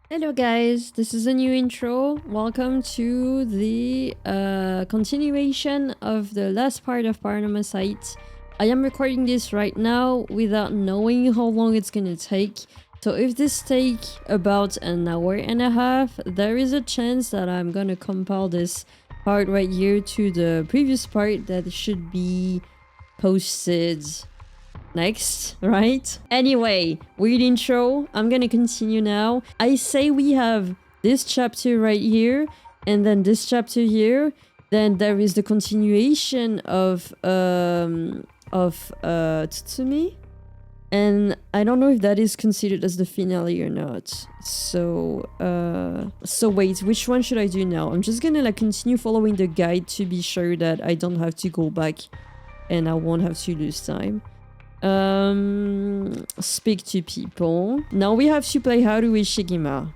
Hello guys, this is a new intro. Welcome to the continuation of the last part of Paranormasight. I am recording this right now without knowing how long it's gonna take. So if this take about an hour and a half, there is a chance that I'm gonna compile this part right here to the previous part that should be posted next, right? Anyway, weird intro. I'm gonna continue now. I say we have this chapter right here, and then this chapter here. Then there is the continuation of Tsutsumi. And I don't know if that is considered as the finale or not. So wait, which one should I do now? I'm just gonna like continue following the guide to be sure that I don't have to go back and I won't have to lose time. Speak to people. Now we have to play Haru Ishigima.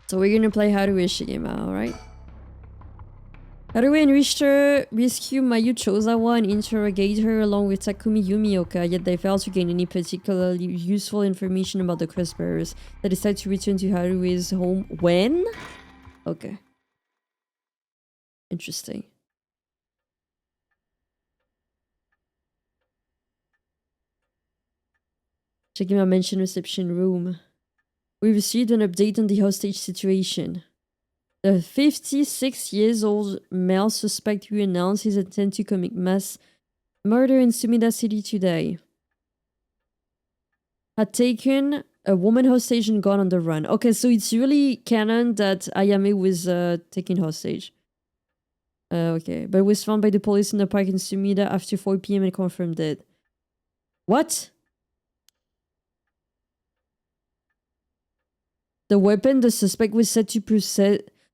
So we're gonna play Haru Ishigima, alright? Haru and Richter rescue Mayu Chozawa and interrogate her along with Takumi Yumioka, yet they fail to gain any particularly useful information about the crest bearers. They decide to return to Haru's home when? Okay. Interesting. Checking my mentioned reception room. We received an update on the hostage situation. The 56 years old male suspect who announced his intent to commit mass murder in Sumida City today had taken a woman hostage and gone on the run. Okay, so it's really canon that Ayame was taken hostage. Okay, but was found by the police in the park in Sumida after 4 p.m. and confirmed dead. What? The weapon the suspect was said to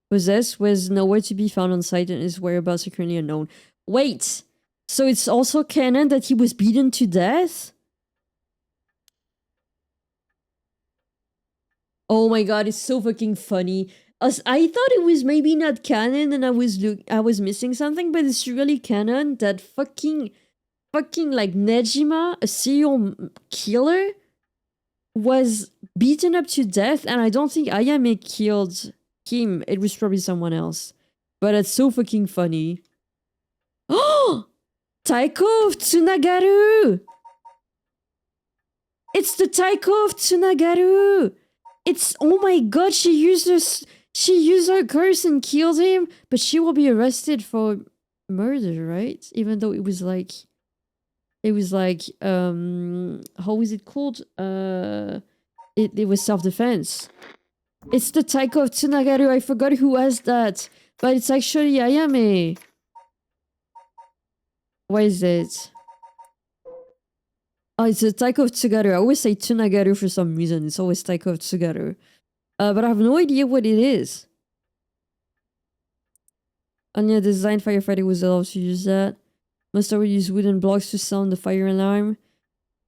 possess was nowhere to be found on site and his whereabouts are currently unknown. Wait! So it's also canon that he was beaten to death? Oh my god, it's so fucking funny. As I thought it was maybe not canon and I was missing something, but it's really canon that fucking like Nejima, a serial killer, was beaten up to death, and I don't think Ayame killed him. It was probably someone else. But it's so fucking funny. Oh! Taiko of Tsunagaru! It's the Taiko of Tsunagaru! It's, oh my god, she used her curse and killed him, but she will be arrested for murder, right? Even though it was like, how is it called? It was self-defense. It's the Taiko of Tsunagaru. I forgot who has that. But it's actually Ayame. What is it? Oh, it's the Taiko of Tsugaru. I always say Tsunagaru for some reason. It's always Taiko of Tsugaru. But I have no idea what it is. Anya Design Firefighter was allowed to use that. Must already use wooden blocks to sound the fire alarm.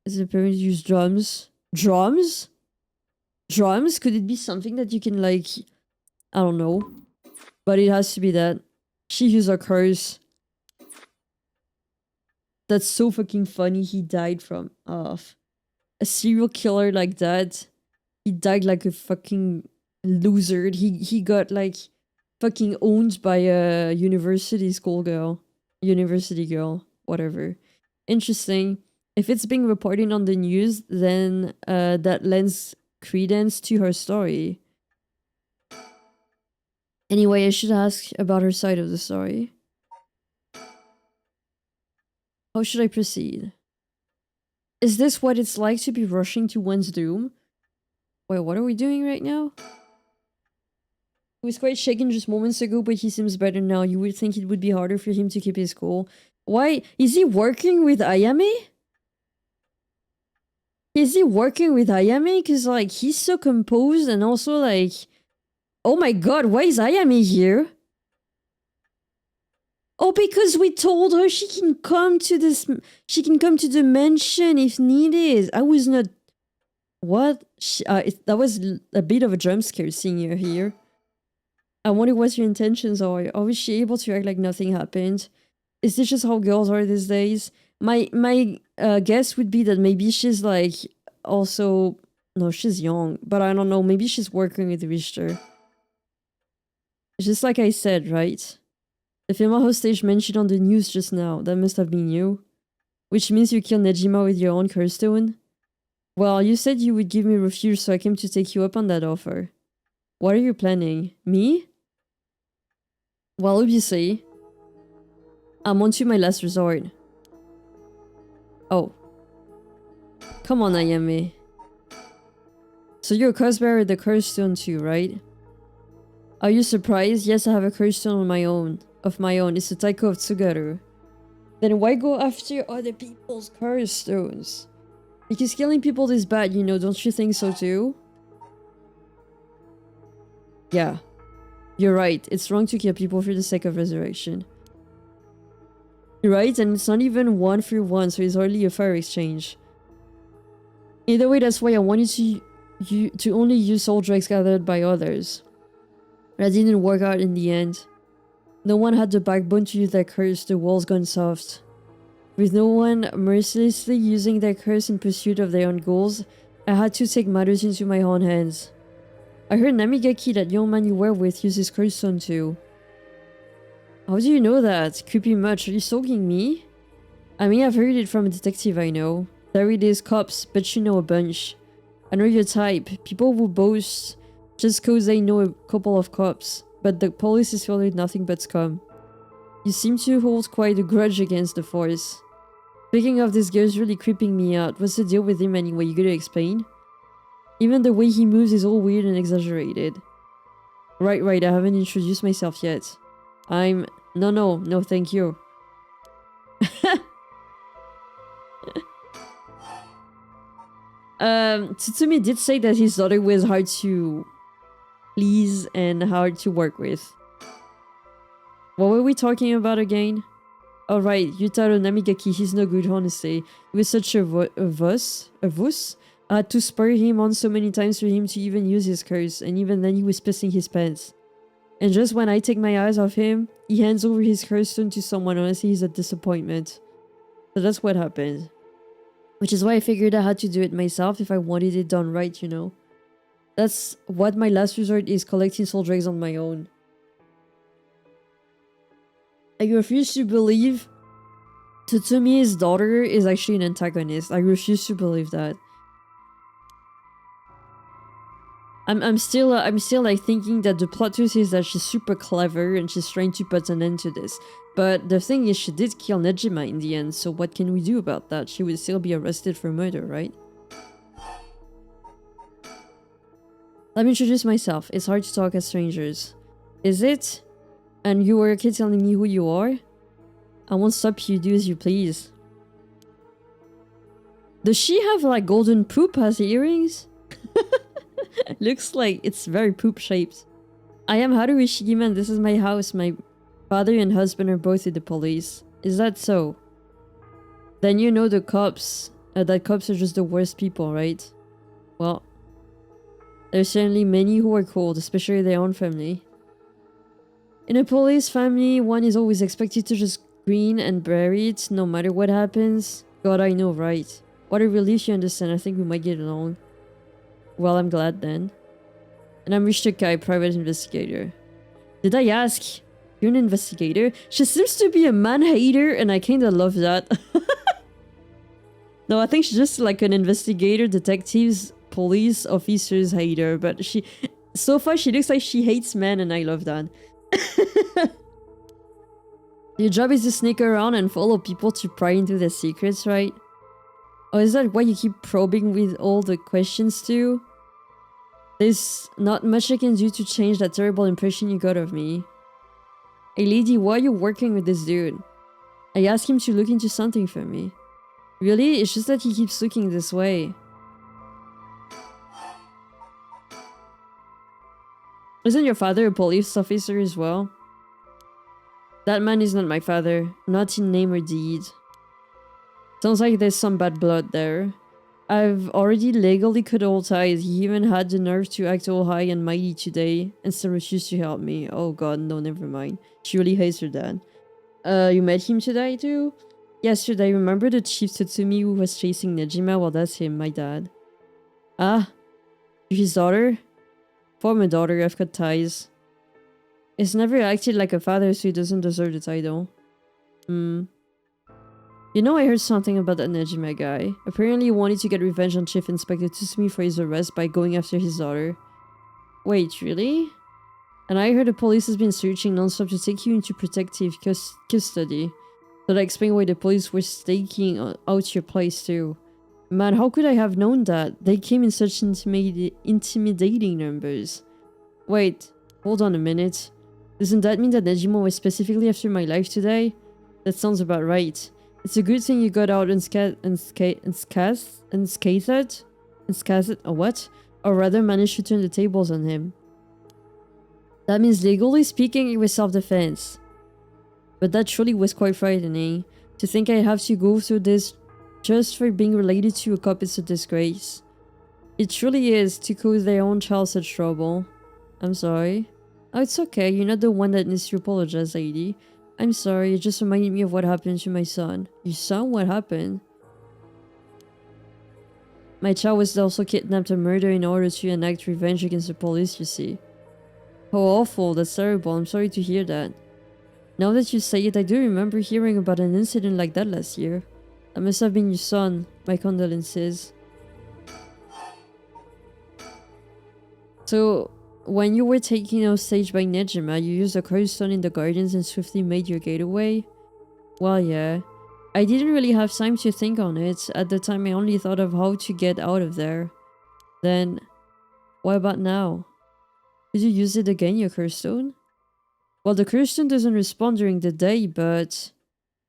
As apparently use drums. Drums? Drums? Could it be something that you can like... I don't know. But it has to be that. She used her curse. That's so fucking funny. He died from... a serial killer like that. He died like a fucking loser. He got like fucking owned by a university girl. Whatever. Interesting. If it's being reported on the news, then that lends credence to her story. Anyway, I should ask about her side of the story. How should I proceed? Is this what it's like to be rushing to one's doom? Wait, what are we doing right now? He was quite shaken just moments ago, but he seems better now. You would think it would be harder for him to keep his cool. Why? Is he working with Ayame? Is he working with Ayame? Because, like, he's so composed and also, like... Oh my god, why is Ayame here? Oh, because we told her she can come to the mansion if needed. I was not... What? That was a bit of a jump scare seeing her here. I wonder what your intentions are. Was she able to act like nothing happened? Is this just how girls are these days? My guess would be that maybe she's like also No, she's young, but I don't know. Maybe she's working with Richter. Just like I said, right? The female hostage mentioned on the news just now. That must have been you. Which means you killed Nejima with your own curse stone? Well, you said you would give me refuge, so I came to take you up on that offer. What are you planning? Me? Well, obviously, I'm on to my last resort. Oh. Come on, Ayame. So you're a curse bearer with the curse stone too, right? Are you surprised? Yes, I have a curse stone on my own. Of my own. It's the Taiko of Tsugaru. Then why go after other people's curse stones? Because killing people is bad, you know, don't you think so too? Yeah. You're right. It's wrong to kill people for the sake of resurrection. You're right, and it's not even 1-for-1, so it's hardly a fair exchange. Either way, that's why I wanted to only use soul dregs gathered by others. That didn't work out in the end. No one had the backbone to use that curse, the walls gone soft. With no one mercilessly using their curse in pursuit of their own goals, I had to take matters into my own hands. I heard Namigaki, that young man you were with, use his curse stone too. How do you know that? Creepy much. Are you stalking me? I mean, I've heard it from a detective I know. There it is, cops, but you know a bunch. I know your type. People who boast just cause they know a couple of cops, but the police is filled with nothing but scum. You seem to hold quite a grudge against the force. Speaking of, this guy's really creeping me out. What's the deal with him anyway? You gotta explain? Even the way he moves is all weird and exaggerated. Right, I haven't introduced myself yet. I'm... No, thank you. Tsutsumi did say that his daughter was hard to please and hard to work with. What were we talking about again? Oh right, Yutaro Namigaki, he's no good, honestly. He was such a wuss. I had to spur him on so many times for him to even use his curse, and even then he was pissing his pants. And just when I take my eyes off him, he hands over his curse stone to someone. Honestly, he's a disappointment. So that's what happened. Which is why I figured I had to do it myself if I wanted it done right, you know. That's what my last resort is, collecting soul dregs on my own. I refuse to believe Tsumi's daughter is actually an antagonist. I refuse to believe that. I'm still like thinking that the plot twist is that she's super clever and she's trying to put an end to this. But the thing is, she did kill Nejima in the end, so what can we do about that? She would still be arrested for murder, right? Let me introduce myself. It's hard to talk as strangers. Is it? And you were a kid telling me who you are? I won't stop you, do as you please. Does she have like golden poop as earrings? Looks like it's very poop shaped. I am Haru Ishigima and this is my house. My father and husband are both with the police. Is that so? Then you know the cops. That cops are just the worst people, right? Well, there's certainly many who are cold, especially their own family. In a police family, one is always expected to just grin and bear it, no matter what happens. God, I know, right? What a relief you understand. I think we might get along. Well, I'm glad then. And I'm Richter Kai, private investigator. Did I ask? You're an investigator? She seems to be a man-hater, and I kinda love that. No, I think she's just like an investigator, detectives, police officers hater, but she... So far, she looks like she hates men, and I love that. Your job is to sneak around and follow people to pry into their secrets, right? Oh, is that why you keep probing with all the questions too? There's not much I can do to change that terrible impression you got of me. Hey lady, why are you working with this dude? I asked him to look into something for me. Really? It's just that he keeps looking this way. Isn't your father a police officer as well? That man is not my father, not in name or deed. Sounds like there's some bad blood there. I've already legally cut all ties. He even had the nerve to act all high and mighty today and still refused to help me. Oh god, no, never mind. She really hates her dad. You met him today too? Yesterday, remember the Chief Tsutsumi who was chasing Nejima? Well, that's him, my dad. Ah, His daughter? Former daughter, I've got ties. He's never acted like a father, so he doesn't deserve the title. Hmm. You know, I heard something about that Nejima guy. Apparently he wanted to get revenge on Chief Inspector Tsusumi for his arrest by going after his daughter. Wait, really? And I heard the police has been searching non-stop to take you into protective custody. So that explains why the police were staking out your place too. Man, how could I have known that? They came in such intimidating numbers. Wait, hold on a minute. Doesn't that mean that Nejima was specifically after my life today? That sounds about right. It's a good thing you got out unscathed, or what? Or rather managed to turn the tables on him. That means legally speaking, it was self-defense. But that truly was quite frightening. To think I'd have to go through this just for being related to a cop is a disgrace. It truly is to cause their own child such trouble. I'm sorry. Oh, it's okay, you're not the one that needs to apologize, lady. I'm sorry, it just reminded me of what happened to my son. Your son? What happened? My child was also kidnapped and murdered in order to enact revenge against the police, you see. How awful, that's terrible, I'm sorry to hear that. Now that you say it, I do remember hearing about an incident like that last year. That must have been your son. My condolences. So, when you were taken off stage by Nejima, you used a curse stone in the gardens and swiftly made your getaway? Well, yeah. I didn't really have time to think on it. At the time, I only thought of how to get out of there. Then, what about now? Did you use it again, your curse stone? Well, the curse stone doesn't respond during the day, but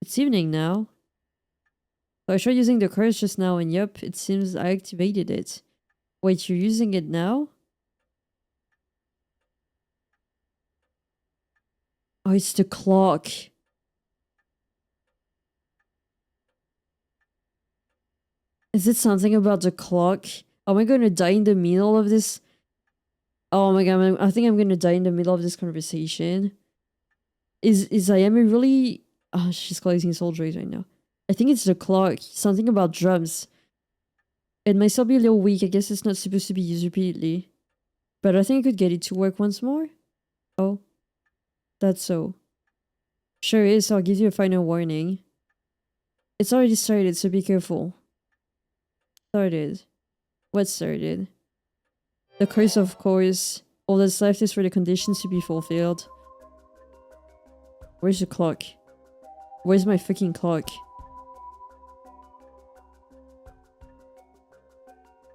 it's evening now. So I tried using the curse just now and yup, it seems I activated it. Wait, you're using it now? Oh, it's the clock. Is it something about the clock? Am I going to die in the middle of this? Oh my god, I think I'm going to die in the middle of this conversation. Is Ayami really... Oh, she's collecting soul droids right now. I think it's the clock. Something about drums. It might still be a little weak. I guess it's not supposed to be used repeatedly. But I think I could get it to work once more. Oh. That's so. Sure is, I'll give you a final warning. It's already started, so be careful. Started. What started? The curse, of course. All that's left is for the conditions to be fulfilled. Where's the clock? Where's my fucking clock?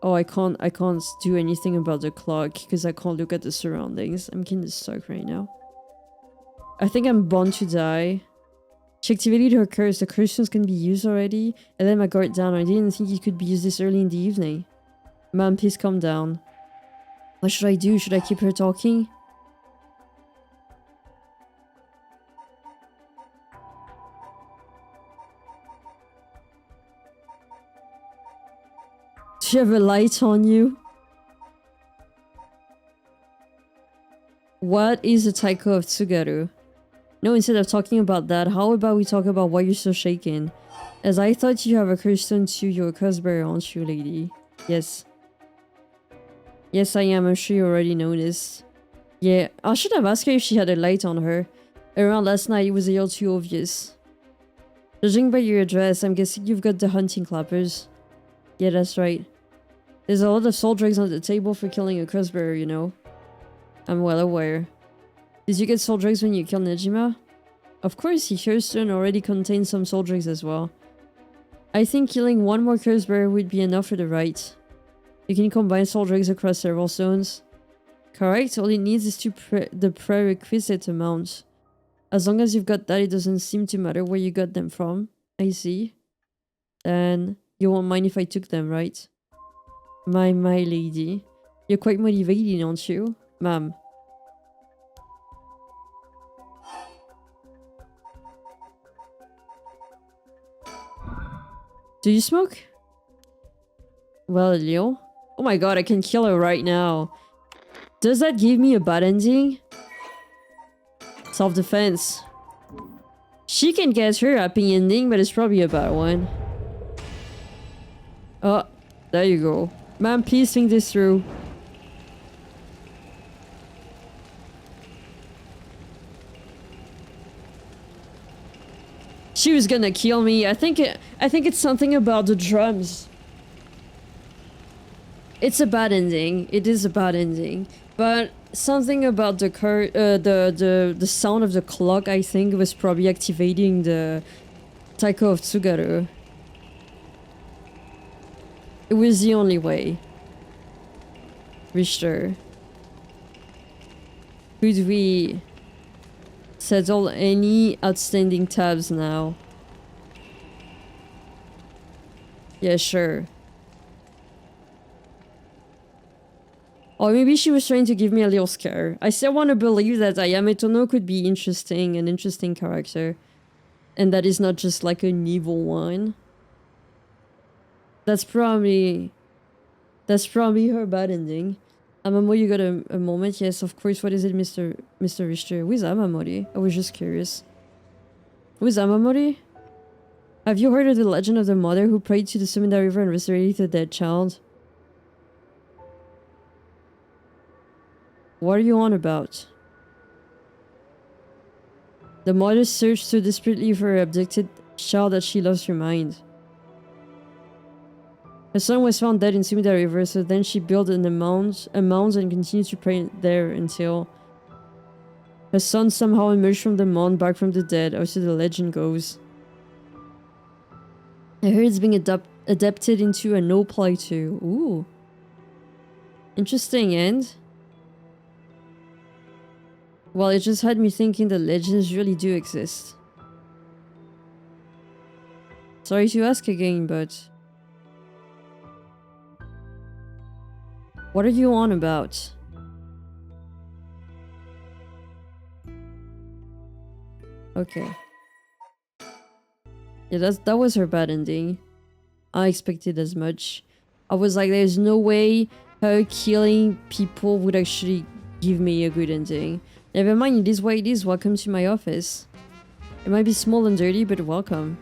Oh, I can't do anything about the clock because I can't look at the surroundings. I'm kinda stuck right now. I think I'm bound to die. She activated her curse. The curse can be used already. I let my guard down. I didn't think it could be used this early in the evening. Ma'am, please calm down. What should I do? Should I keep her talking? Do you have a light on you? What is the Taiko of Tsugaru? No, instead of talking about that, how about we talk about why you're so shaken? As I thought you have a curse stone to your crossbearer, aren't you, lady? Yes. Yes, I am. I'm sure you already know this. Yeah, I should have asked her if she had a light on her. Around last night, it was a little too obvious. Judging by your address, I'm guessing you've got the hunting clappers. Yeah, that's right. There's a lot of soul drugs on the table for killing a crossbearer, you know. I'm well aware. Did you get soul drugs when you killed Nejima? Of course, your curse stone already contains some soul drugs as well. I think killing one more curse bearer would be enough for the rite. You can combine soul drugs across several stones. Correct, all it needs is the prerequisite amount. As long as you've got that, it doesn't seem to matter where you got them from. I see. Then you won't mind if I took them, right? My lady. You're quite motivating, aren't you? Ma'am. Do you smoke? Well, Leo. Oh my god, I can kill her right now. Does that give me a bad ending? Self-defense. She can get her happy ending, but it's probably a bad one. Oh, there you go. Ma'am, please think this through. She was gonna kill me. I think it's something about the drums. It's a bad ending. It is a bad ending. But something about the sound of the clock, I think, was probably activating the Taiko of Tsugaru. It was the only way. Richter. Could we settle any outstanding tabs now? Yeah, sure. Or maybe she was trying to give me a little scare. I still want to believe that Ayame Tono could be interesting, an interesting character. And that is not just like an evil one. That's probably her bad ending. Amamori, you got a moment? Yes, of course. What is it, Mr. Richter? Who is Amamori? I was just curious. Who is Amamori? Have you heard of the legend of the mother who prayed to the Sumida River and resurrected the dead child? What are you on about? The mother searched so desperately for her abducted child that she lost her mind. Her son was found dead in Sumida River, so then she built a mound and continued to pray there until her son somehow emerged from the mound back from the dead, or so the legend goes. I heard it's being adapted into a no play too. Ooh. Interesting end. Well, it just had me thinking that legends really do exist. Sorry to ask again, but... what are you on about? Okay. Yeah, that was her bad ending. I expected as much. I was like, there's no way her killing people would actually give me a good ending. Never mind, it is what it is. Welcome to my office. It might be small and dirty, but welcome.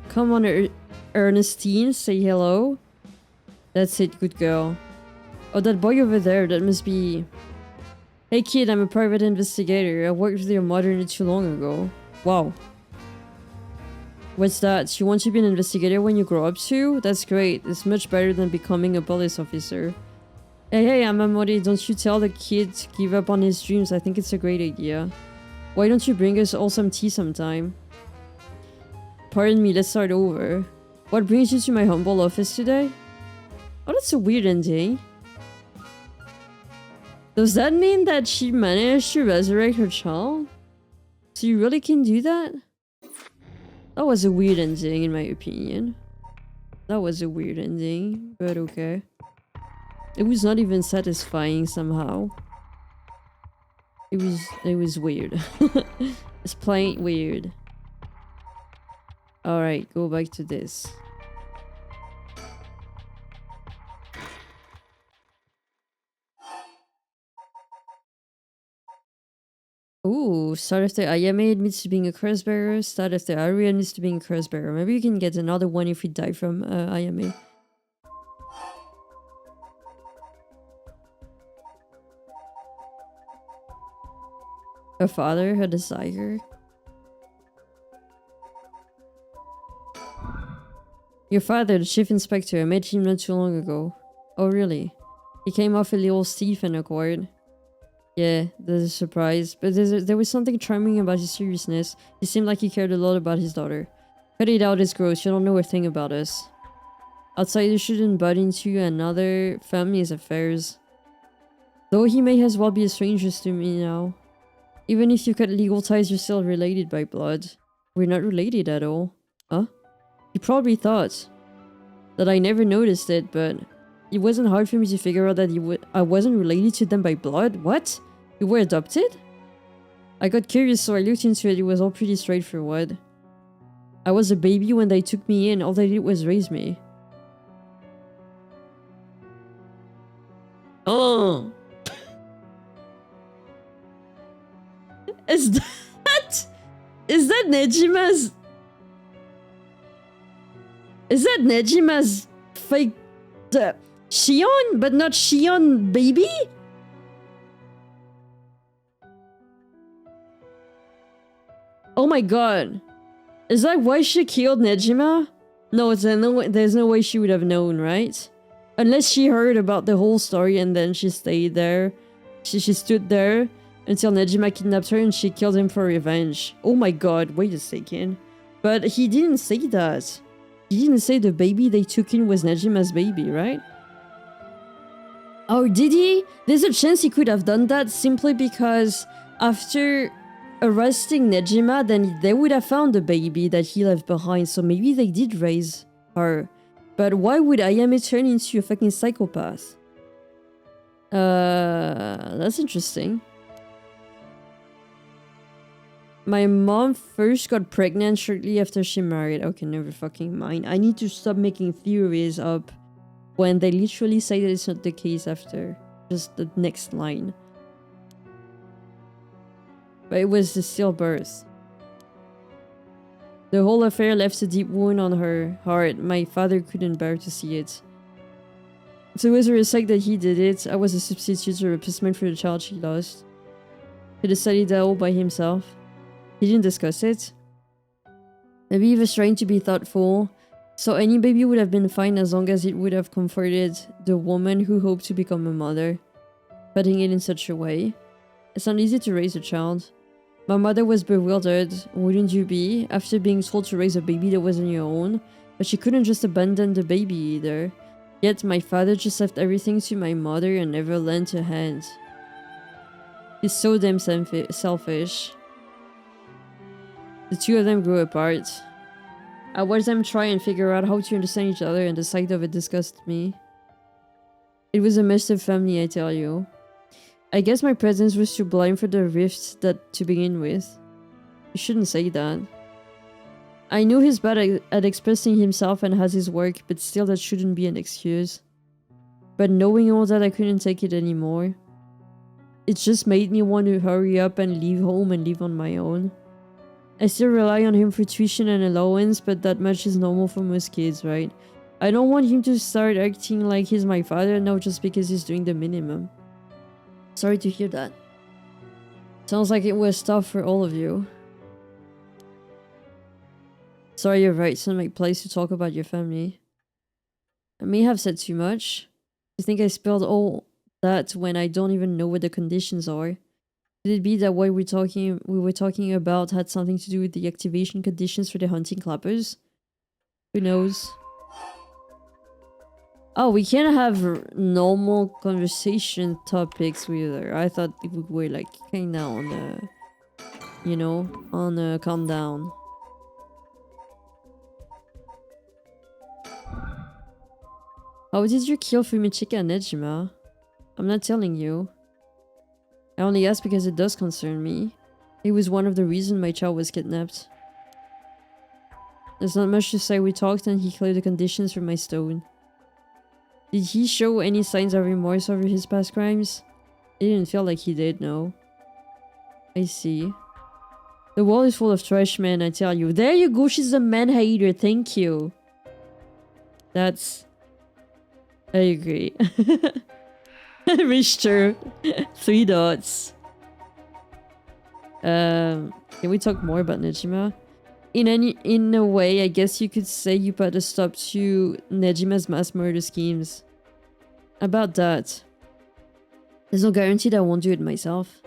Come on, Ernestine, say hello. That's it, good girl. Oh, that boy over there, that must be... Hey kid, I'm a private investigator. I worked with your mother not too long ago. Wow. What's that? You want to be an investigator when you grow up too? That's great. It's much better than becoming a police officer. Hey, Amamori, don't you tell the kid to give up on his dreams. I think it's a great idea. Why don't you bring us all some tea sometime? Pardon me, let's start over. What brings you to my humble office today? Oh, that's a weird ending. Does that mean that she managed to resurrect her child? So you really can do that? That was a weird ending, in my opinion. That was a weird ending, but okay. It was not even satisfying somehow. It was weird. It's plain weird. Alright, go back to this. Ooh, start after Ayame admits to being a curse bearer. Start after Ari admits to being a curse bearer. Maybe we can get another one if we die from Ayame. Her father, her desire. Your father, the chief inspector, I met him not too long ago. Oh really? He came off a little stiff and awkward. Yeah, that's a surprise, but there was something charming about his seriousness. He seemed like he cared a lot about his daughter. Cut it out, it's gross, you don't know a thing about us. Outsiders shouldn't butt into another family's affairs. Though he may as well be a stranger to me now. Even if you cut legal ties, you're still related by blood. We're not related at all. Huh? You probably thought that I never noticed it, but it wasn't hard for me to figure out that I wasn't related to them by blood. What? You were adopted? I got curious, so I looked into it. It was all pretty straightforward. I was a baby when they took me in. All they did was raise me. Oh! Is that Nejima's... Is that Nejima's fake... Shion, but not Shion baby? Oh my god. It's like, why she killed Nejima? No, there's no way she would have known, right? Unless she heard about the whole story and then she stayed there. She stood there until Nejima kidnapped her and she killed him for revenge. Oh my god, wait a second. But he didn't say that. He didn't say the baby they took in was Nejima's baby, right? Oh, did he? There's a chance he could have done that simply because after arresting Nejima, then they would have found the baby that he left behind, so maybe they did raise her. But why would Ayame turn into a fucking psychopath? That's interesting. My mom first got pregnant shortly after she married. Okay, never fucking mind. I need to stop making theories up when they literally say that it's not the case after just the next line. But it was a stillbirth. The whole affair left a deep wound on her heart. My father couldn't bear to see it. So it was a mistake that he did it. I was a substitute or replacement for the child she lost. He decided that all by himself. He didn't discuss it. Maybe he was trying to be thoughtful. So any baby would have been fine as long as it would have comforted the woman who hoped to become a mother. Putting it in such a way. It's not easy to raise a child. My mother was bewildered, wouldn't you be, after being told to raise a baby that wasn't your own? But she couldn't just abandon the baby either. Yet my father just left everything to my mother and never lent a hand. He's so damn selfish. The two of them grew apart. I watched them try and figure out how to understand each other, and the sight of it disgusted me. It was a messed up family, I tell you. I guess my presence was too blind for the rift that to begin with. You shouldn't say that. I know he's bad at expressing himself and has his work, but still that shouldn't be an excuse. But knowing all that, I couldn't take it anymore. It just made me want to hurry up and leave home and live on my own. I still rely on him for tuition and allowance, but that much is normal for most kids, right? I don't want him to start acting like he's my father now just because he's doing the minimum. Sorry to hear that. Sounds like it was tough for all of you. Sorry, you're right. It's not my place to talk about your family. I may have said too much. You think I spilled all that when I don't even know what the conditions are? Could it be that what we were talking about had something to do with the activation conditions for the hunting clappers? Who knows? Oh, we can't have normal conversation topics with her. I thought we were like kinda on a, you know, on a calm down. How did you kill Fumichika and Nejima? I'm not telling you. I only ask because it does concern me. It was one of the reasons my child was kidnapped. There's not much to say. We talked and he cleared the conditions for my stone. Did he show any signs of remorse over his past crimes? It didn't feel like he did, no. I see. The world is full of trash men, I tell you. There you go, she's a man-hater, thank you. That's... I agree. Richter. 3 dots. Can we talk more about Nejima? In a way, I guess you could say you put a stop to Nejima's mass murder schemes. About that. There's no guarantee that I won't do it myself.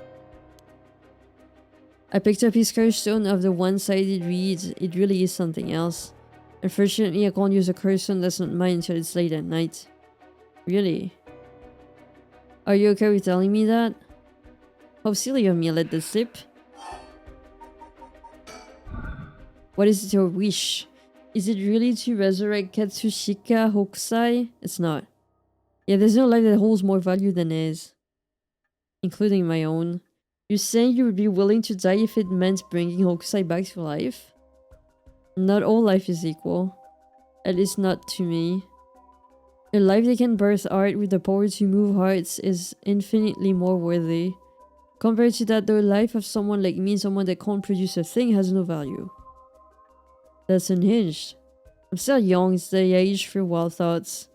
I picked up his curse stone of the one-sided reed. It really is something else. Unfortunately, I can't use a curse stone that's not mine until it's late at night. Really? Are you okay with telling me that? How silly of me, let this slip. What is your wish? Is it really to resurrect Katsushika Hokusai? It's not. Yeah, there's no life that holds more value than his. Including my own. You're saying you would be willing to die if it meant bringing Hokusai back to life? Not all life is equal. At least not to me. A life that can birth art with the power to move hearts is infinitely more worthy. Compared to that, the life of someone like me, someone that can't produce a thing, has no value. That's unhinged. I'm still young, it's the age for wild thoughts.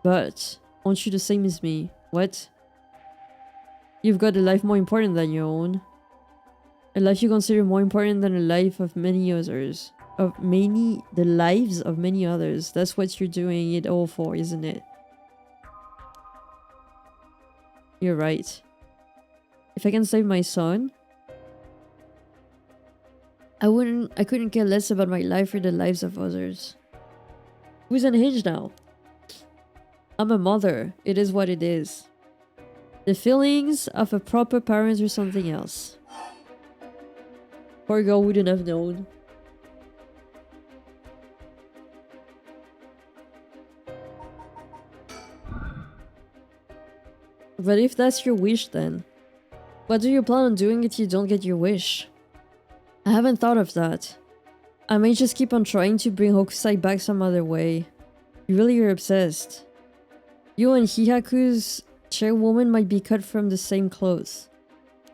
But, aren't you the same as me? What? You've got a life more important than your own. A life you consider more important than the life of many others. The lives of many others. That's what you're doing it all for, isn't it? You're right. If I can save my son, I couldn't care less about my life or the lives of others. Who's unhinged now? I'm a mother. It is what it is. The feelings of a proper parent or something else. Poor girl wouldn't have known. But if that's your wish then, what do you plan on doing if you don't get your wish? I haven't thought of that. I may just keep on trying to bring Hokusai back some other way. You really are obsessed. You and Hihaku's chairwoman might be cut from the same cloth.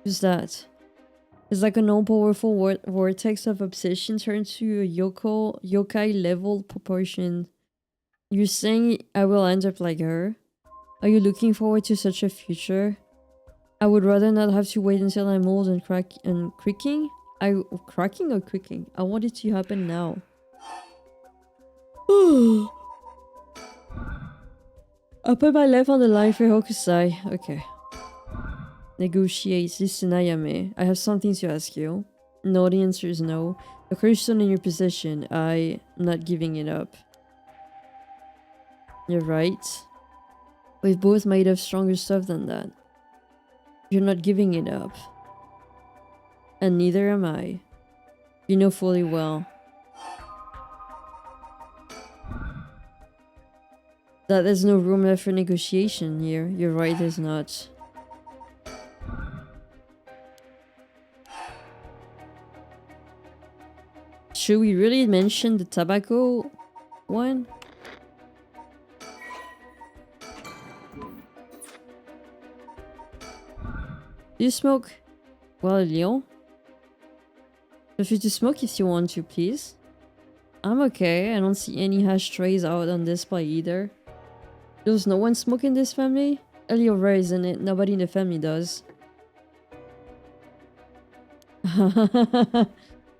Who's that? It's like an all-powerful vortex of obsession turned to a yokai level proportion. You're saying I will end up like her? Are you looking forward to such a future? I would rather not have to wait until I'm old and cracking. Cracking or cricking? I want it to happen now. I put my life on the line for Hokusai. Okay. Negotiate. Listen, Ayame. I have something to ask you. No, the answer is no. The person in your position, I'm not giving it up. You're right. We've both made up stronger stuff than that. You're not giving it up. And neither am I. You know fully well that there's no room left for negotiation here. You're right, there's not. Should we really mention the tobacco one? Do you smoke? Well, Leon? Feel free to smoke if you want to, please. I'm okay. I don't see any ashtrays out on display either. Does no one smoke in this family? Elio rare, isn't it? Nobody in the family does.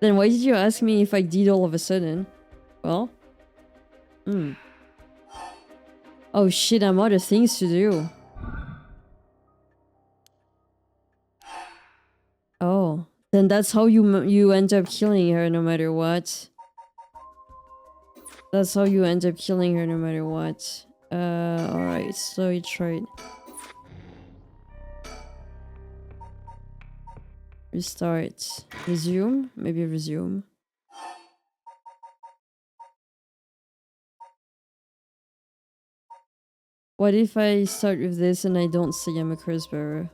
Then why did you ask me if I did all of a sudden? Well? Oh shit, I'm out of things to do. Oh. Then that's how you end up killing her no matter what. That's how you end up killing her no matter what. Alright, so you tried. Restart. Resume? Maybe resume. What if I start with this and I don't say I'm a curse bearer?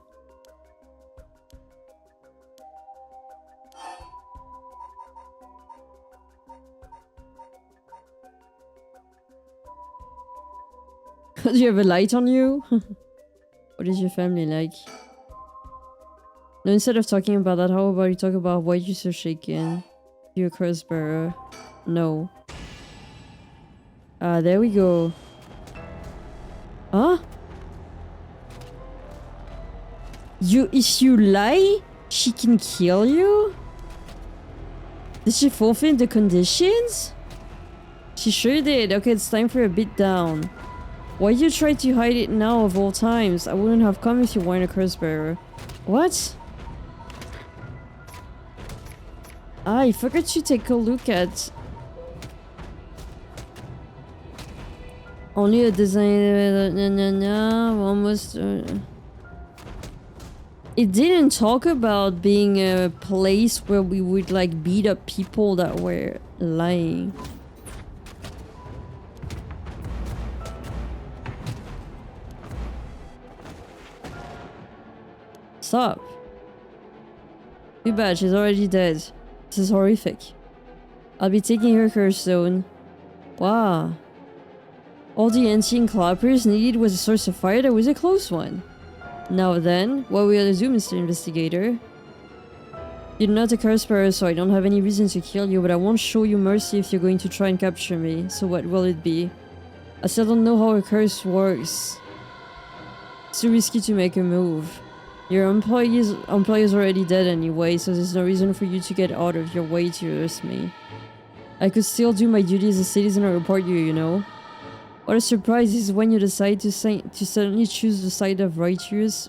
Do you have a light on you? What is your family like? No, instead of talking about that, how about you talk about why you're so shaken? You're a curse bearer. No. There we go. Huh? If you lie, she can kill you? Did she fulfill the conditions? She sure did. Okay, it's time for a beat down. Why'd you try to hide it now of all times? I wouldn't have come if you weren't a curse bearer. What? I forgot to take a look at... Only a design... almost... It didn't talk about being a place where we would like beat up people that were lying. Stop. Too bad, she's already dead. This is horrific. I'll be taking her curse zone. Wow. All the ancient clappers needed was a source of fire. That was a close one. Now then, what will you do, Mr. Investigator? You're not a curse bearer, so I don't have any reason to kill you, but I won't show you mercy if you're going to try and capture me. So what will it be? I still don't know how a curse works. It's too risky to make a move. Your employee is already dead anyway, so there's no reason for you to get out of your way to arrest me. I could still do my duty as a citizen and report you, you know? What a surprise is when you decide to suddenly choose the side of righteousness.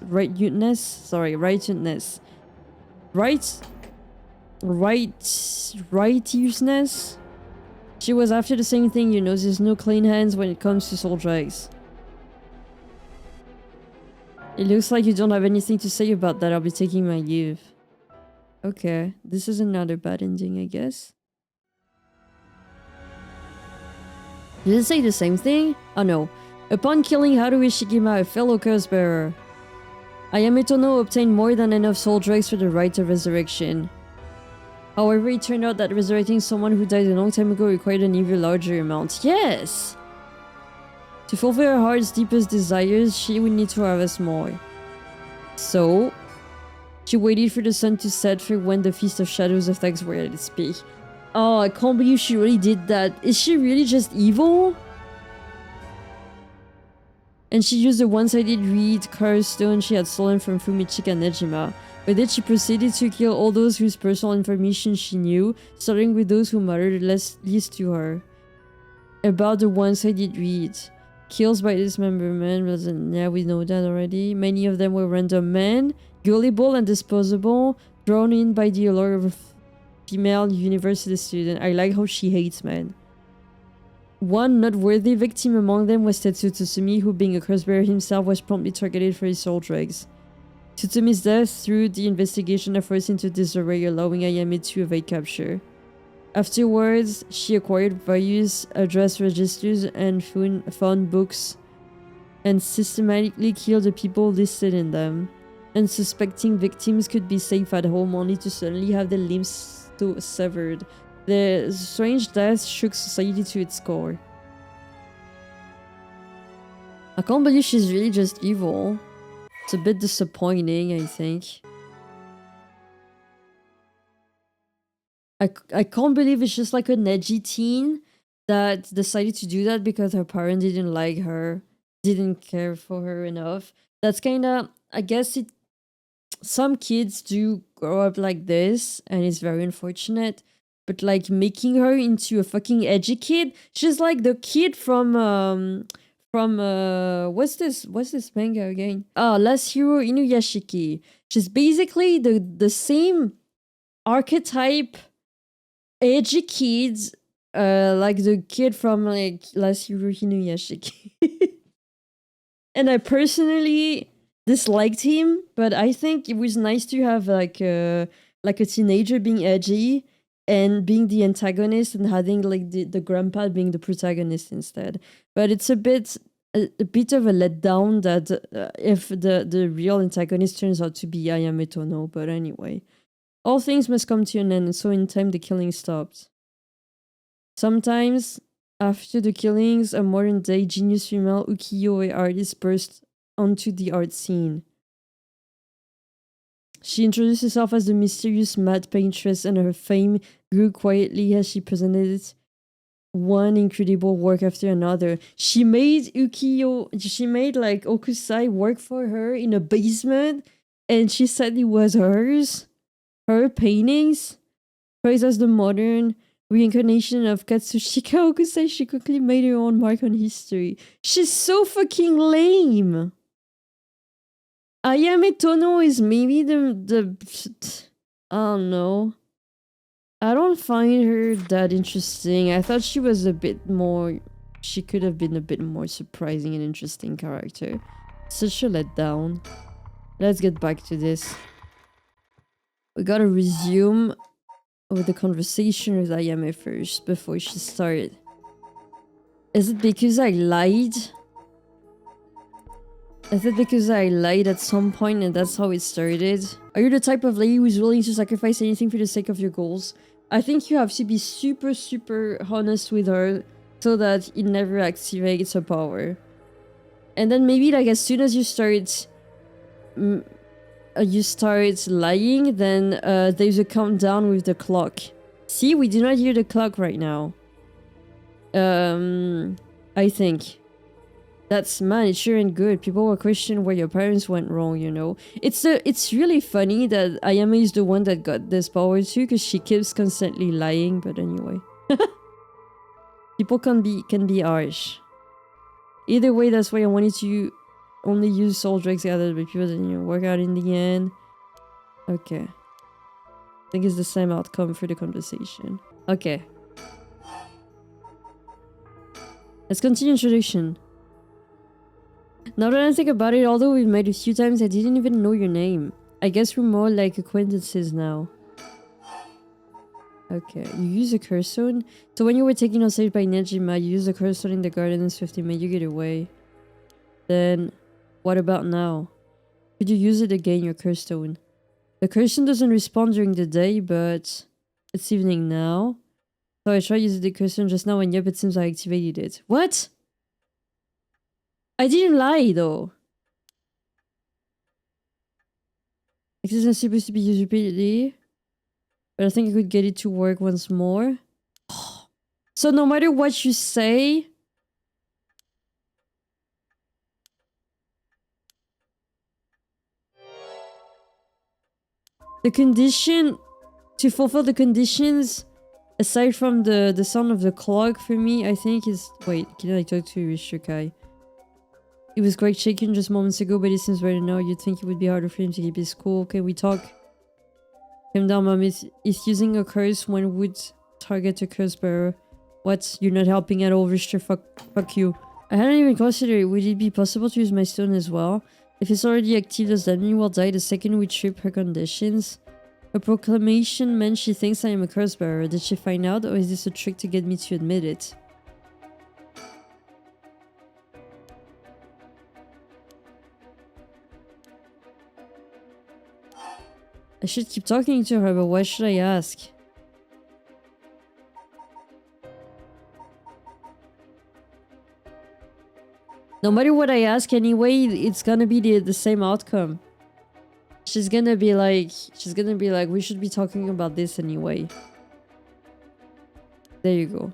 Righteousness? She was after the same thing, you know, there's no clean hands when it comes to soul drags. It looks like you don't have anything to say about that. I'll be taking my leave. Okay, this is another bad ending, I guess. Did it say the same thing? Oh no. Upon killing Haru Ishigima, a fellow curse bearer, Ayame no obtained more than enough soul dregs for the right of resurrection. However, it turned out that resurrecting someone who died a long time ago required an even larger amount. Yes! To fulfill her heart's deepest desires, she would need to harvest more. So, she waited for the sun to set for when the Feast of Shadows effects were at its peak. Oh, I can't believe she really did that. Is she really just evil? And she used the one-sided reed curse stone she had stolen from Fumichika Nejima. With it, she proceeded to kill all those whose personal information she knew, starting with those who mattered least to her. About the one-sided reed. Kills by dismemberment, yeah, we know that already. Many of them were random men, gullible and disposable, drawn in by the allure of a female university student. I like how she hates men. One noteworthy victim among them was Tetsu Tsutsumi, who, being a curse-bearer himself, was promptly targeted for his soul dregs. Tsutsumi's death threw the investigation efforts into disarray, allowing Ayame to evade capture. Afterwards, she acquired various address registers and found books, and systematically killed the people listed in them. Unsuspecting victims could be safe at home only to suddenly have their limbs severed. The strange death shook society to its core. I can't believe she's really just evil. It's a bit disappointing, I think. I can't believe it's just like an edgy teen that decided to do that because her parents didn't like her, didn't care for her enough. That's kind of, I guess it. Some kids do grow up like this, and it's very unfortunate. But like making her into a fucking edgy kid, she's like the kid from what's this manga again? Oh, Last Hero Inuyashiki. She's basically the same archetype edgy kids, like the kid from like Last Hero Inuyashiki. And I personally disliked him, but I think it was nice to have like a teenager being edgy and being the antagonist and having like the grandpa being the protagonist instead. But it's a bit of a letdown that if the real antagonist turns out to be Ayame Tono. But anyway, all things must come to an end, and so in time the killing stopped. Sometimes, after the killings, a modern-day genius female ukiyo-e artist burst onto the art scene. She introduced herself as the mysterious mad paintress, and her fame grew quietly as she presented one incredible work after another. She made like Okusai work for her in a basement, and she said it was hers. Her paintings, praised as the modern reincarnation of Katsushika Okusai, she quickly made her own mark on history. She's so fucking lame. Ayame Tono is maybe the I don't know. I don't find her that interesting. I thought she was a bit more. She could have been a bit more surprising and interesting character. Such a letdown. Let's get back to this. We gotta resume with the conversation with Ayame first before she started. Is it because I lied? Is it because I lied at some point and that's how it started? Are you the type of lady who's willing to sacrifice anything for the sake of your goals? I think you have to be super, super honest with her so that it never activates her power. And then maybe like as soon as you start lying, then there's a countdown with the clock. See, we do not hear the clock right now. I think. That's, man, it sure ain't good. People will question where your parents went wrong, you know. It's really funny that Ayame is the one that got this power too, because she keeps constantly lying, but anyway. People can be harsh. Either way, that's why I wanted to only use soul drakes gathered by people that, you know, work out in the end. Okay. I think it's the same outcome for the conversation. Okay. Let's continue introduction. Now that I think about it, although we've met a few times, I didn't even know your name. I guess we're more like acquaintances now. Okay, you use a curse stone? So when you were taken on stage by Nejima, you used a curse stone in the garden and swiftly made you get away. Then, what about now? Could you use it again, your curse stone? The curse stone doesn't respawn during the day, but it's evening now. So I tried using the curse stone just now and yep, it seems I activated it. What? I didn't lie though. It isn't supposed to be used repeatedly. But I think I could get it to work once more. So no matter what you say... The condition... To fulfill the conditions, aside from the sound of the clock for me, I think is... Wait, can I talk to Rishukai? He was quite shaken just moments ago, but it seems right now you'd think it would be harder for him to keep his cool. Can we talk? Calm down, mom. If using a curse, one would target a curse bearer. What? You're not helping at all, Richter. Fuck you. I hadn't even considered it. Would it be possible to use my stone as well? If it's already active, does that mean you will die the second we trip her conditions? A proclamation meant she thinks I am a curse bearer. Did she find out, or is this a trick to get me to admit it? I should keep talking to her, but what should I ask? No matter what I ask anyway, it's gonna be the same outcome. She's gonna be like, we should be talking about this anyway. There you go.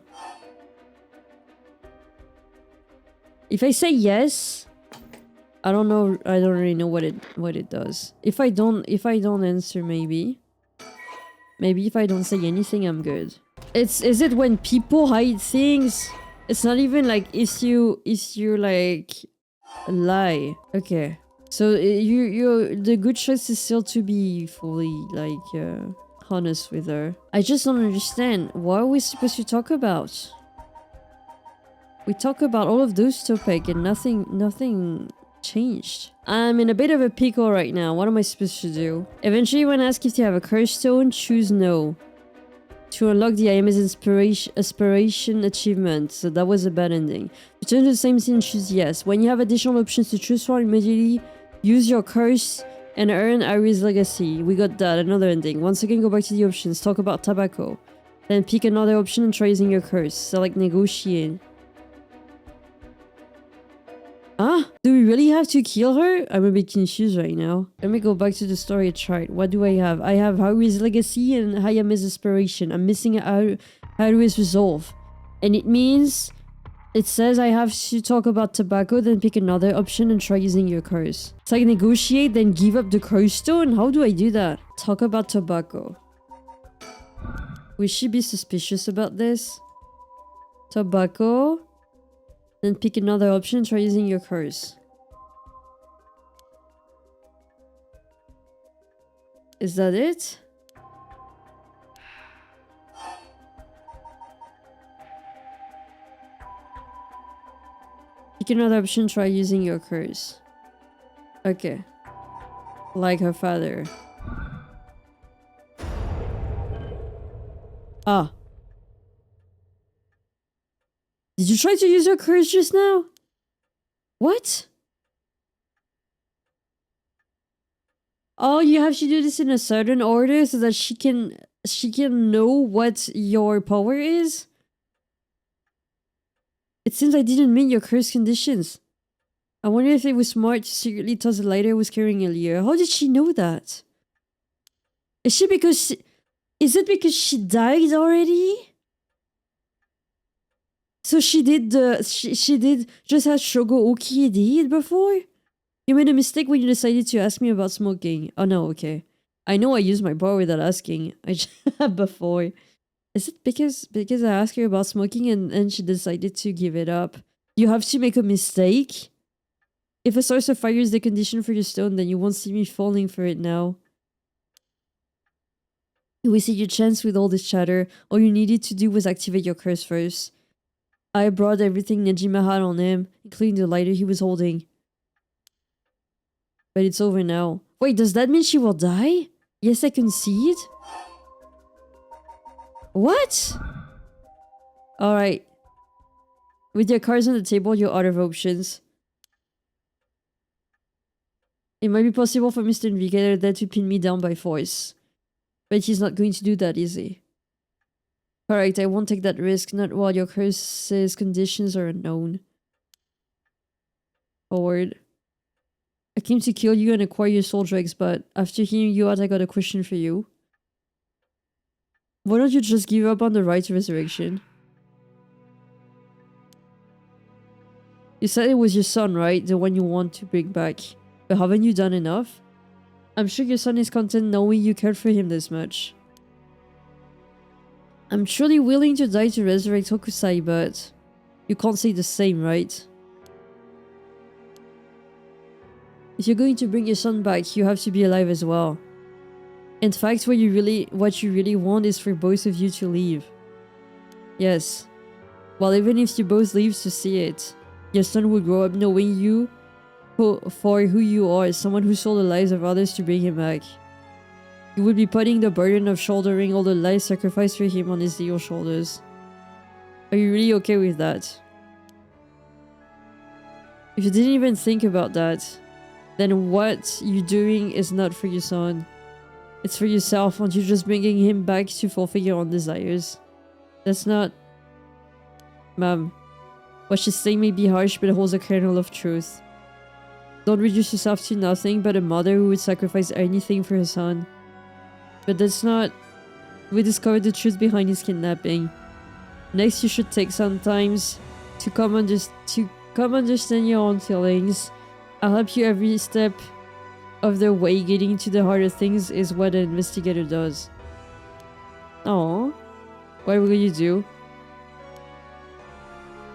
If I say yes, I don't know, I don't really know what it does. If I don't answer, maybe if I don't say anything, I'm good. Is it when people hide things? It's not even like if you like lie. Okay. So the good choice is still to be fully like honest with her. I just don't understand. What are we supposed to talk about? We talk about all of those topics and nothing changed. I'm in a bit of a pickle right now. What am I supposed to do? Eventually, when asked if you have a curse stone, choose no. To unlock the IM's aspiration achievement. So that was a bad ending. Return to the same scene and choose yes. When you have additional options to choose from, immediately use your curse and earn Ari's legacy. We got that. Another ending. Once again, go back to the options. Talk about tobacco. Then pick another option and try using your curse. Select negotiate. Huh? Do we really have to kill her? I'm a bit confused right now. Let me go back to the story chart. What do I have? I have Harui's legacy and Hayame's aspiration. I'm missing Harui's resolve. And it means... It says I have to talk about tobacco, then pick another option and try using your curse. It's like negotiate, then give up the curse stone? How do I do that? Talk about tobacco. Will she be suspicious about this? Tobacco... Then pick another option, try using your curse. Is that it? Pick another option, try using your curse. Okay. Like her father. Ah. Did you try to use your curse just now? What? Oh, you have to do this in a certain order so that she can know what your power is? It seems I didn't meet your curse conditions. I wonder if it was smart to secretly toss the lighter I was carrying earlier. How did she know that? Is it because she died already? So she did she did just as Shogooki did before? You made a mistake when you decided to ask me about smoking. Oh no, okay. I know I used my bar without asking. I before. Is it because I asked her about smoking and she decided to give it up? You have to make a mistake? If a source of fire is the condition for your stone, then you won't see me falling for it now. You wasted your chance with all this chatter. All you needed to do was activate your curse first. I brought everything Nejima had on him, including the lighter he was holding. But it's over now. Wait, does that mean she will die? Yes, I concede? What? Alright. With your cards on the table, you're out of options. It might be possible for Mr. Navigator there to pin me down by force. But he's not going to do that, is he? Alright, I won't take that risk, not while your curse's conditions are unknown. Forward. I came to kill you and acquire your soul dregs, but after hearing you out, I got a question for you. Why don't you just give up on the right to resurrection? You said it was your son, right? The one you want to bring back. But haven't you done enough? I'm sure your son is content knowing you cared for him this much. I'm truly willing to die to resurrect Hokusai, but you can't say the same, right? If you're going to bring your son back, you have to be alive as well. In fact, what you really want is for both of you to leave. Yes. Well, even if you both leave to see it, your son will grow up knowing you for who you are, someone who sold the lives of others to bring him back. You would be putting the burden of shouldering all the life sacrificed for him on his little shoulders. Are you really okay with that? If you didn't even think about that, then what you're doing is not for your son. It's for yourself. Aren't you just bringing him back to fulfill your own desires? That's not... Ma'am, what she's saying may be harsh, but it holds a kernel of truth. Don't reduce yourself to nothing but a mother who would sacrifice anything for her son. But that's not... We discovered the truth behind his kidnapping. Next, you should take some time to come understand your own feelings. I'll help you every step of the way. Getting to the heart of things is what an investigator does. Oh, what will you do?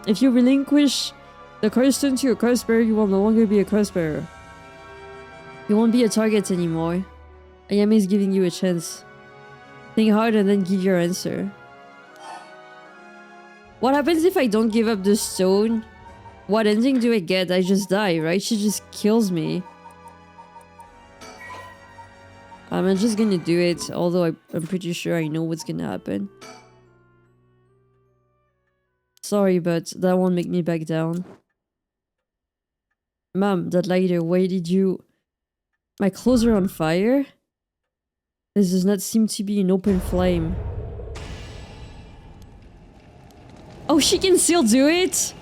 If you relinquish the curse stone to your curse bearer, you will no longer be a curse bearer. You won't be a target anymore. Ayame is giving you a chance. Think hard and then give your answer. What happens if I don't give up the stone? What ending do I get? I just die, right? She just kills me. I'm just gonna do it, although I'm pretty sure I know what's gonna happen. Sorry, but that won't make me back down. Ma'am, that lighter, why did you... My clothes are on fire? This does not seem to be an open flame. Oh, she can still do it?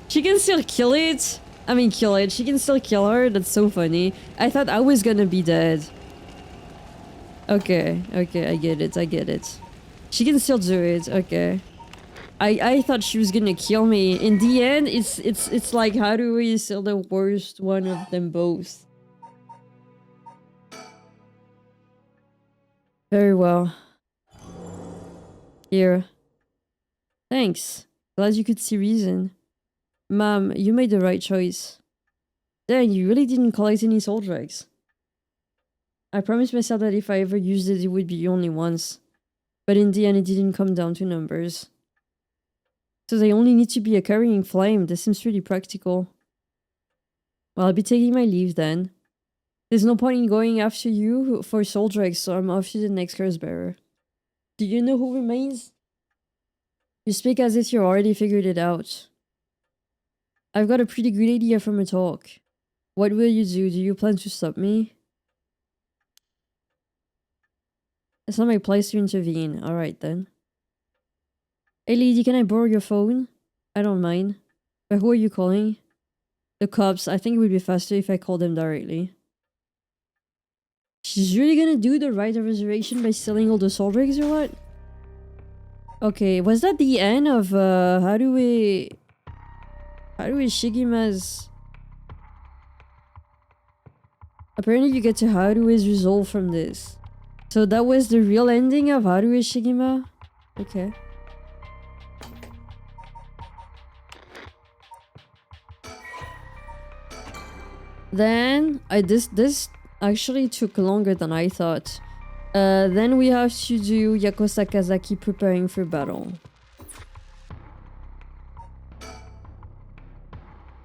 She can still kill it? I mean, kill it. She can still kill her? That's so funny. I thought I was gonna be dead. Okay, okay, I get it. She can still do it, okay. I thought she was gonna kill me. In the end, it's like, how do we kill the worst one of them both? Very well. Here. Thanks. Glad you could see reason. Ma'am, you made the right choice. Dang, you really didn't collect any soul dregs. I promised myself that if I ever used it, it would be only once. But in the end, it didn't come down to numbers. So they only need to be a carrying flame. This seems pretty practical. Well, I'll be taking my leave then. There's no point in going after you for soul dregs, so I'm off to the next curse bearer. Do you know who remains? You speak as if you already figured it out. I've got a pretty good idea from a talk. What will you do? Do you plan to stop me? It's not my place to intervene. Alright then. Hey lady, can I borrow your phone? I don't mind. But who are you calling? The cops. I think it would be faster if I call them directly. She's really gonna do the rite of resurrection by stealing all the soul dregs or what? Okay, was that the end of Haruhi Shigima's... Apparently you get to Haruhi's resolve from this. So that was the real ending of Haruhi Shigima? Okay. Then this actually took longer than I thought. Then we have to do Yako Sakazaki preparing for battle.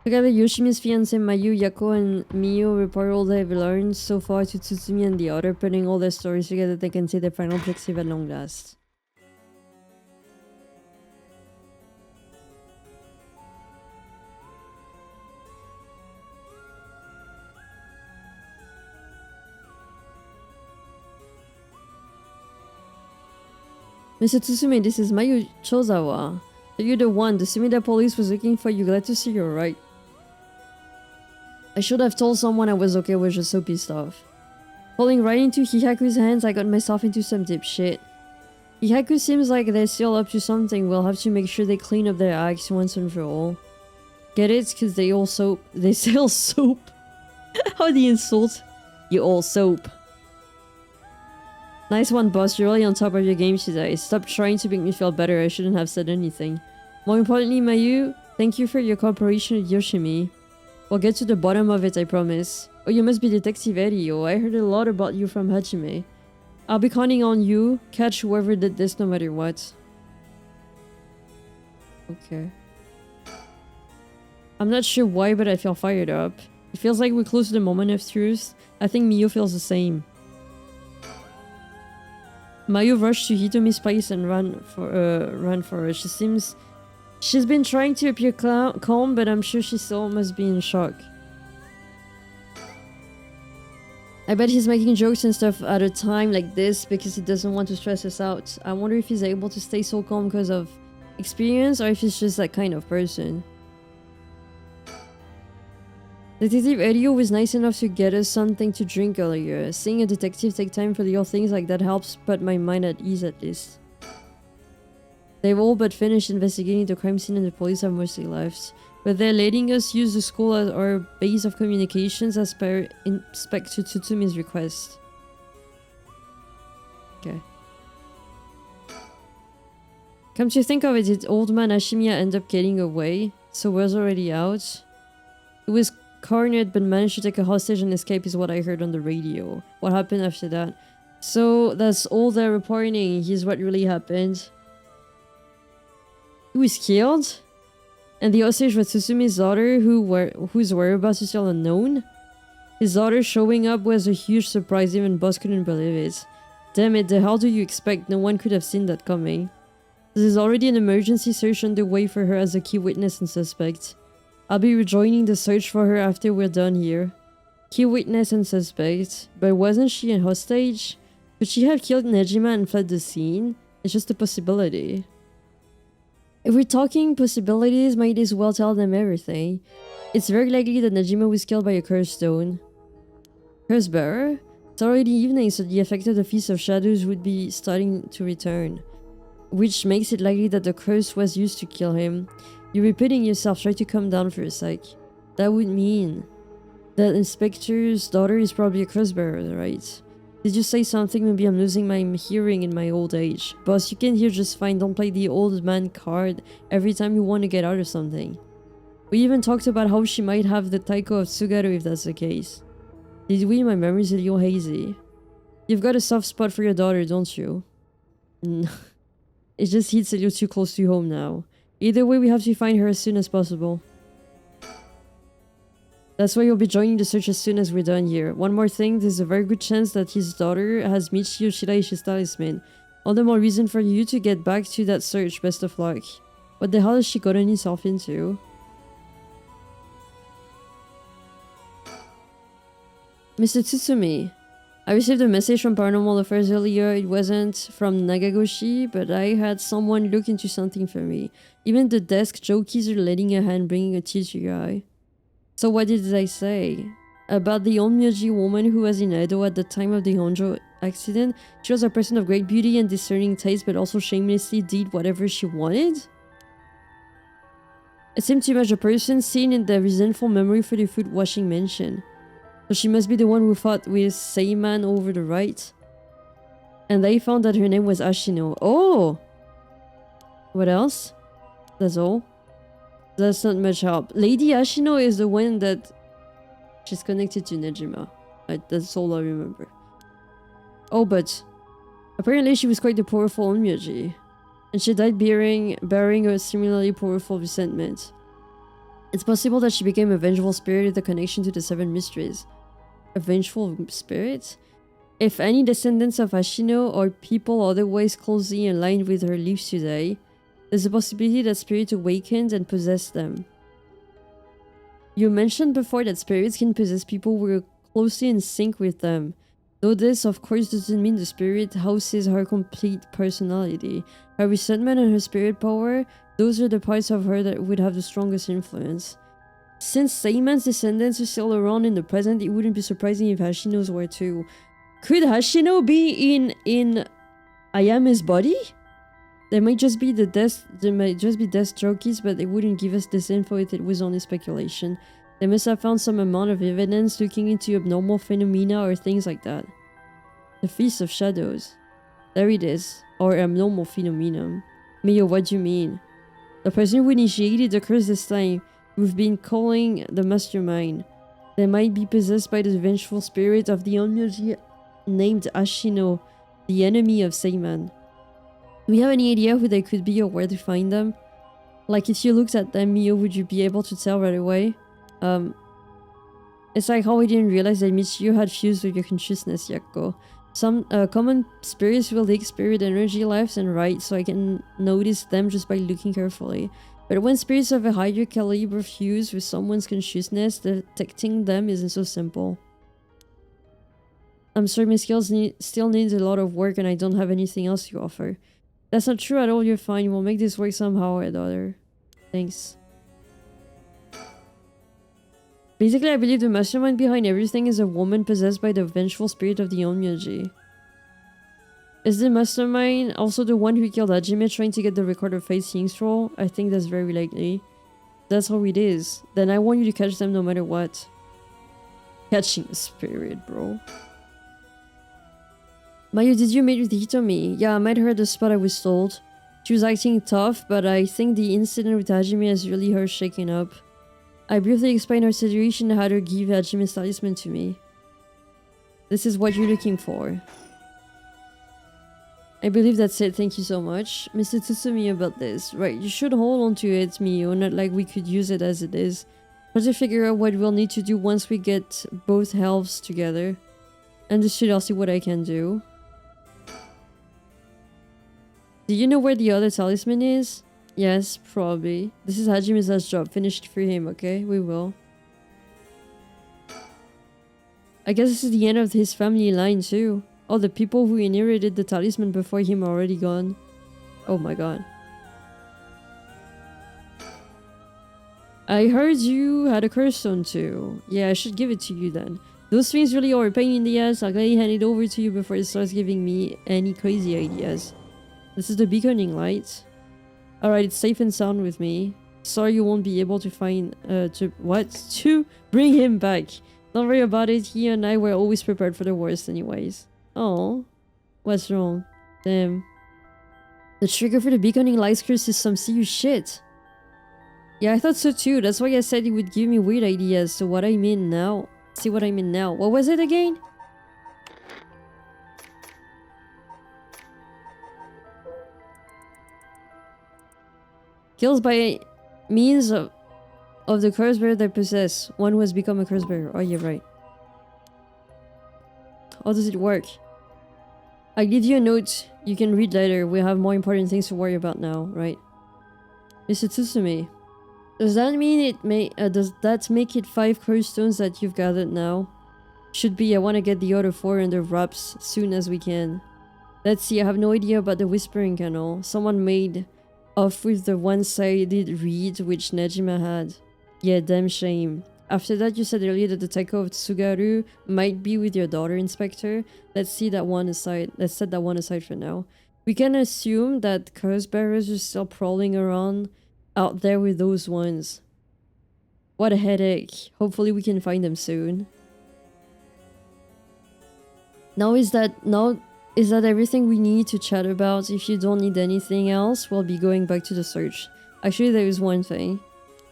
Together, Yoshimi's fiancé Mayu, Yako, and Miyu report all they've learned so far to Tsutsumi and the other, putting all their stories together. They can see their final objective at long last. Mr. Tsutsumi, this is Mayu Chozawa. You're the one. The Sumida police was looking for you. Glad to see you're right. I should have told someone I was okay, was just so pissed off. Falling right into Hihaku's hands, I got myself into some deep shit. Hihaku seems like they're still up to something. We'll have to make sure they clean up their acts once and for all. Get it? Cause they sell soap. How the insult? You all soap. Nice one, boss. You're really on top of your game today. Stop trying to make me feel better. I shouldn't have said anything. More importantly, Mayu, thank you for your cooperation with Yoshimi. We'll get to the bottom of it, I promise. Oh, you must be Detective Erio. I heard a lot about you from Hajime. I'll be counting on you. Catch whoever did this no matter what. Okay. I'm not sure why, but I feel fired up. It feels like we're close to the moment of truth. I think Miyu feels the same. Mayu rushed to Hitomi's place and ran for her. She's been trying to appear calm, but I'm sure she still must be in shock. I bet he's making jokes and stuff at a time like this because he doesn't want to stress us out. I wonder if he's able to stay so calm because of experience or if he's just that kind of person. Detective Erio was nice enough to get us something to drink earlier. Seeing a detective take time for little things like that helps put my mind at ease at least. They've all but finished investigating the crime scene and the police have mostly left. But they're letting us use the school as our base of communications as per Inspector Tsutsumi's request. Okay. Come to think of it, did old man Ashimiya end up getting away? So was already out? It was cornered but managed to take a hostage and escape is what I heard on the radio. What happened after that? So that's all they're reporting. Here's what really happened. He was killed? And the hostage was Tsusumi's daughter whose whereabouts is still unknown? His daughter showing up was a huge surprise, even boss couldn't believe it. Damn it, the hell do you expect? No one could have seen that coming. There's already an emergency search underway for her as a key witness and suspect. I'll be rejoining the search for her after we're done here. Key witness and suspect. But wasn't she a hostage? Could she have killed Nejima and fled the scene? It's just a possibility. If we're talking possibilities, might as well tell them everything. It's very likely that Najima was killed by a curse stone. Curse bearer? It's already evening, so the effect of the Feast of Shadows would be starting to return. Which makes it likely that the curse was used to kill him. You're repeating yourself, try to calm down for a sec. That would mean that Inspector's daughter is probably a curse bearer, right? Did you say something? Maybe I'm losing my hearing in my old age. Boss, you can hear just fine. Don't play the old man card every time you want to get out of something. We even talked about how she might have the Taiko of Tsugaru if that's the case. Did we? My memory's a little hazy. You've got a soft spot for your daughter, don't you? It just hits a little too close to home now. Either way, we have to find her as soon as possible. That's why you'll be joining the search as soon as we're done here. One more thing, there's a very good chance that his daughter has Michiyo Shiraishi's talisman. All the more reason for you to get back to that search. Best of luck. What the hell has she gotten herself into? Mr. Tsutsumi, I received a message from Paranormal Affairs earlier. It wasn't from Nagagoshi, but I had someone look into something for me. Even the desk jokers are letting a hand, bringing a tear to your eye. So what did I say? About the Onmyoji woman who was in Edo at the time of the Honjo accident. She was a person of great beauty and discerning taste, but also shamelessly did whatever she wanted. It seemed to match a person seen in the resentful memory for the food washing mansion. So she must be the one who fought with Seiman over the right. And they found that her name was Ashino. Oh! What else? That's all. That's not much help. Lady Ashino is the one that... She's connected to Nejima. That's all I remember. Oh, but... Apparently she was quite the powerful Onmyoji. And she died bearing a similarly powerful resentment. It's possible that she became a vengeful spirit with a connection to the Seven Mysteries. A vengeful spirit? If any descendants of Ashino or people otherwise closely aligned with her lives today, there's a possibility that spirits awakened and possessed them. You mentioned before that spirits can possess people who are closely in sync with them. Though this, of course, doesn't mean the spirit houses her complete personality. Her resentment and her spirit power, those are the parts of her that would have the strongest influence. Since Seiman's descendants are still around in the present, it wouldn't be surprising if Hashino's were too. Could Hashino be in Ayame's body? There might just be death jockeys, but they wouldn't give us this info if it was only speculation. They must have found some amount of evidence looking into abnormal phenomena or things like that. The Feast of Shadows. There it is. Or abnormal phenomenon. Mio, what do you mean? The person who initiated the curse this time, we've been calling the mastermind. They might be possessed by the vengeful spirit of the Onmyoji named Ashino, the enemy of Seiman. Do we have any idea who they could be or where to find them? Like, if you looked at them, Mio, would you be able to tell right away? It's like how we didn't realize that Michiyo had fused with your consciousness, Yakko. Some common spirits will take spirit energy left and right, so I can notice them just by looking carefully. But when spirits of a higher caliber fuse with someone's consciousness, detecting them isn't so simple. I'm sorry, my skills still needs a lot of work and I don't have anything else to offer. That's not true at all, you're fine. We'll make this work somehow or other. Thanks. Basically, I believe the mastermind behind everything is a woman possessed by the vengeful spirit of the Onmyoji. Is the mastermind also the one who killed Hajime trying to get the Record of Fate seeing scroll? I think that's very likely. That's how it is. Then I want you to catch them no matter what. Catching a spirit, bro. Mayu, did you meet with Hitomi? Yeah, I met her at the spot I was told. She was acting tough, but I think the incident with Hajime has really her shaken up. I briefly explained her situation and had her give Hajime's talisman to me. This is what you're looking for. I believe that's it, thank you so much. Mr. Tsutsumi about this. Right, you should hold on to it, Mio, not like we could use it as it is. Try to figure out what we'll need to do once we get both halves together. Understood, I'll see what I can do. Do you know where the other talisman is? Yes, probably. This is Hajime's last job. Finish it for him, okay? We will. I guess this is the end of his family line too. All the people who inherited the talisman before him are already gone. Oh my god. I heard you had a curse stone too. Yeah, I should give it to you then. Those things really are a pain in the ass. I'll gladly hand it over to you before it starts giving me any crazy ideas. This is the beaconing light. Alright, it's safe and sound with me. Sorry you won't be able to find, to bring him back. Don't worry about it, he and I were always prepared for the worst anyways. Oh, what's wrong? Damn. The trigger for the beaconing lights curse is some serious shit. Yeah, I thought so too, that's why I said it would give me weird ideas, so what I mean now. See what I mean now. What was it again? Kills by means of the curse bearer they possess. One who has become a curse bearer. Oh, you're right. How does it work? I give you a note you can read later. We have more important things to worry about now, right? Mr. Tsutsumi. Does that mean does that make it 5 curse stones that you've gathered now? Should be. I want to get the other 4 under wraps soon as we can. Let's see, I have no idea about the Whispering Canal. Someone made off with the one-sided reed which Nejima had. Yeah, damn shame. After that, you said earlier that the Taiko of Tsugaru might be with your daughter, Inspector. Let's see that one aside. Let's set that one aside for now. We can assume that curse bearers are still prowling around out there with those ones. What a headache. Hopefully we can find them soon. Now is that everything we need to chat about? If you don't need anything else, we'll be going back to the search. Actually, there is one thing.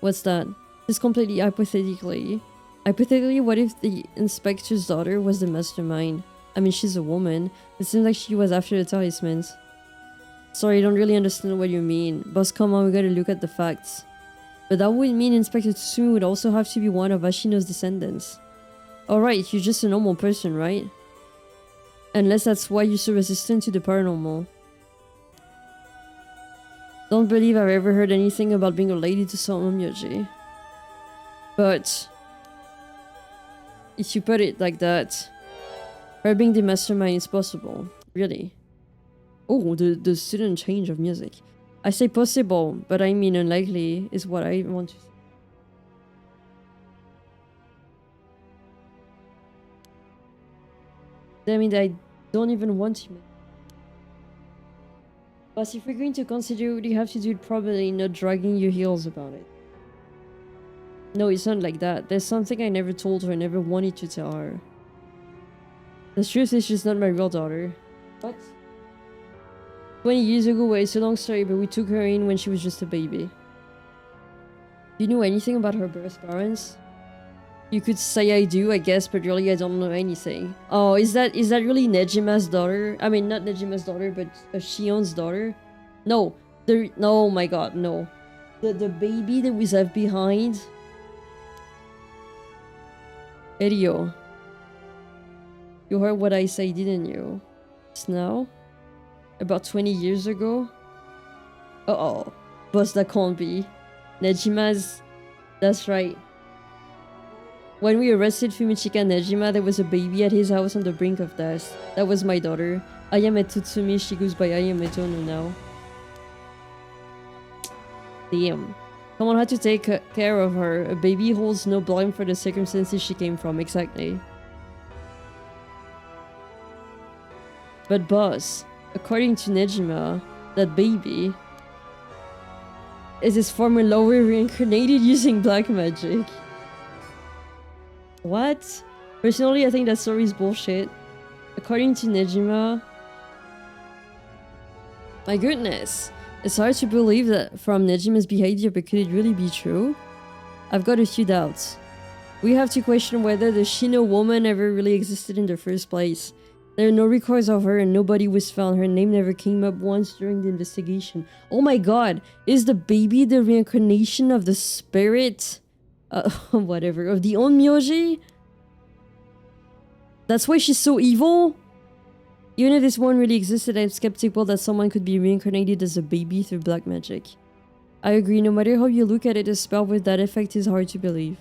What's that? Just completely hypothetically. Hypothetically, what if the inspector's daughter was the mastermind? I mean, she's a woman. It seems like she was after the talismans. Sorry, I don't really understand what you mean. Boss, come on, we gotta look at the facts. But that would mean Inspector Tsumi would also have to be one of Ashino's descendants. Alright, you're just a normal person, right? Unless that's why you're so resistant to the paranormal. Don't believe I've ever heard anything about being related to Sonomyoji. But if you put it like that, her being the mastermind is possible. Really. Oh, the sudden change of music. I say possible, but I mean unlikely is what I want to say. I mean, I don't even want to. But if we're going to consider it, you have to do it properly, not dragging your heels about it. No, it's not like that. There's something I never told her, never wanted to tell her. The truth is she's not my real daughter. What? 20 years ago, well, it's a long story, but we took her in when she was just a baby. Do you know anything about her birth parents? You could say I do, I guess, but really I don't know anything. Oh, is that really Nejima's daughter? I mean, not Nejima's daughter, but Shion's daughter? No. Oh my god, no. The baby that we left behind? Erio. You heard what I say, didn't you? Just now? About 20 years ago? Uh-oh. Boss, that can't be. Nejima's... That's right. When we arrested Fumichika Nejima, there was a baby at his house on the brink of death. That was my daughter. Ayame Tsutsumi, she goes by Ayame Tono now. Damn. Someone had to take care of her. A baby holds no blame for the circumstances she came from, exactly. But boss, according to Nejima, that baby is his former lover reincarnated using black magic. What? Personally, I think that story is bullshit. According to Nejima... My goodness. It's hard to believe that from Nejima's behavior, but could it really be true? I've got a few doubts. We have to question whether the Shino woman ever really existed in the first place. There are no records of her and nobody was found. Her name never came up once during the investigation. Oh my god! Is the baby the reincarnation of the spirit? Whatever. Of the Onmyoji? That's why she's so evil? Even if this one really existed, I'm skeptical that someone could be reincarnated as a baby through black magic. I agree, no matter how you look at it, a spell with that effect is hard to believe.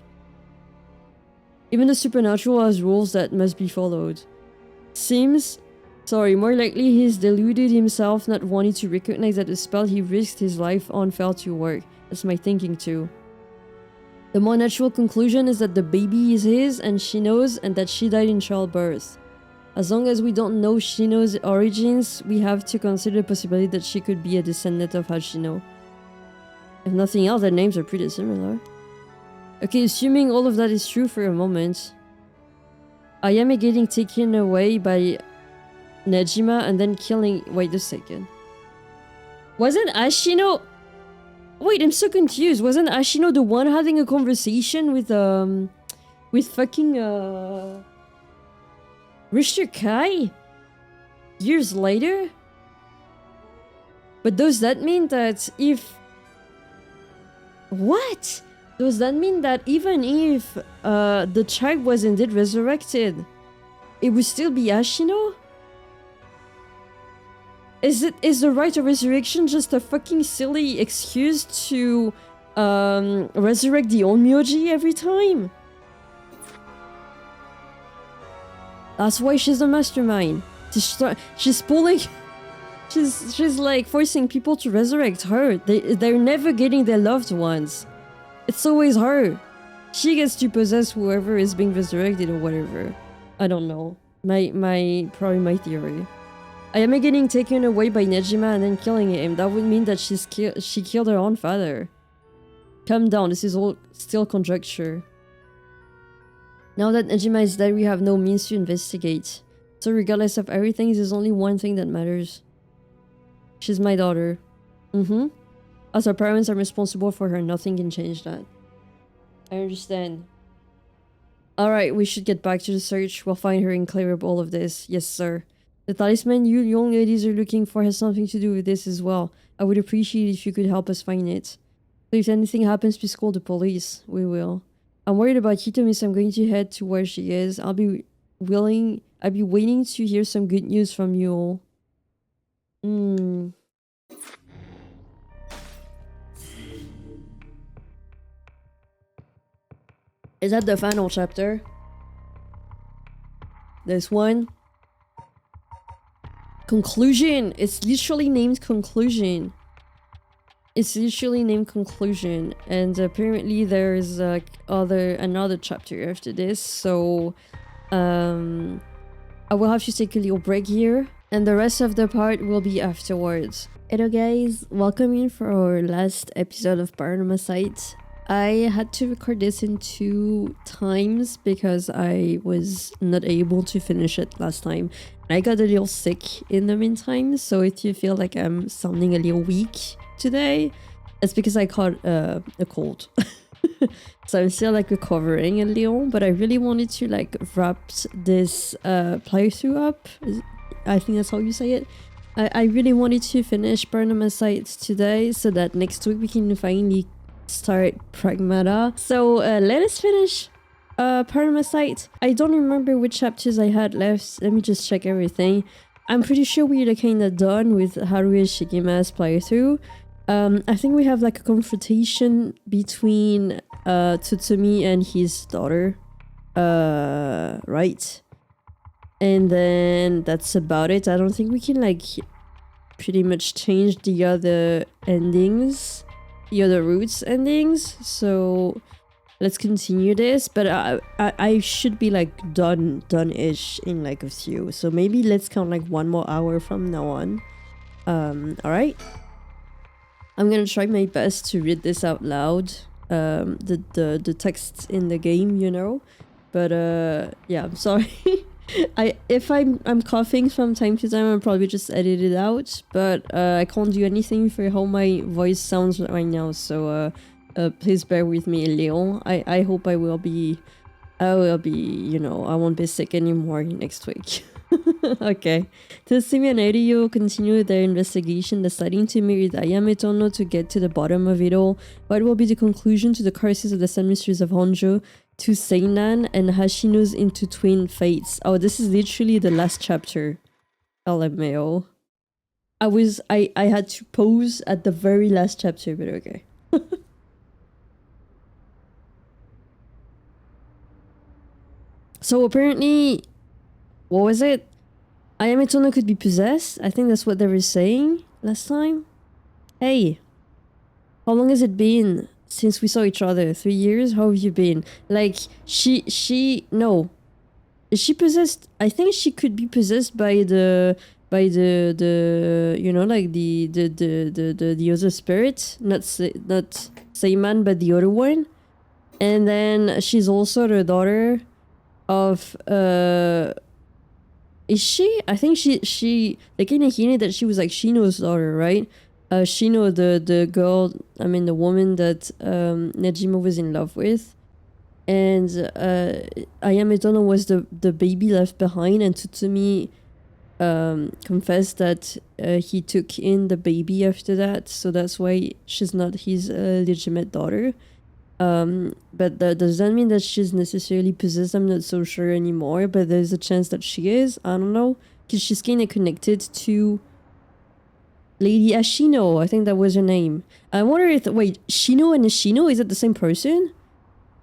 Even the supernatural has rules that must be followed. More likely he's deluded himself, not wanting to recognize that the spell he risked his life on failed to work. That's my thinking too. The more natural conclusion is that the baby is his and Shino's and that she died in childbirth. As long as we don't know Shino's origins, we have to consider the possibility that she could be a descendant of Hashino. If nothing else, their names are pretty similar. Okay, assuming all of that is true for a moment, Ayame getting taken away by Nejima and then killing... Wait a second. Wasn't Ashino... Wait, I'm so confused. Wasn't Ashino the one having a conversation with fucking, Richter Kai? Years later? But does that mean that if... What? Does that mean that even if, the child was indeed resurrected, it would still be Ashino? Is the right of resurrection just a fucking silly excuse to resurrect the Onmyoji every time? That's why she's the mastermind. She's pulling... She's like forcing people to resurrect her. They're never getting their loved ones. It's always her. She gets to possess whoever is being resurrected or whatever. I don't know. Probably my theory. Ayame getting taken away by Nejima and then killing him. That would mean that she killed her own father. Calm down, this is all still conjecture. Now that Nejima is dead, we have no means to investigate. So regardless of everything, there's only one thing that matters. She's my daughter. As her parents are responsible for her, nothing can change that. I understand. Alright, we should get back to the search. We'll find her and clear up all of this. Yes, sir. The talisman you young ladies are looking for has something to do with this as well. I would appreciate it if you could help us find it. So if anything happens, please call the police. We will. I'm worried about Hitomi, so I'm going to head to where she is. I'll be waiting to hear some good news from you all. Is that the final chapter? This one? Conclusion! It's literally named Conclusion. It's literally named Conclusion. And apparently there is another chapter after this. So I will have to take a little break here. And the rest of the part will be afterwards. Hello guys, welcome in for our last episode of Paranormasight. I had to record this in 2 times because I was not able to finish it last time. I got a little sick in the meantime, so if you feel like I'm sounding a little weak today, it's because I caught a cold. So I'm still like recovering a little, but I really wanted to like wrap this playthrough up. I think that's how you say it. I really wanted to finish Paranormasight today so that next week we can finally start Pragmata. So let us finish Paranormasight. I don't remember which chapters I had left. Let me just check everything. I'm pretty sure we're kind of done with Haruhi Shigima's playthrough. I think we have like a confrontation between Tsutsumi and his daughter. Right? And then that's about it. I don't think we can like pretty much change the other endings. The other roots endings, so let's continue this, but I should be like done-ish in like a few, so maybe let's count like 1 more hour from now on. Alright, I'm gonna try my best to read this out loud, the text in the game, you know, but yeah, I'm sorry. If I'm coughing from time to time, I'll probably just edit it out, but I can't do anything for how my voice sounds right now, so please bear with me a little. I hope I will be, you know, I won't be sick anymore next week. Okay. Tsutsumi and Eiryu continue their investigation, deciding to meet with Ayame Tono to get to the bottom of it all. What will be the conclusion to the curses of the Sun Mysteries of Honjo, to Seiman and Hashino's into twin fates? Oh, this is literally the last chapter. LMAO. I had to pause at the very last chapter, but okay. So apparently, what was it? Ayame Tono could be possessed? I think that's what they were saying last time. Hey, how long has it been since we saw each other? 3 years? How have you been? Like, no. Is she possessed? I think she could be possessed by the you know, like the other spirit, not Seiman, but the other one. And then she's also the daughter of is she? I think she they kind of hinted that she was like Shino's daughter, right? Shino, the girl, I mean the woman that Nejima was in love with. And Ayame Tono was the baby left behind, and Tsutsumi confessed that he took in the baby after that, so that's why she's not his legitimate daughter. But does that mean that she's necessarily possessed? I'm not so sure anymore, but there's a chance that she is. I don't know, because she's kind of connected to Lady Ashino. I think that was her name. I wonder if, wait, Shino and Ashino, is it the same person?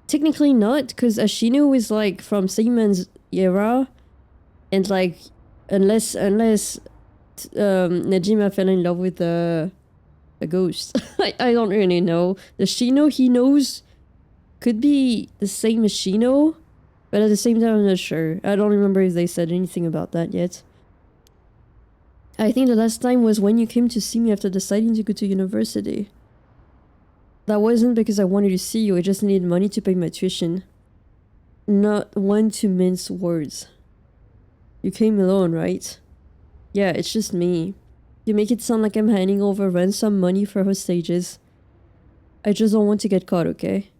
Technically not, because Ashino is like from Seiman's era, and like unless Nejima fell in love with a ghost. I don't really know. The Shino he knows could be the same Machino, but at the same time, I'm not sure. I don't remember if they said anything about that yet. I think the last time was when you came to see me after deciding to go to university. That wasn't because I wanted to see you, I just needed money to pay my tuition. Not one to mince words. You came alone, right? Yeah, it's just me. You make it sound like I'm handing over ransom money for hostages. I just don't want to get caught, okay?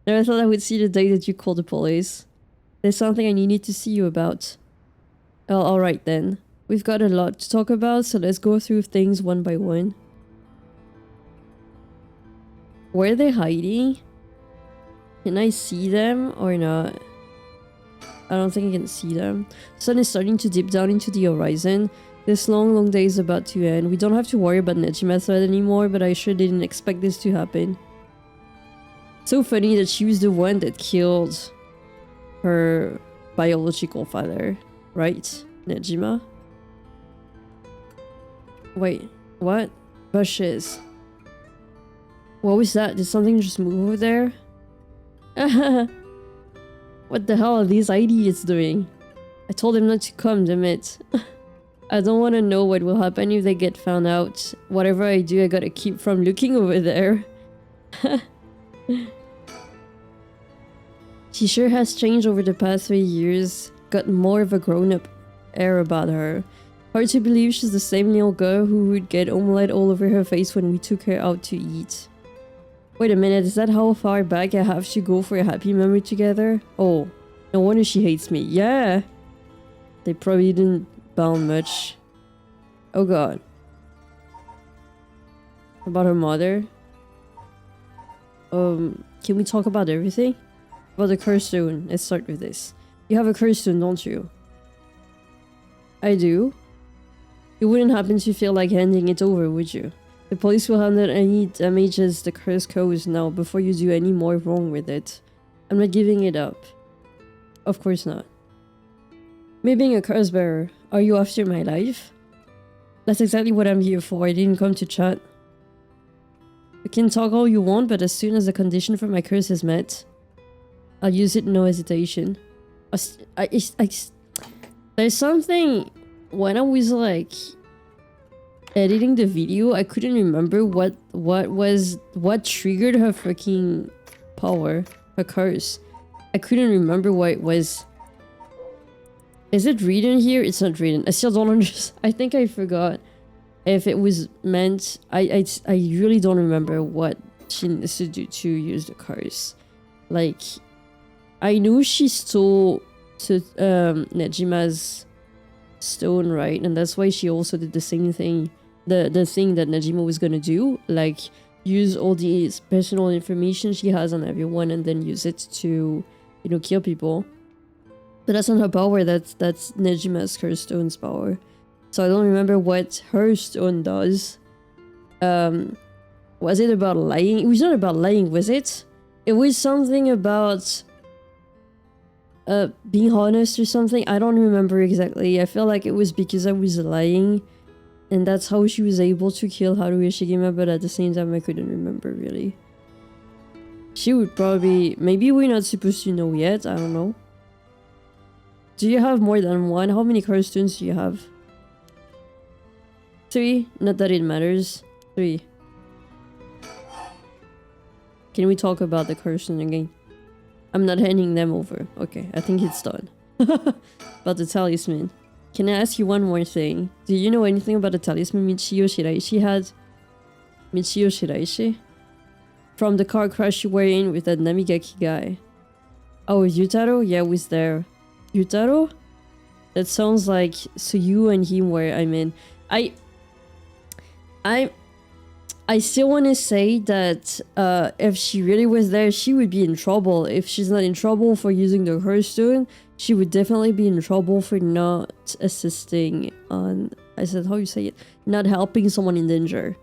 Never thought I would see the day that you called the police. There's something I needed to see you about. Well, alright then. We've got a lot to talk about, so let's go through things one by one. Where are they hiding? Can I see them or not? I don't think I can see them. The sun is starting to dip down into the horizon. This long day is about to end. We don't have to worry about Nejima's threat anymore, but I sure didn't expect this to happen. So funny that she was the one that killed her biological father, right? Nejima? Wait, what? Bushes. What was that? Did something just move over there? What the hell are these idiots doing? I told them not to come, damn it. I don't want to know what will happen if they get found out. Whatever I do, I gotta keep from looking over there. She sure has changed over the past 3 years. Got more of a grown-up air about her. Hard to believe she's the same little girl who would get omelette all over her face when we took her out to eat. Wait a minute, is that how far back I have to go for a happy memory together? Oh, no wonder she hates me. Yeah! They probably didn't bond much. Oh god. About her mother? Can we talk about everything? About the curse stone. Let's start with this. You have a curse stone, don't you? I do. You wouldn't happen to feel like handing it over, would you? The police will handle any damages the curse causes now before you do any more wrong with it. I'm not giving it up. Of course not. Me being a curse bearer, are you after my life? That's exactly what I'm here for. I didn't come to chat. You can talk all you want, but as soon as the condition for my curse is met, I'll use it no hesitation. There's something when I was like editing the video, I couldn't remember what triggered her freaking power, her curse. I couldn't remember what it was. Is it written here? It's not written. I still don't understand. I think I forgot if it was meant. I really don't remember what she needs to do to use the curse. Like, I knew she stole to Nejima's stone, right? And that's why she also did the same thing. The thing that Nejima was gonna do, like use all the personal information she has on everyone and then use it to, you know, kill people. But that's not her power, that's Nejima's curse stone's power. So I don't remember what her stone does. Was it about lying? It was not about lying, was it? It was something about being honest or something. I don't remember exactly. I feel like it was because I was lying. And that's how she was able to kill Haruhi Shigema, but at the same time I couldn't remember really. She would probably... Maybe we're not supposed to know yet, I don't know. Do you have more than one? How many curse stones do you have? 3? Not that it matters. 3. Can we talk about the curse stone again? I'm not handing them over. Okay, I think it's done. About the talisman. Can I ask you one more thing? Do you know anything about the talisman Michio Shiraishi had? Michio Shiraishi? From the car crash you were in with that Namigaki guy. Oh, Yutaro? Yeah, was there. Yutaro? That sounds like... So you and him were... I mean... I still want to say that if she really was there, she would be in trouble. If she's not in trouble for using the curse stone, she would definitely be in trouble for not assisting on... I said, how you say it? Not helping someone in danger.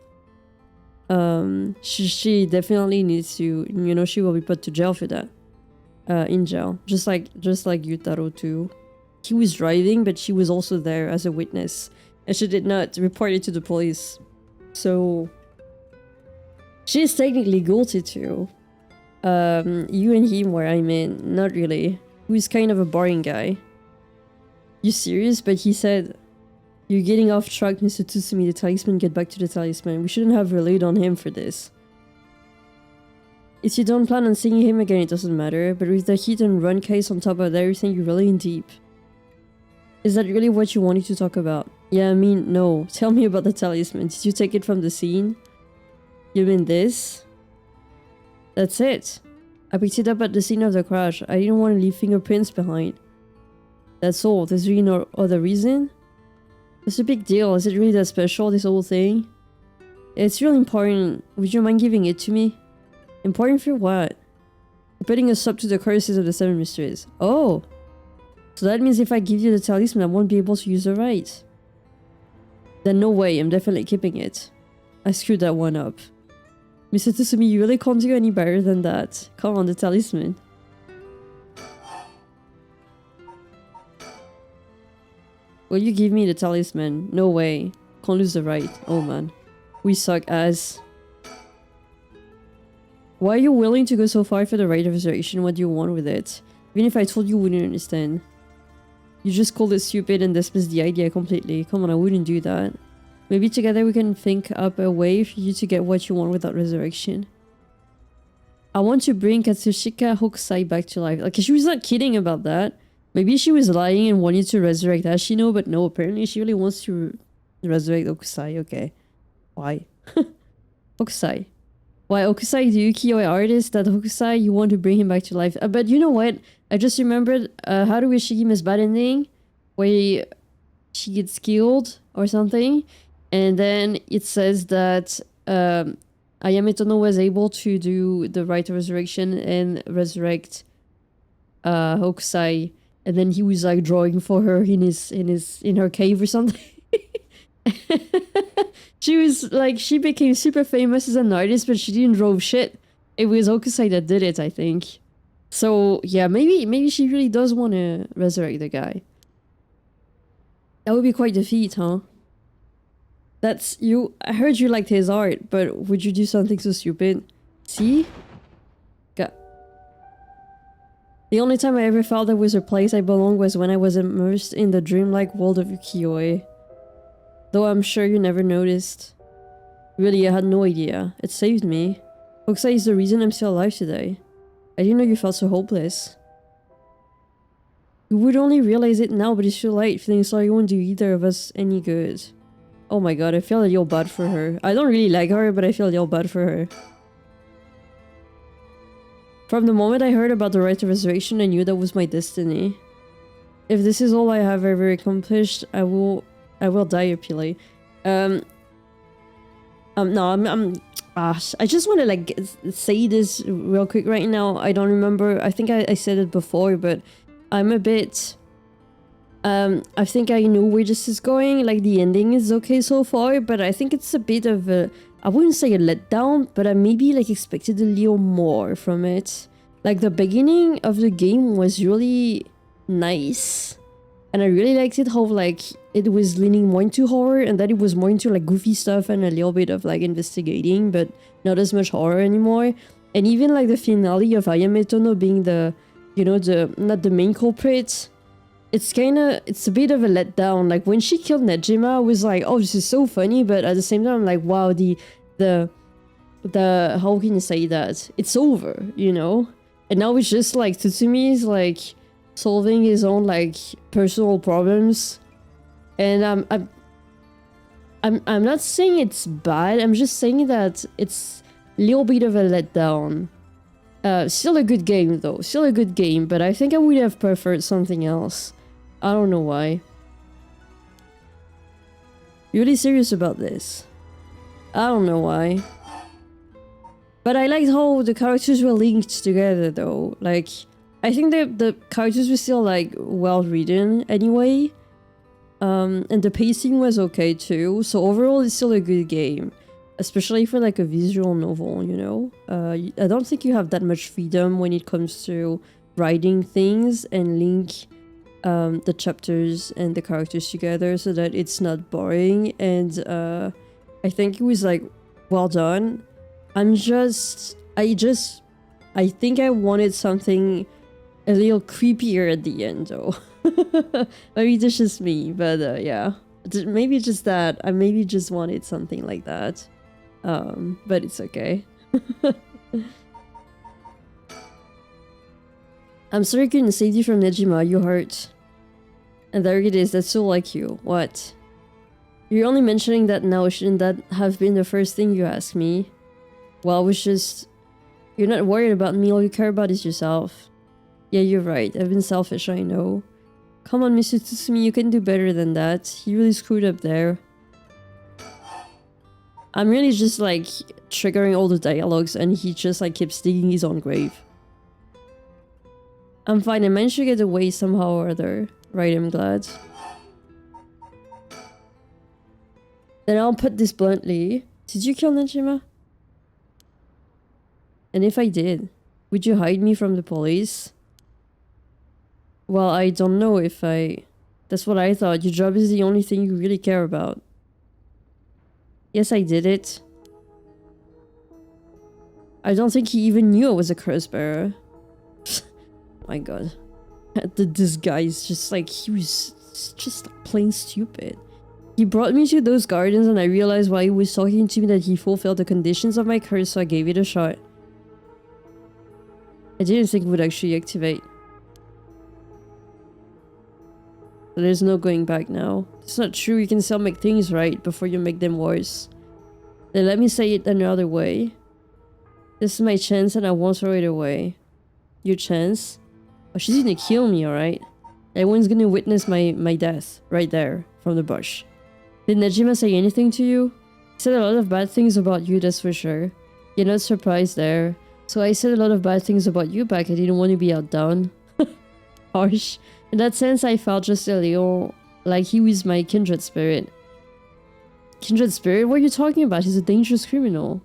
She definitely needs to... You know, she will be put to jail for that. In jail. Just like Yutaro too. He was driving, but she was also there as a witness. And she did not report it to the police. So... She's technically guilty too. You and him were, I mean, not really. He was kind of a boring guy. You serious? But he said, "You're getting off track, Mr. Tsutsumi. The talisman, get back to the talisman. We shouldn't have relied on him for this. If you don't plan on seeing him again, it doesn't matter. But with the hit and run case on top of everything, you're really in deep. Is that really what you wanted to talk about?" "Yeah, I mean, no. Tell me about the talisman. Did you take it from the scene?" "You mean this?" "That's it. I picked it up at the scene of the crash. I didn't want to leave fingerprints behind. That's all. There's really no other reason?" "It's a big deal. Is it really that special, this whole thing?" "It's really important. Would you mind giving it to me?" "Important for what?" "Putting us up to the curses of the Seven Mysteries." "Oh! So that means if I give you the talisman, I won't be able to use the right." "Then no way. I'm definitely keeping it. I screwed that one up. Mr. Tsutsumi, you really can't do any better than that. Come on, the talisman." "Will you give me the talisman?" "No way. Can't lose the right." "Oh man. We suck ass." "Why are you willing to go so far for the right of resurrection? What do you want with it? Even if I told you, wouldn't understand. You just called it stupid and dismissed the idea completely. Come on, I wouldn't do that. Maybe together we can think up a way for you to get what you want without resurrection." "I want to bring Katsushika Hokusai back to life." Like, she was not kidding about that. Maybe she was lying and wanted to resurrect Ashino, but no, apparently she really wants to resurrect Hokusai. Okay. Why? Hokusai. Why, Hokusai, the ukiyo-e artist, that Hokusai, you want to bring him back to life. But you know what? I just remembered Haru Ishigima's bad ending, where she gets killed or something. And then it says that Ayame Tono was able to do the rite of resurrection and resurrect Hokusai, and then he was like drawing for her in her cave or something. She was like, she became super famous as an artist, but she didn't draw shit. It was Hokusai that did it, I think. So yeah, maybe she really does want to resurrect the guy. That would be quite the feat, huh? That's you. I heard you liked his art, but would you do something so stupid? See? God. The only time I ever felt there was a place I belonged was when I was immersed in the dreamlike world of ukiyo-e. Though I'm sure you never noticed. Really, I had no idea. It saved me. Hokusai is the reason I'm still alive today. I didn't know you felt so hopeless. You would only realize it now, but it's too late. Feeling sorry won't do either of us any good. Oh my god, I feel a little bad for her. I don't really like her, but I feel a little bad for her. From the moment I heard about the rite of resurrection, I knew that was my destiny. If this is all I have ever accomplished, I will die happily. No, I just want to like say this real quick right now. I don't remember. I think I said it before, but I'm a bit. I think I know where this is going. Like, the ending is okay so far, but I think it's a bit of a, I wouldn't say a letdown, but I maybe like expected a little more from it. Like, the beginning of the game was really nice, and I really liked it how like it was leaning more into horror, and that it was more into like goofy stuff and a little bit of like investigating, but not as much horror anymore. And even like the finale of Ayame Tono being the, you know, the not the main culprit. It's a bit of a letdown. Like, when she killed Nejima, I was like, oh, this is so funny, but at the same time, I'm like, wow, the how can you say that? It's over, you know? And now it's just like Tsutsumi is like solving his own like personal problems. And I'm not saying it's bad, I'm just saying that it's a little bit of a letdown. Still a good game though, still a good game, but I think I would have preferred something else. I don't know why. You're really serious about this? I don't know why. But I liked how the characters were linked together though. Like, I think the characters were still like well written anyway. And the pacing was okay too. So overall it's still a good game. Especially for like a visual novel, you know? I don't think you have that much freedom when it comes to writing things and link the chapters and the characters together so that it's not boring. And I think it was like well done. I think I wanted something a little creepier at the end, though. Maybe that's just me, but yeah. Maybe just that. I maybe just wanted something like that. But it's okay. I'm sorry I couldn't save you from Nejima, you hurt. And there it is, that's so like you. What? You're only mentioning that now, shouldn't that have been the first thing you asked me? Well, I was just... You're not worried about me, all you care about is yourself. Yeah, you're right, I've been selfish, I know. Come on, Mr. Tsutsumi, you can do better than that. You really screwed up there. I'm really just like triggering all the dialogues and he just like keeps digging his own grave. I'm fine, I managed to get away somehow or other. Right, I'm glad. Then I'll put this bluntly. Did you kill Nejima? And if I did, would you hide me from the police? Well, I don't know if I... That's what I thought. Your job is the only thing you really care about. Yes, I did it. I don't think he even knew I was a curse bearer. My god. This guy is just like... He was just plain stupid. He brought me to those gardens and I realized while he was talking to me that he fulfilled the conditions of my curse, so I gave it a shot. I didn't think it would actually activate. But there's no going back now. It's not true, you can still make things right before you make them worse. Then let me say it another way. This is my chance and I won't throw it away. Your chance? Oh, she's gonna kill me, alright? Everyone's gonna witness my death, right there, from the bush. Did Nejima say anything to you? He said a lot of bad things about you, that's for sure. You're not surprised there. So I said a lot of bad things about you back, I didn't want to be outdone. Harsh. In that sense, I felt just a little like he was my kindred spirit. Kindred spirit? What are you talking about? He's a dangerous criminal.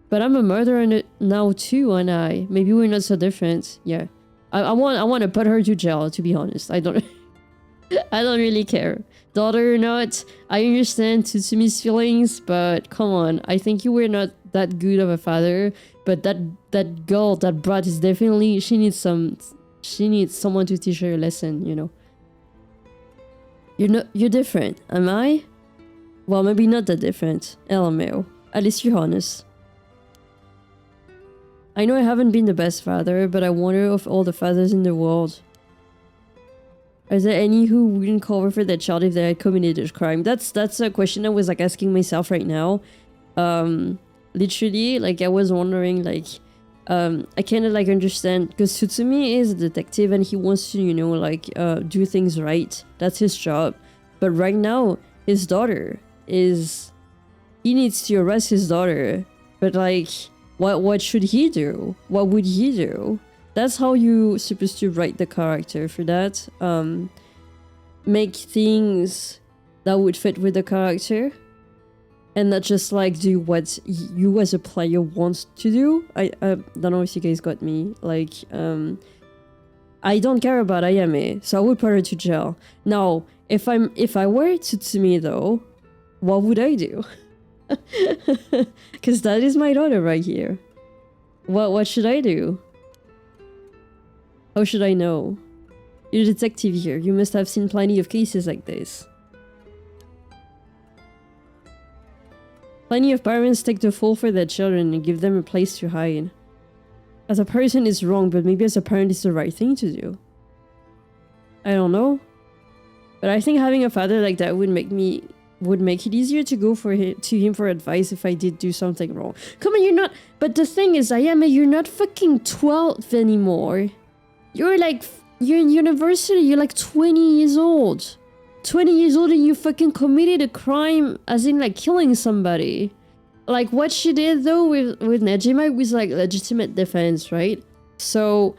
But I'm a murderer now too, and I. Maybe we're not so different. Yeah. I want to put her to jail, to be honest. I don't I don't really care. Daughter or not, I understand Tsutsumi's feelings, but come on. I think you were not that good of a father, but that girl, that brat is definitely... She needs someone to teach her a lesson, you know. You're different, am I? Well, maybe not that different. LMAO. At least you're honest. I know I haven't been the best father, but I wonder of all the fathers in the world, are there any who wouldn't cover for their child if they had committed a crime? That's a question I was like asking myself right now. Literally, like I was wondering, like, I kind of like understand, because Tsutsumi is a detective and he wants to, you know, like do things right. That's his job. But right now, his daughter is... He needs to arrest his daughter. But like, what should he do? What would he do? That's how you're supposed to write the character for that. Make things that would fit with the character. And not just like do what you as a player wants to do. I don't know if you guys got me. Like, I don't care about Ayame, so I would put her to jail. Now, if I were Tsutsumi though, what would I do? Because that is my daughter right here. What should I do? How should I know? You're a detective here. You must have seen plenty of cases like this. Plenty of parents take the fall for their children and give them a place to hide. As a person it's wrong, but maybe as a parent it's the right thing to do. I don't know. But I think having a father like that would make it easier to go to him for advice if I did do something wrong. Come on, you're not... But the thing is, Ayame, you're not fucking 12 anymore. You're like... You're in university, you're like 20 years old. 20 years old and you fucking committed a crime, as in like killing somebody. Like what she did though with Nejima was like legitimate defense, right? So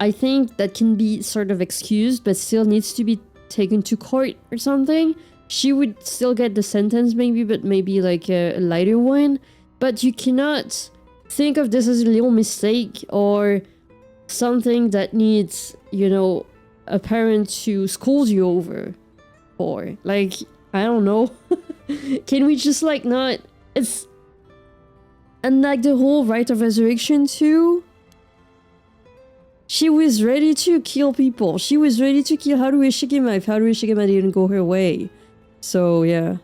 I think that can be sort of excused, but still needs to be taken to court or something. She would still get the sentence maybe, but maybe like a lighter one. But you cannot think of this as a little mistake or something that needs, you know, a parent to scold you over. Or like, I don't know. Can we just like not... It's... And like the whole rite of resurrection too. She was ready to kill people. She was ready to kill Haruhi Shikima if Haruhi Shikima didn't go her way. So yeah.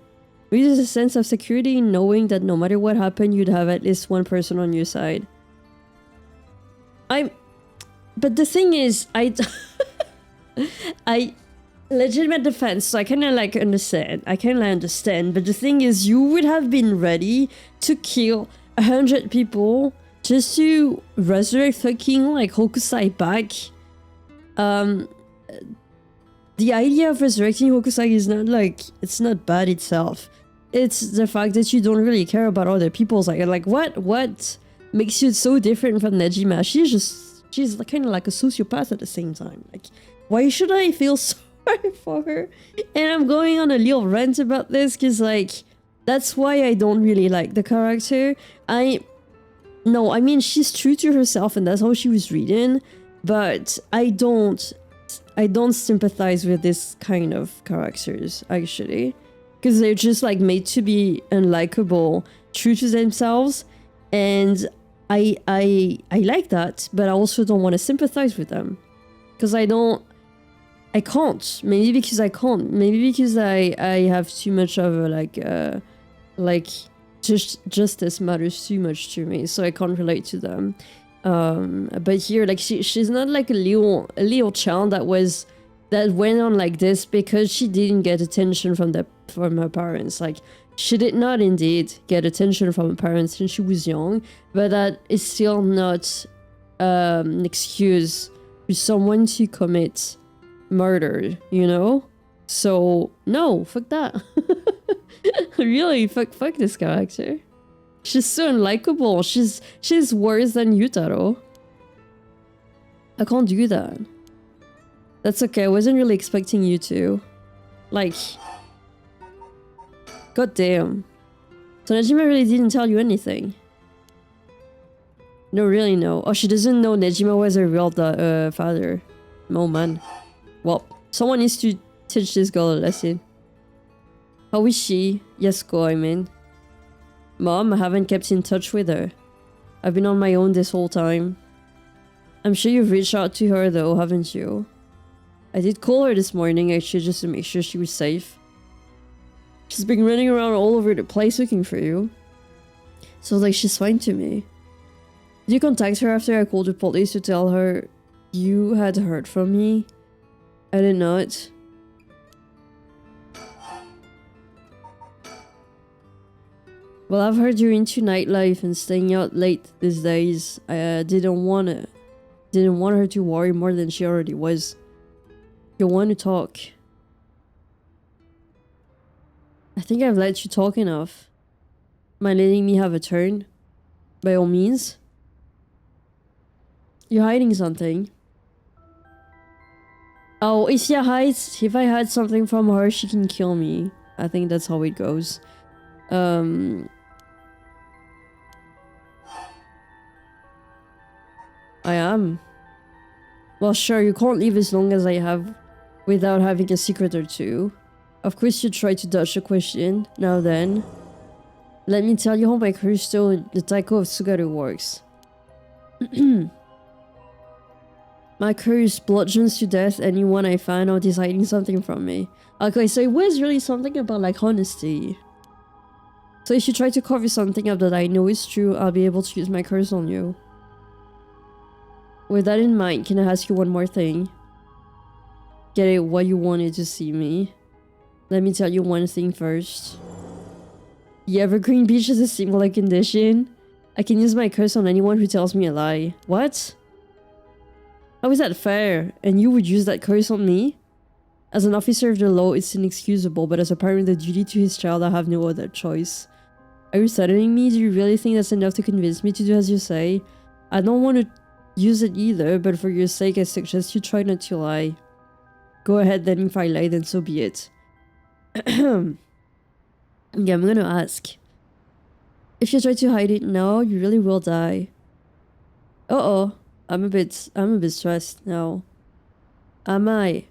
There's a sense of security in knowing that no matter what happened, you'd have at least one person on your side. But the thing is, I legitimate defense, so I kind of like understand. But the thing is, you would have been ready to kill 100 people just to resurrect fucking like Hokusai back. The idea of resurrecting Hokusai is not like, it's not bad itself. It's the fact that you don't really care about other people's like what makes you so different from Nejima? She's kind of like a sociopath at the same time. Like, why should I feel sorry for her? And I'm going on a little rant about this because like that's why I don't really like the character. I mean she's true to herself and that's how she was reading, but I don't sympathize with this kind of characters actually. Because they're just like made to be unlikable, true to themselves, and I like that, but I also don't want to sympathize with them, because I can't. Maybe because I can't. Maybe because I have too much of a like justice matters too much to me, so I can't relate to them. But here, like she's not like a little child that went on like this because she didn't get attention from her parents. Like she did not indeed get attention from her parents when she was young, but that is still not an excuse for someone to commit murder, you know? So no, fuck that. Really, fuck this character. She's so unlikable. She's worse than Yutaro. I can't do that. That's okay, I wasn't really expecting you to. Like, god damn. So Nejima really didn't tell you anything? No, really no. Oh, she doesn't know Nejima was her real father. Oh man. Well, someone needs to teach this girl a lesson. How is she? Yasuko, I mean. Mom, I haven't kept in touch with her. I've been on my own this whole time. I'm sure you've reached out to her though, haven't you? I did call her this morning actually just to make sure she was safe. She's been running around all over the place looking for you. So like she's fine to me. Did you contact her after I called the police to tell her you had heard from me? I did not. Well, I've heard you're into nightlife and staying out late these days. I didn't want her to worry more than she already was. You want to talk? I think I've let you talk enough. Mind letting me have a turn? By all means. You're hiding something. Oh, if I hide something from her, she can kill me. I think that's how it goes. I am. Well, sure, you can't live as long as I have without having a secret or two. Of course you try to dodge the question. Now then, let me tell you how my curse stone, the Taiko of Tsugaru, works. My curse bludgeons to death anyone I find out is hiding something from me. Okay, so it was really something about like honesty. So if you try to cover something up that I know is true, I'll be able to use my curse on you. With that in mind, can I ask you one more thing? Get it why you wanted to see me? Let me tell you one thing first. The Evergreen Beach is a similar condition. I can use my curse on anyone who tells me a lie. What? How is that fair? And you would use that curse on me? As an officer of the law, it's inexcusable, but as a parent with a duty to his child, I have no other choice. Are you threatening me? Do you really think that's enough to convince me to do as you say? I don't want to use it either, but for your sake, I suggest you try not to lie. Go ahead then, if I lie, then so be it. Yeah, I'm gonna ask. If you try to hide it now, you really will die. Uh-oh. I'm a bit stressed now. Am I?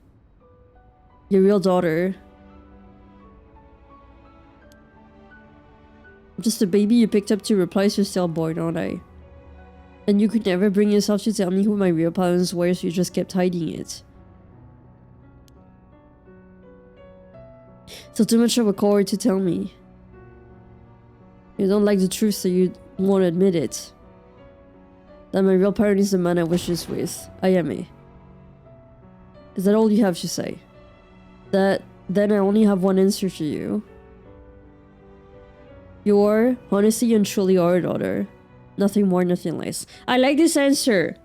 Your real daughter. just a baby you picked up to replace your stillborn, aren't I? And you could never bring yourself to tell me who my real parents were, so you just kept hiding it. So too much of a coward to tell me. You don't like the truth, so you won't admit it. That my real parent is the man I was just with, Ayame. Is that all you have to say? That then I only have one answer for you. You are honestly and truly our daughter. Nothing more, nothing less. I like this answer.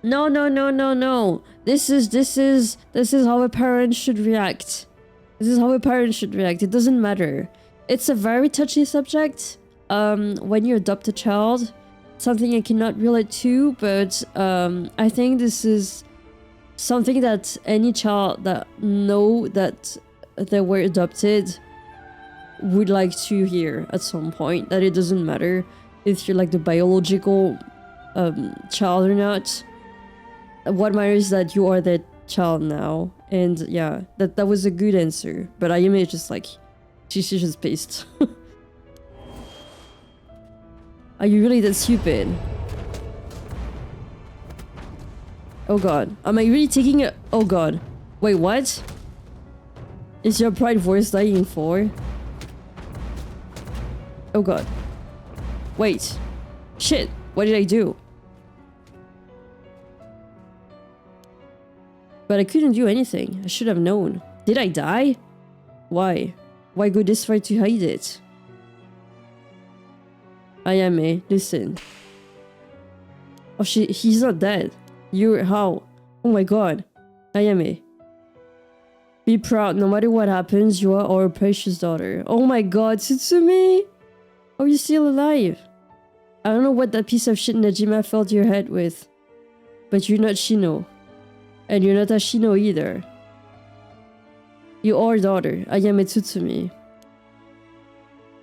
No, no, no, no, no. This is how a parent should react. This is how a parent should react. It doesn't matter. It's a very touchy subject. When you adopt a child, something I cannot relate to, but I think this is something that any child that know that they were adopted would like to hear at some point. That it doesn't matter if you're like the biological child or not. What matters is that you are that child now. And yeah, that was a good answer. But Ayame just like, she's just pissed. Are you really that stupid? Oh god. Am I really taking a... Oh god. Wait, what? Is your pride worth dying for? Oh god. Wait. Shit. What did I do? But I couldn't do anything. I should have known. Did I die? Why? Why go this far to hide it? Ayame, listen. Oh, he's not dead. You're how? Oh my god. Ayame. Be proud, no matter what happens, you are our precious daughter. Oh my god, Tsutsumi! Are you still alive? I don't know what that piece of shit Najima filled your head with. But you're not Shino. And you're not Ashino either. You are daughter, Ayame Tsutsumi.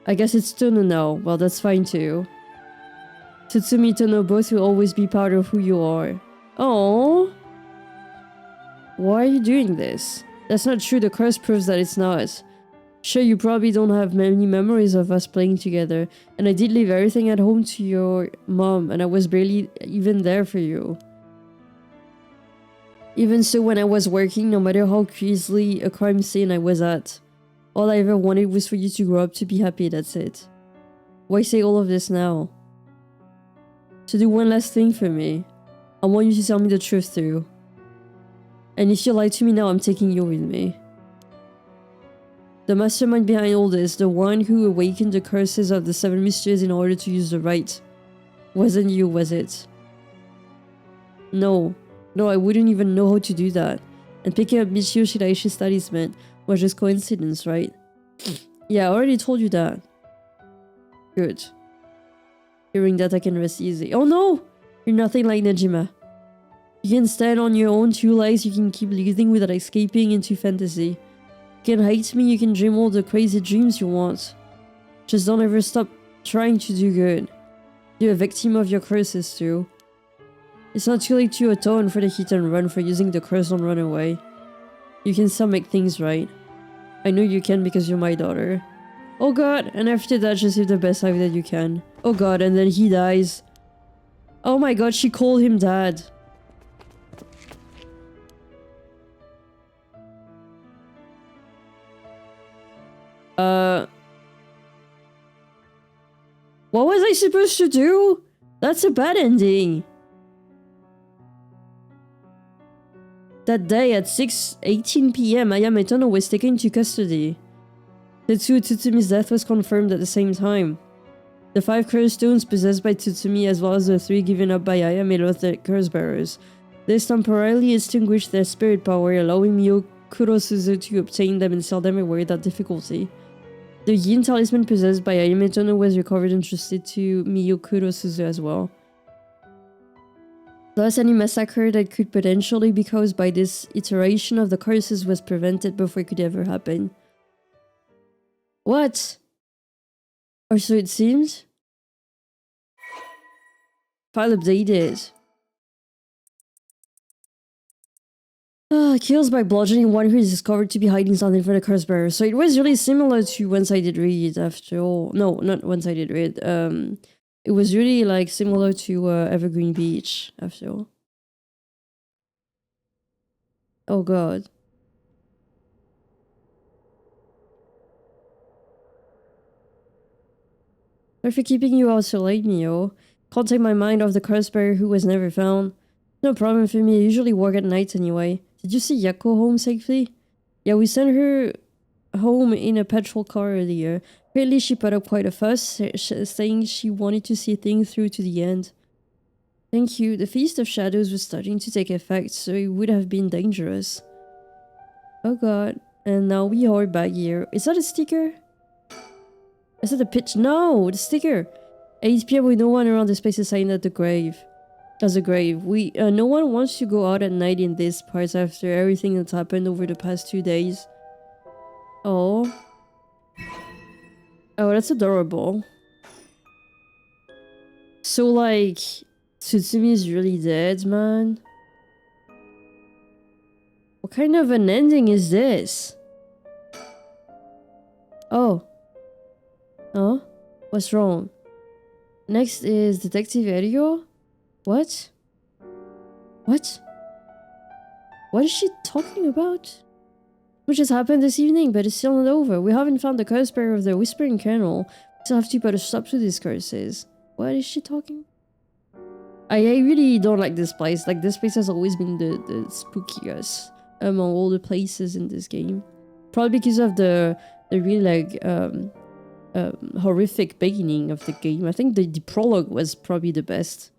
I guess it's Tono now. Well, that's fine too. Tsutsumi and Tono both will always be part of who you are. Oh, why are you doing this? That's not true. The curse proves that it's not. Sure, you probably don't have many memories of us playing together, and I did leave everything at home to your mom, and I was barely even there for you. Even so, when I was working, no matter how crazily a crime scene I was at, all I ever wanted was for you to grow up to be happy, that's it. Why say all of this now? To do one last thing for me. I want you to tell me the truth too. And if you lie to me now, I'm taking you with me. The mastermind behind all this, the one who awakened the curses of the Seven Mysteries in order to use the right, wasn't you, was it? No. No, I wouldn't even know how to do that. And picking up Michio Shiraishi's talisman was just coincidence, right? Yeah, I already told you that. Good. Hearing that, I can rest easy. Oh no! You're nothing like Najima. You can stand on your own two legs, you can keep living without escaping into fantasy. You can hate me, you can dream all the crazy dreams you want. Just don't ever stop trying to do good. You're a victim of your curses too. It's not too late to atone for the hit and run for using the curse on Runaway. You can still make things right. I know you can because you're my daughter. Oh god, and after that just live the best life that you can. Oh god, and then he dies. Oh my god, she called him dad. What was I supposed to do? That's a bad ending. That day at 6:18 p.m., Ayame Tono was taken into custody. Tetsuo Tsutsumi's death was confirmed at the same time. The 5 curse stones possessed by Tsutsumi as well as the 3 given up by Ayame lost their curse bearers. This temporarily extinguished their spirit power, allowing Mio Kurosuzu to obtain them and sell them away without difficulty. The Yin talisman possessed by Ayame Tono was recovered and trusted to Mio Kurosuzu as well. Thus, any massacre that could potentially be caused by this iteration of the curses was prevented before it could ever happen. What? Or so it seems? File updated. Kills by bludgeoning one who is discovered to be hiding something from the curse bearer. So it was really similar to One-Sided Read after all. No, not One-Sided Read. It was really like similar to Evergreen Beach after all. Oh god. Sorry for keeping you out so late, Mio. Can't take my mind off the curse bearer who was never found. No problem for me, I usually work at night anyway. Did you see Yako home safely? Yeah, we sent her home in a petrol car earlier. Apparently she put up quite a fuss, saying she wanted to see things through to the end. Thank you. The Feast of Shadows was starting to take effect, so it would have been dangerous. Oh god. And now we are back here. Is that a sticker? Is that a pitch? No! The sticker! 8 p.m. with no one around the space is saying at the grave. As a grave. No one wants to go out at night in this part after everything that's happened over the past 2 days. Oh. Oh, that's adorable. So, like, Tsutsumi is really dead, man. What kind of an ending is this? Oh. Huh? What's wrong? Next is Detective Erio? What? What? What is she talking about? Which has happened this evening, but it's still not over. We haven't found the curse bearer of the Whispering Kennel. We still have to put a stop to these curses. What is she talking? I really don't like this place. Like, this place has always been the spookiest among all the places in this game. Probably because of the really, like, horrific beginning of the game. I think the prologue was probably the best.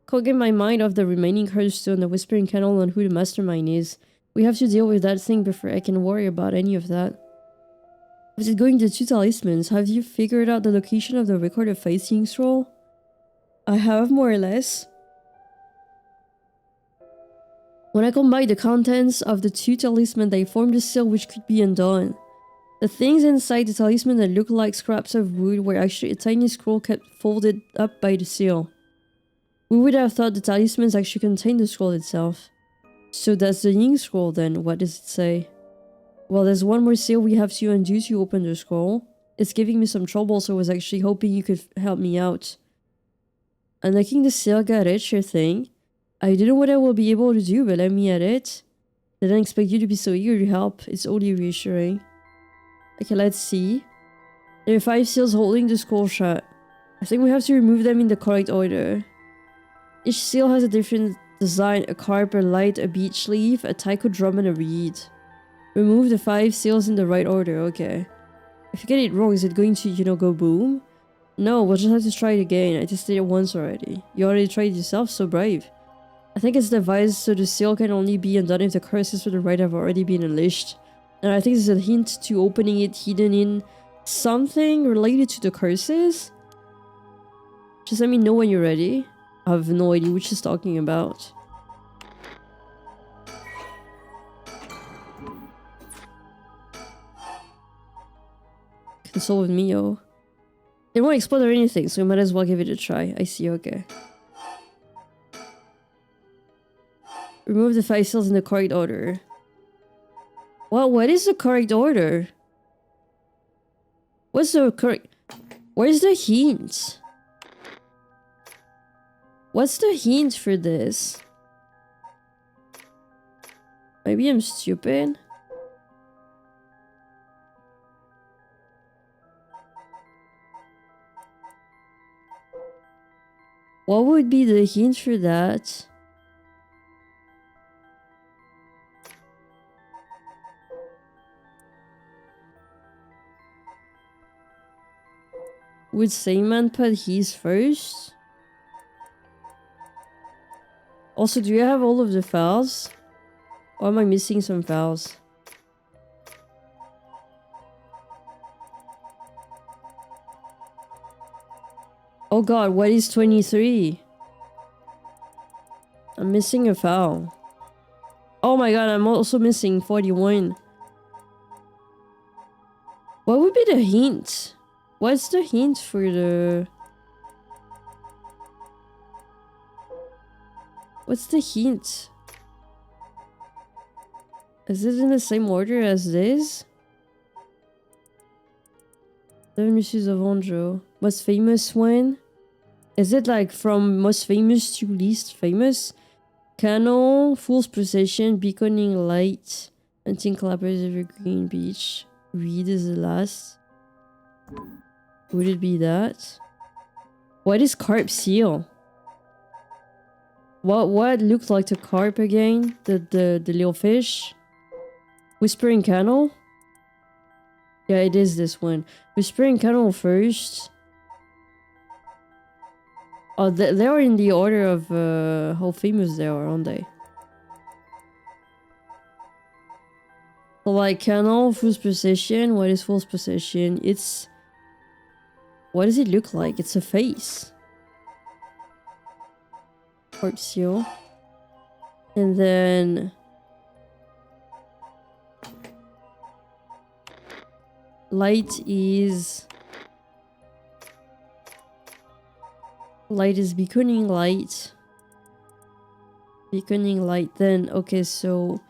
Can't get my mind off the remaining Hearthstone, the Whispering Kennel, and who the mastermind is. We have to deal with that thing before I can worry about any of that. Was it going to 2 talismans? Have you figured out the location of the record of facing scroll? I have, more or less. When I combine the contents of the 2 talismans, they formed a seal which could be undone. The things inside the talisman that looked like scraps of wood were actually a tiny scroll kept folded up by the seal. We would have thought the talismans actually contained the scroll itself. So that's the ink scroll then, what does it say? Well, there's one more seal we have to undo to open the scroll. It's giving me some trouble, so I was actually hoping you could help me out. Unlocking the seal, got it, sure thing. I don't know what I will be able to do, but let me at it. I didn't expect you to be so eager to help, it's only reassuring. Okay, let's see. There are 5 seals holding the scroll shut. I think we have to remove them in the correct order. Each seal has a different design, a carp, a light, a beech leaf, a taiko drum, and a reed. Remove the 5 seals in the right order, okay. If you get it wrong, is it going to, you know, go boom? No, we'll just have to try it again. I just did it once already. You already tried it yourself, so brave. I think it's devised so the seal can only be undone if the curses for the right have already been unleashed. And I think there's a hint to opening it hidden in something related to the curses. Just let me know when you're ready. I have no idea what she's talking about. Console with Mio. It won't explode or anything, so we might as well give it a try. I see, okay. Remove the 5 seals in the correct order. Well, what is the correct order? What's the correct... Where's the hint? What's the hint for this? Maybe I'm stupid? What would be the hint for that? Would Seiman put his first? Also, do you have all of the files? Or am I missing some files? Oh god, what is 23? I'm missing a file. Oh my god, I'm also missing 41. What would be the hint? What's the hint for the... What's the hint? Is it in the same order as this? Seven Issues of Honjo. Most famous when? Is it like from most famous to least famous? Canon, Fool's Procession, Beaconing Light, Hunting Clappers, Evergreen Beach. Reed is the last. Would it be that? What is carp seal? What looked like the carp again? The little fish? Whispering Canal? Yeah, it is this one. Whispering Canal first. Oh, they are in the order of how famous they are, aren't they? So like Canal, Fool's Possession. What is Fool's Possession? It's... What does it look like? It's a face. Heart seal. And then... Light is... Light is Beaconing Light. Beaconing Light. Then, okay, so...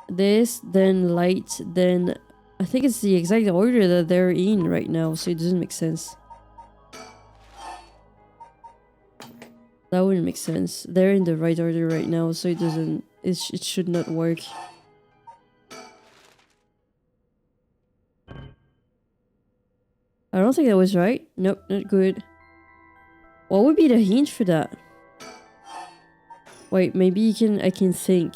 This, then Light, then... I think it's the exact order that they're in right now, so it doesn't make sense. That wouldn't make sense. They're in the right order right now, so it doesn't... It should not work. I don't think that was right. Nope, not good. What would be the hint for that? Wait, maybe I can think.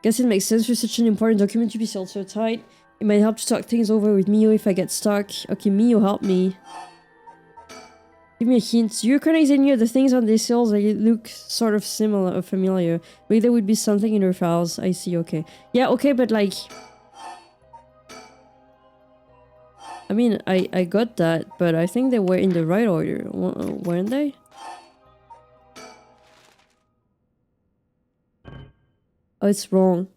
Guess it makes sense for such an important document to be sealed so tight. It might help to talk things over with Mio if I get stuck. Okay, Mio, help me. Give me a hint. Do you recognize any of the things on these seals? They look sort of similar or familiar. Maybe there would be something in her files. I see, okay. Yeah, okay, but like... I mean, I got that, but I think they were in the right order, weren't they? Oh, it's wrong.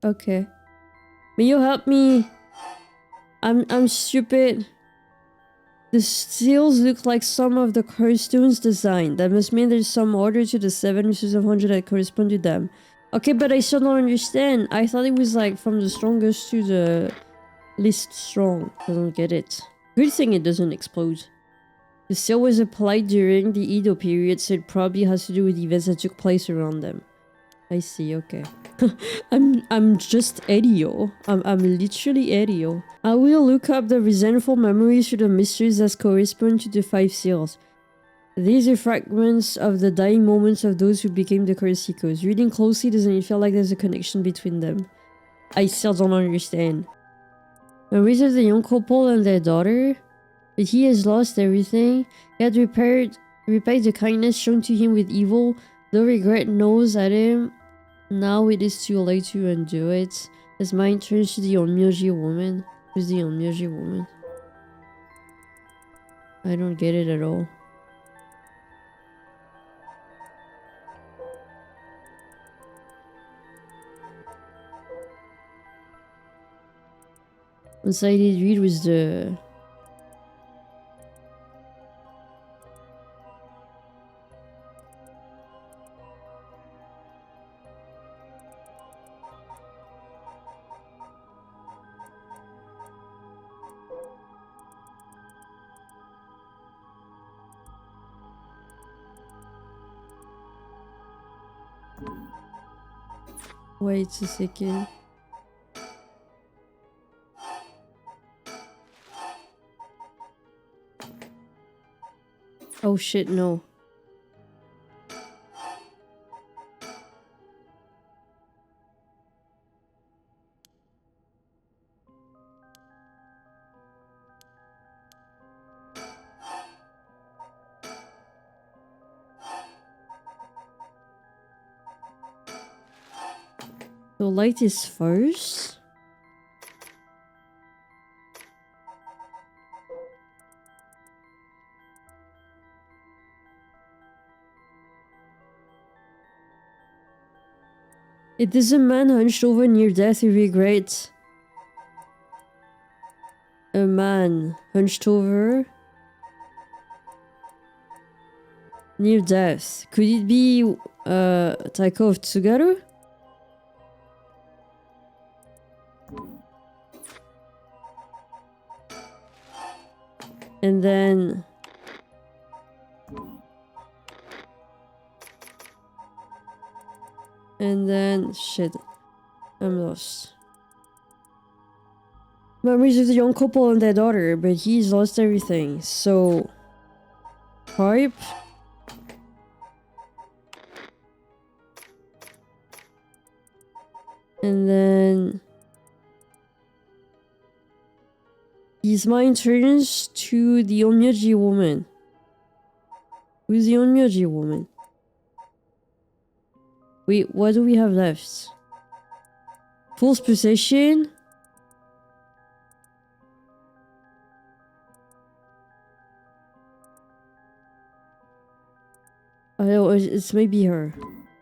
Okay. May you help me? I'm stupid. The seals look like some of the Curstone's design. That must mean there's some order to the 7 uses of 100 that correspond to them. Okay, but I still don't understand. I thought it was like from the strongest to the... least strong. I don't get it. Good thing it doesn't explode. The seal was applied during the Edo period, so it probably has to do with events that took place around them. I see, okay. I'm just Edio. I'm literally Edio. I will look up the resentful memories for the mysteries that correspond to the 5 seals. These are fragments of the dying moments of those who became the Kurosiko's. Reading closely doesn't it feel like there's a connection between them? I still don't understand. Memories of the young couple and their daughter, but he has lost everything. He had repaid the kindness shown to him with evil. Though regret gnaws at him, now it is too late to undo it. His mind turns to the Onmyoji woman. Who's the Onmyoji woman? I don't get it at all. Once I did read was the... Wait a second. Oh shit, no. So light is first? It is a man hunched over near death who regrets. A man hunched over near death. Could it be Taiko of Tsugaru? And then... shit. I'm lost. Memories of the young couple and their daughter, but he's lost everything. So... Pipe? And then... his mind turns to the Onmyoji woman. Who's the Onmyoji woman? Wait, what do we have left? False possession? I know, it's maybe her.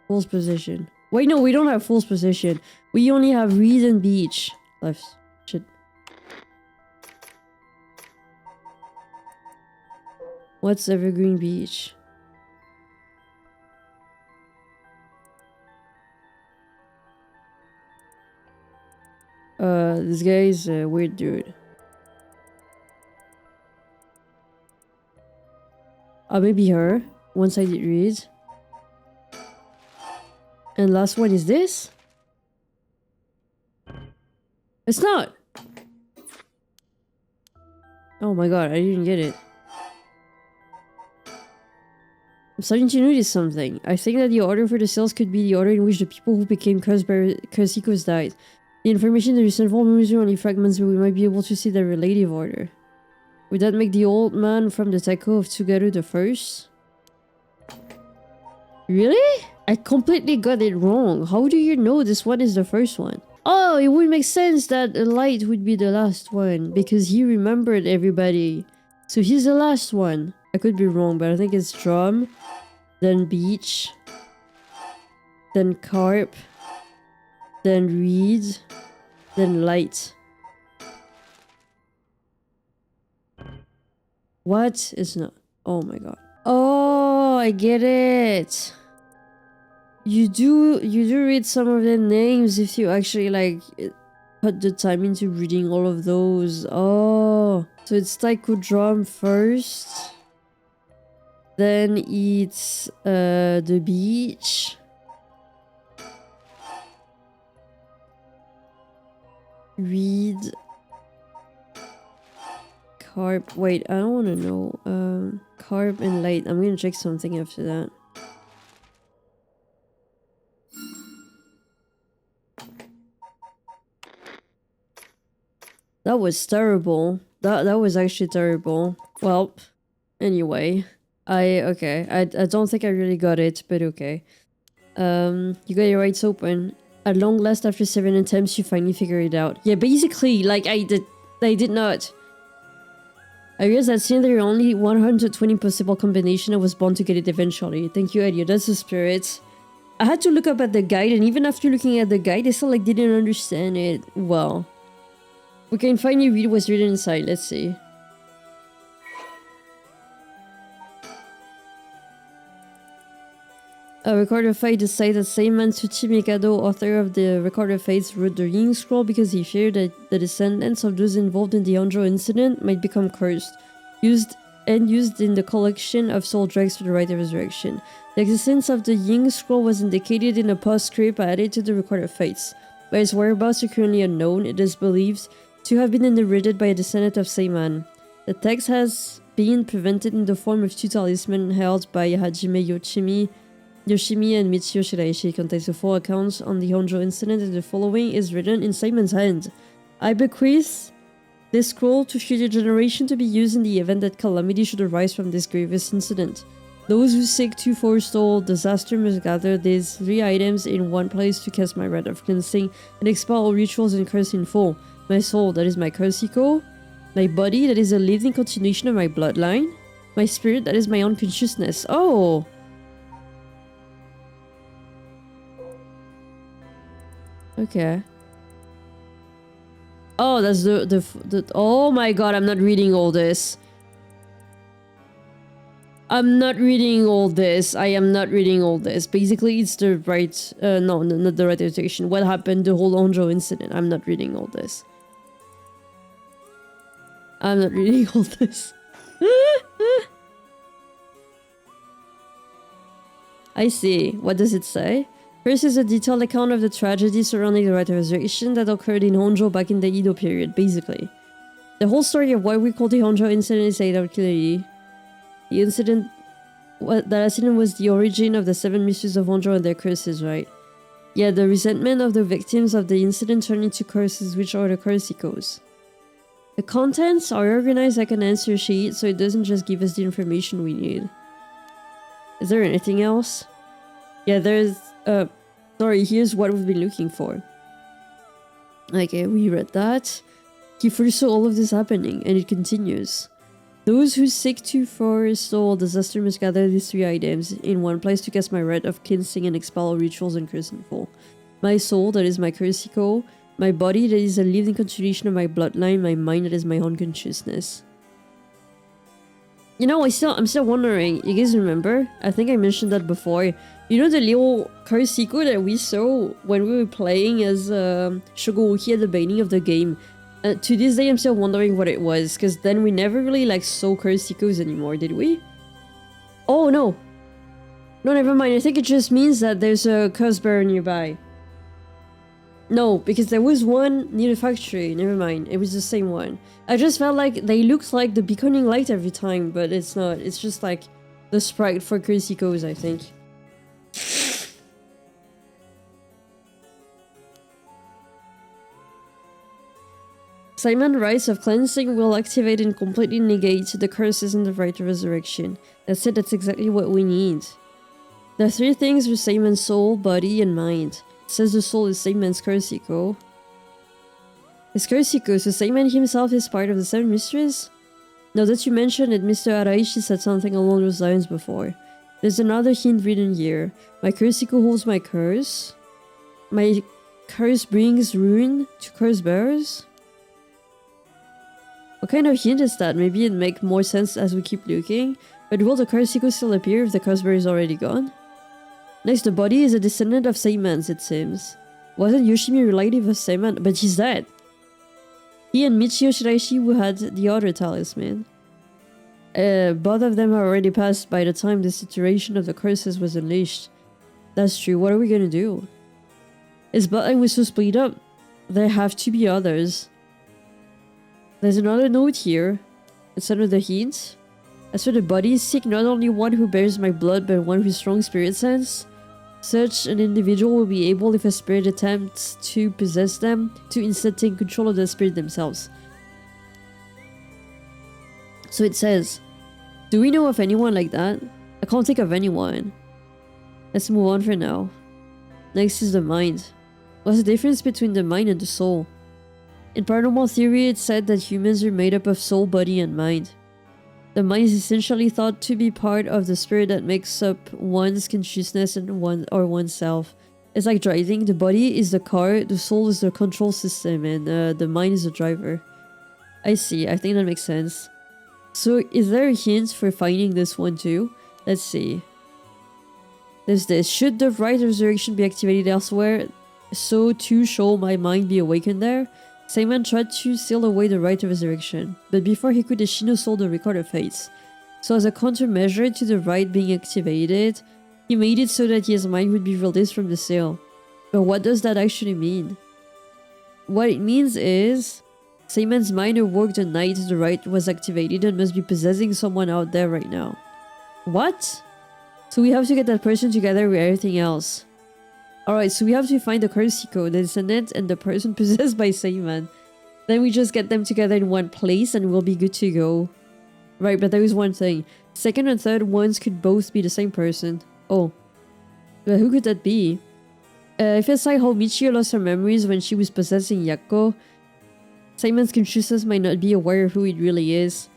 False possession. Wait, no, we don't have false possession. We only have Reed and Beach left. Shit. What's Evergreen Beach? This guy is a weird dude. Maybe her. One-sided read. And last one is this? It's not! Oh my god, I didn't get it. I'm starting to notice something. I think that the order for the cells could be the order in which the people who became cursed died. The information in the recent volumes are only fragments, but we might be able to see the relative order. Would that make the old man from the Taiko of Tsugaru the first? Really? I completely got it wrong. How do you know this one is the first one? Oh, it would make sense that Light would be the last one, because he remembered everybody. So he's the last one. I could be wrong, but I think it's Drum, then Beach, then Carp, then Reed, then Light. What? It's not. Oh my god. Oh, I get it. You do read some of the names if you actually like put the time into reading all of those. Oh, so it's Taiko Drum first. Then it's the Beach. Reed. Carp. Wait, I don't want to know. Carp and Light. I'm gonna check something after that. That was terrible. That was actually terrible. Well, anyway. I don't think I really got it, but okay. You got your rights open. At long last, after 7 attempts, you finally figure it out. Yeah, basically, like, I did not. I realized that since there are only 120 possible combinations, I was bound to get it eventually. Thank you, Elliot. That's the spirit. I had to look up at the guide, and even after looking at the guide, I still, like, didn't understand it well. We can finally read what's written inside. Let's see. A Record of Fate decides that Seiman Tsuchimikado, author of the Record of Fates, wrote the Ring Scroll because he feared that the descendants of those involved in the Honjo incident might become cursed, used in the collection of soul dregs for the rite of resurrection. The existence of the Ying Scroll was indicated in a postscript added to the Record of Fates, but its whereabouts are currently unknown. It is believed to have been inherited by a descendant of Seiman. The text has been presented in the form of two talismans held by Hajime Yoshimi and Michio Shiraishi. Contains the full accounts on the Honjo incident, and the following is written in Seiman's hand. I bequeath this scroll to future generations to be used in the event that calamity should arise from this grievous incident. Those who seek to forestall disaster must gather these 3 items in one place to cast my rite of cleansing and expel all rituals and curse in full. My soul, that is my Kursiko. My body, that is a living continuation of my bloodline. My spirit, that is my own consciousness. Oh! Okay. Oh, that's the oh my god, I'm not reading all this. I'm not reading all this. I am not reading all this. Basically, it's the right... no, not the right interpretation. What happened, the whole Honjo incident. I'm not reading all this. I'm not reading all this. I see. What does it say? First is a detailed account of the tragedy surrounding the Rite of Resurrection that occurred in Honjo back in the Edo period, basically. The whole story of why we call the Honjo incident is laid out clearly. The incident... That incident was the origin of the 7 mysteries of Honjo and their curses, right? Yeah, the resentment of the victims of the incident turned into curses, which are the curse. The contents are organized like an answer sheet, so it doesn't just give us the information we need. Is there anything else? Yeah, there's... sorry, here's what we've been looking for. Okay, we read that. He foresaw all of this happening, and it continues. Those who seek to forestall disaster must gather these 3 items in one place to cast my rite of cleansing and expel all rituals and curse in full. My soul, that is my cursico. My body, that is a living continuation of my bloodline. My mind, that is my own consciousness. You know, I'm still wondering, you guys remember? I think I mentioned that before. You know the little cursico that we saw when we were playing as Shogouki at the beginning of the game? To this day, I'm still wondering what it was, because then we never really like saw cursicos anymore, did we? Oh, no. No, never mind. I think it just means that there's a curse bearer nearby. No, because there was one near the factory. Never mind. It was the same one. I just felt like they looked like the beaconing light every time, but it's not. It's just like the sprite for cursicos, I think. Seiman rites of cleansing will activate and completely negate the curses in the Rite of Resurrection. That's it, that's exactly what we need. The 3 things are Seiman's soul, body, and mind. It says the soul is Seiman's cursico. His cursico, so Seiman himself is part of the 7 mysteries? Now that you mention it, Mr. Araishi said something along those lines before. There's another hint written here. My cursico holds my curse. My curse brings ruin to curse bearers. What kind of hint is that? Maybe it'd make more sense as we keep looking. But will the cursico still appear if the cursebearer is already gone? Next, the body is a descendant of Seiman's, it seems. Wasn't Yoshimi relative of Seiman? But he's dead. He and Michio Shiraishi who had the other talisman. Both of them have already passed by the time the situation of the curses was unleashed. That's true. What are we gonna do? His bloodline was so split up. There have to be others. There's another note here. It's under the hint. As for the body, seek not only one who bears my blood, but one with strong spirit sense. Such an individual will be able, if a spirit attempts to possess them, to instead take control of the spirit themselves. So it says, do we know of anyone like that? I can't think of anyone. Let's move on for now. Next is the mind. What's the difference between the mind and the soul? In paranormal theory, it's said that humans are made up of soul, body, and mind. The mind is essentially thought to be part of the spirit that makes up one's consciousness and oneself. It's like driving. The body is the car, the soul is the control system, and the mind is the driver. I see. I think that makes sense. So, is there a hint for finding this one too? Let's see. There's this. Should the Rite of Resurrection be activated elsewhere, so too shall my mind be awakened there? Seiman tried to seal away the Rite of Resurrection, but before he could, Ishino sold the Record of Fates. So as a countermeasure to the rite being activated, he made it so that his mind would be released from the seal. But what does that actually mean? What it means is, Seiman's mind awoke the night the rite was activated and must be possessing someone out there right now. What? So we have to get that person together with everything else. Alright, so we have to find the cursico, the descendant, and the person possessed by Seiman. Then we just get them together in one place and we'll be good to go. Right, but there is one thing. Second and third ones could both be the same person. Oh. But who could that be? If it's like how Michio lost her memories when she was possessing Yako, Seiman's consciousness might not be aware of who it really is.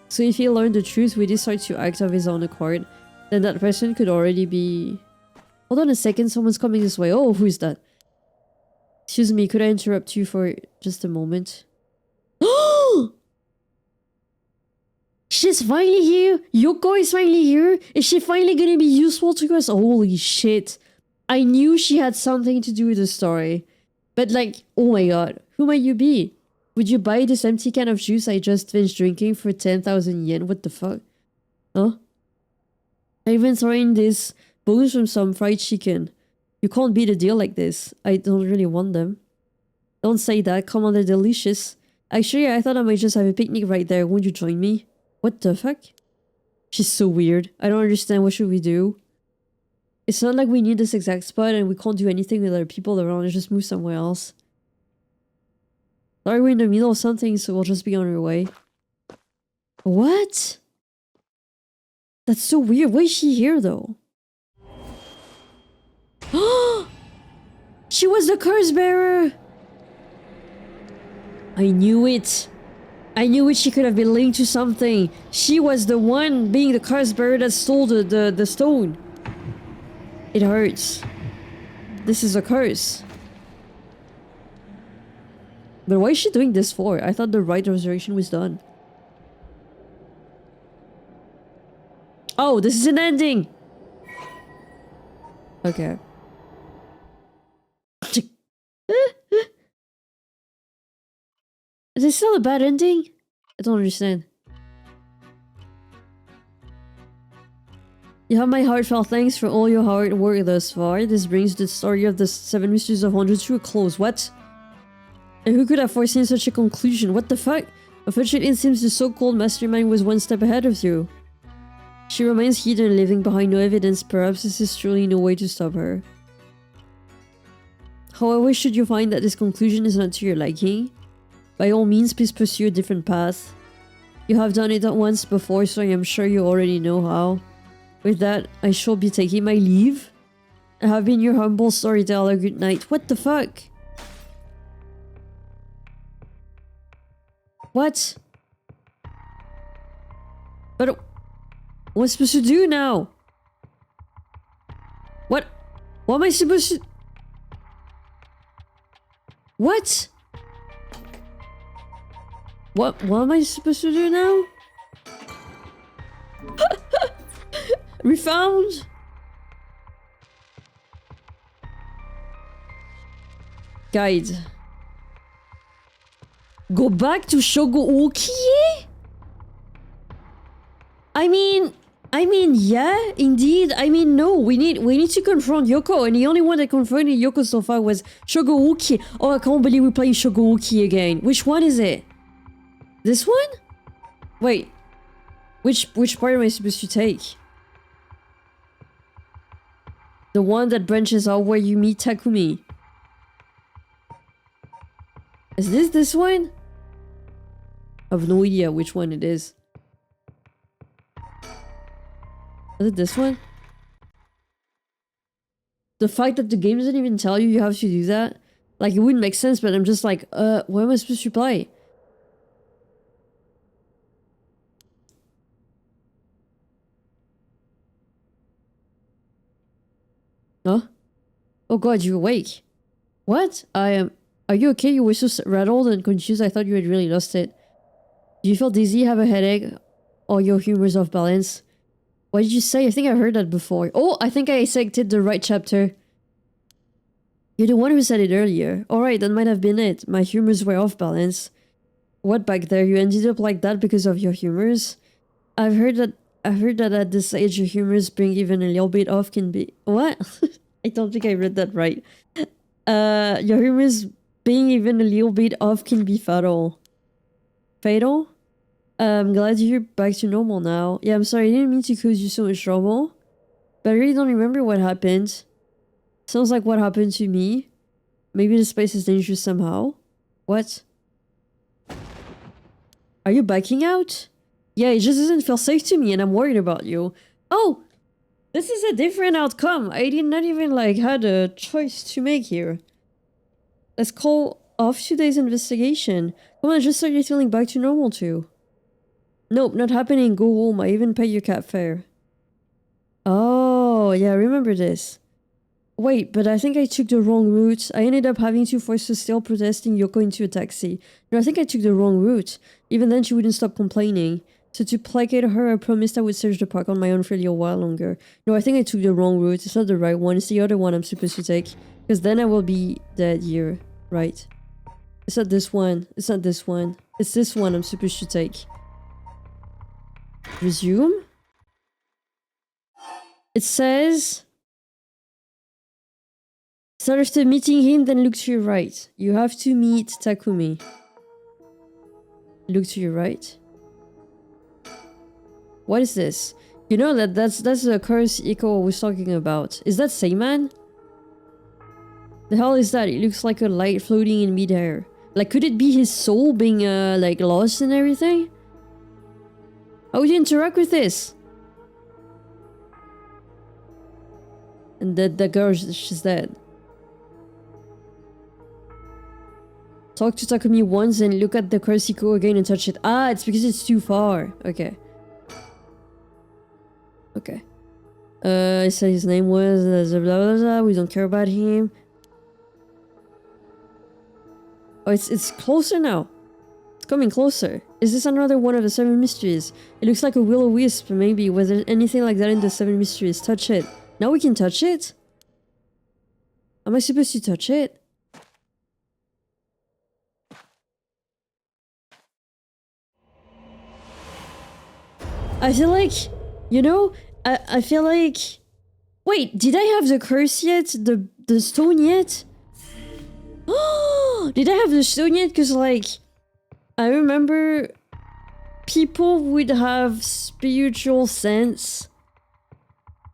So if he learned the truth we decide to act of his own accord, then that person could already be... Hold on a second, someone's coming this way. Oh, who is that? Excuse me, could I interrupt you for just a moment? She's finally here! Yoko is finally here! Is she finally gonna be useful to us? Holy shit. I knew she had something to do with the story. But like, oh my god, who might you be? Would you buy this empty can of juice I just finished drinking for 10,000 yen? What the fuck? Huh? I even throw in this bones from some fried chicken. You can't beat a deal like this. I don't really want them. Don't say that. Come on, they're delicious. Actually, I thought I might just have a picnic right there. Won't you join me? What the fuck? She's so weird. I don't understand. What should we do? It's not like we need this exact spot and we can't do anything with other people around. Let's just move somewhere else. Sorry, we're in the middle of something, so we'll just be on our way. What? That's so weird. Why is she here, though? She was the curse bearer! I knew it. I knew it. She could have been linked to something. She was the one being the curse bearer that stole the stone. It hurts. This is a curse. But why is she doing this for? I thought the rite of resurrection was done. Oh, this is an ending! Okay. Is this still a bad ending? I don't understand. You have my heartfelt thanks for all your hard work thus far. This brings the story of the 7 Mysteries of Honjo to a close. What? And who could have foreseen such a conclusion? What the fuck? Unfortunately, it seems the so-called mastermind was one step ahead of you. She remains hidden, leaving behind no evidence. Perhaps this is truly no way to stop her. However, should you find that this conclusion is not to your liking, by all means, please pursue a different path. You have done it once before, so I am sure you already know how. With that, I shall be taking my leave. I have been your humble storyteller. Good night. What the fuck? What? But what am I supposed to do now? What? What am I supposed to... What? What am I supposed to do now? We found? Guide. Go back to Shogo-okie? I mean, yeah, indeed. I mean, no, we need to confront Yoko, and the only one that confronted Yoko so far was Shogo-okie. Oh, I can't believe we're playing Shogo-okie again. Which one is it? This one? Wait. Which part am I supposed to take? The one that branches out where you meet Takumi. Is this one? I have no idea which one it is. Is it this one? The fact that the game doesn't even tell you have to do that? Like, it wouldn't make sense, but I'm just like, what am I supposed to play? Huh? Oh god, you're awake. What? Are you okay? You were so rattled and confused. I thought you had really lost it. Do you feel dizzy, have a headache, or your humor's off balance? What did you say? I think I heard that before. Oh, I think I selected the right chapter. You're the one who said it earlier. Alright, that might have been it. My humors were off balance. What back there? You ended up like that because of your humors? I've heard that at this age your humors being even a little bit off can be... What? I don't think I read that right. Your humors being even a little bit off can be fatal. Fatal? I'm glad you're back to normal now. Yeah, I'm sorry, I didn't mean to cause you so much trouble. But I really don't remember what happened. Sounds like what happened to me. Maybe this place is dangerous somehow. What? Are you backing out? Yeah, it just doesn't feel safe to me and I'm worried about you. Oh! This is a different outcome. I did not even like had a choice to make here. Let's call off today's investigation. Come on, just start feeling back to normal too. Nope, not happening. Go home. I even pay your cab fare. Oh, yeah, I remember this. Wait, but I think I took the wrong route. I ended up having to force a still protesting Yoko into a taxi. No, I think I took the wrong route. Even then, she wouldn't stop complaining. So to placate her, I promised I would search the park on my own for a little while longer. No, I think I took the wrong route. It's not the right one. It's the other one I'm supposed to take. Because then I will be dead here. Right. It's not this one. It's not this one. It's this one I'm supposed to take. Resume. It says... Start after meeting him, then look to your right. You have to meet Takumi. Look to your right. What is this? You know that's the curse Iko was talking about. Is that Seiman? The hell is that? It looks like a light floating in midair. Like, could it be his soul being like lost and everything? How would you interact with this? And the girl, she's dead. Talk to Takumi once and look at the curse Iko again and touch it. Ah, it's because it's too far. Okay. Okay. I said his name was blah, blah, blah. We don't care about him. Oh, it's closer now. It's coming closer. Is this another one of the 7 mysteries? It looks like a will-o-wisp, maybe. Was there anything like that in the 7 mysteries? Touch it. Now we can touch it? Am I supposed to touch it? I feel like... You know, I feel like... Wait, did I have the curse yet? The stone yet? Oh, did I have the stone yet? Because, like, I remember people would have spiritual sense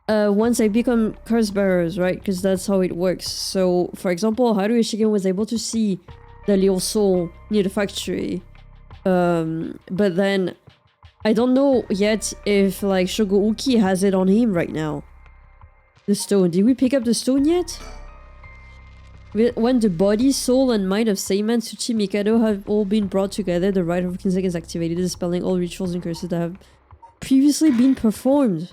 once they become curse bearers, right? Because that's how it works. So, for example, Haru Ishigen was able to see the little soul near the factory. But then, I don't know yet if, like, Shogouki has it on him right now. The stone. Did we pick up the stone yet? When the body, soul, and mind of Seiman, Tsuchi, Mikado have all been brought together, the rite of Kinzek is activated, dispelling all rituals and curses that have previously been performed.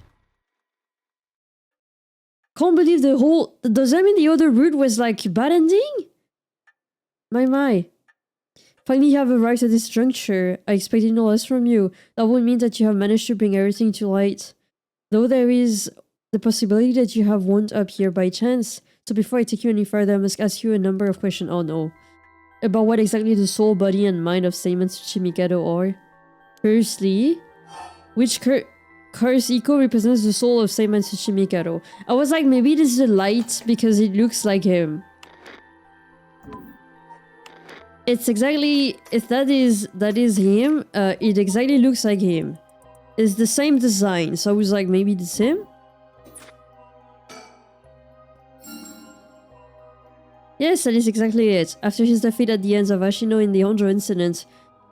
Can't believe the whole... Does that mean the other route was like bad ending? My. Finally you have arrived at this juncture. I expected no less from you. That would mean that you have managed to bring everything to light. Though there is the possibility that you have wound up here by chance. So before I take you any further, I must ask you a number of questions. Oh no. About what exactly the soul, body, and mind of Seiman Tsuchi Mikado are. Firstly, which curse Iko represents the soul of Seiman Tsuchi Mikado? I was like, maybe this is a light because it looks like him. It's exactly... If that is him, it exactly looks like him. It's the same design, so I was like, maybe it's him? Yes, that is exactly it. After his defeat at the ends of Ashino in the Honjo incident,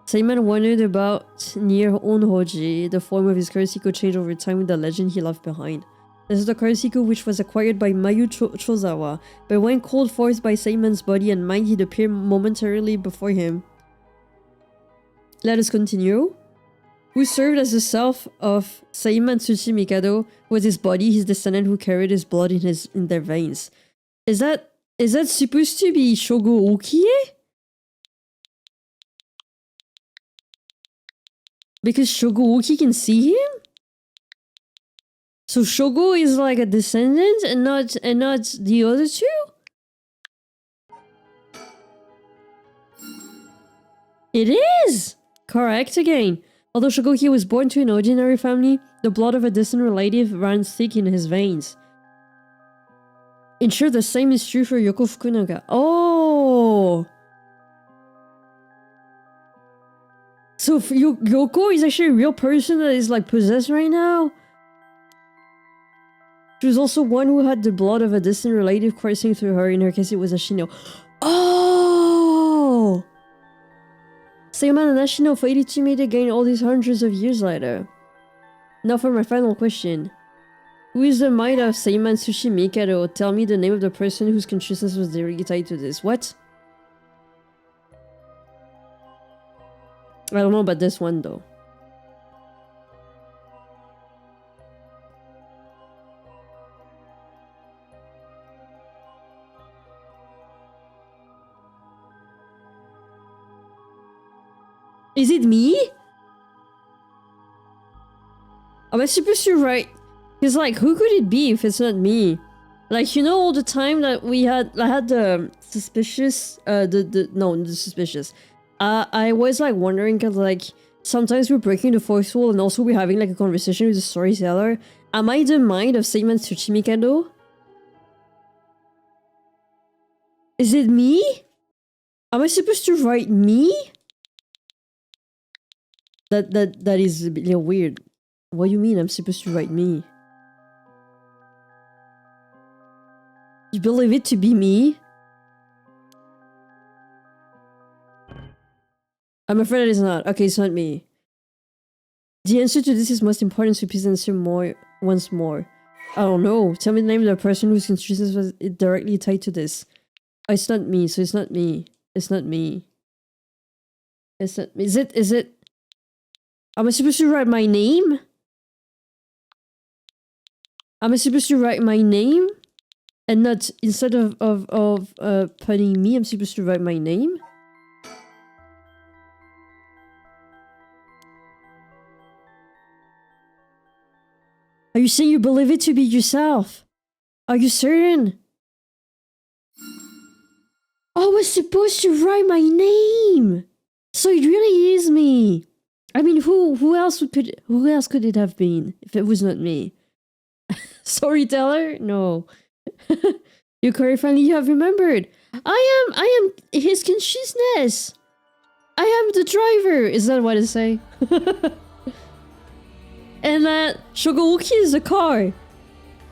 Seiman wandered about near Onhoji. The form of his Kurosiko changed over time with the legend he left behind. This is the Kurosiko which was acquired by Mayu Chozawa, but when called forth by Seiman's body and mind, he'd appear momentarily before him. Let us continue. Who served as the self of Seiman Tsuchi Mikado, was his body, his descendant who carried his blood in their veins. Is that supposed to be Shogo Okie? Because Shogo Okie can see him? So Shogo is like a descendant and not the other two? It is! Correct again. Although Shogoki was born to an ordinary family, the blood of a distant relative ran thick in his veins. In sure, the same is true for Yoko Fukunaga. Oh! So Yoko is actually a real person that is like possessed right now? She was also one who had the blood of a distant relative coursing through her. In her case, it was Ashino. Oh! Seiman and Ashino faded to meet again all these hundreds of years later. Now for my final question. Who is the mind of Seiman Tsuchi Mikado? Tell me the name of the person whose consciousness was directly tied to this. What? I don't know about this one though. Is it me? Am I supposed to write? Because like, who could it be if it's not me? Like, you know, all the time that I had the suspicious, the suspicious. I was like wondering, cause like sometimes we're breaking the fourth wall, and also we're having like a conversation with the storyteller. Am I the mind of Seiman Tsuchimikado? Is it me? Am I supposed to write me? That is a bit weird. What do you mean I'm supposed to write me? You believe it to be me? I'm afraid it is not. Okay, it's not me. The answer to this is most important, so please answer once more. I don't know. Tell me the name of the person whose consciousness was directly tied to this. Oh, it's not me, so it's not me. It's not me. It's not me. Is it? Am I supposed to write my name? Am I supposed to write my name? And not, instead of putting me, I'm supposed to write my name? Are you saying you believe it to be yourself? Are you certain? Oh, I was supposed to write my name! So it really is me! I mean, who else could it have been if it was not me? Storyteller? No. You very finally have remembered. I am his consciousness. I am the driver. Is that what I say? And that Shogouki is the car.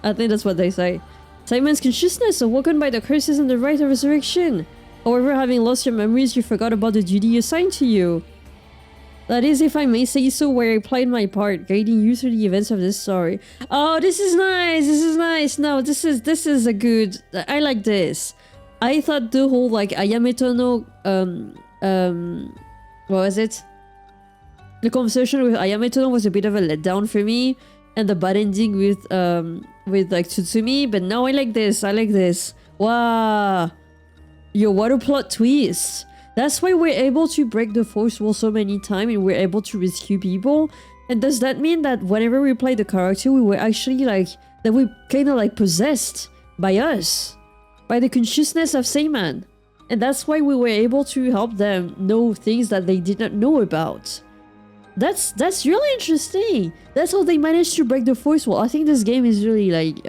I think that's what they say. Seiman's consciousness, awoken by the curses and the rite of resurrection. However, having lost your memories, you forgot about the duty assigned to you. That is, if I may say so, where I played my part, guiding you through the events of this story. Oh, this is nice! This is nice! No, this is a good... I like this. I thought the whole, like, Ayameto no... what was it? The conversation with Ayameto no was a bit of a letdown for me. And the bad ending with like, Tsutsumi. But now I like this. I like this. Wow! Yo, what a plot twist! That's why we're able to break the fourth wall so many times and we're able to rescue people. And does that mean that whenever we play the character, we were actually like, that we kind of like possessed by us? By the consciousness of Seiman. And that's why we were able to help them know things that they did not know about. That's really interesting. That's how they managed to break the fourth wall. I think this game is really like,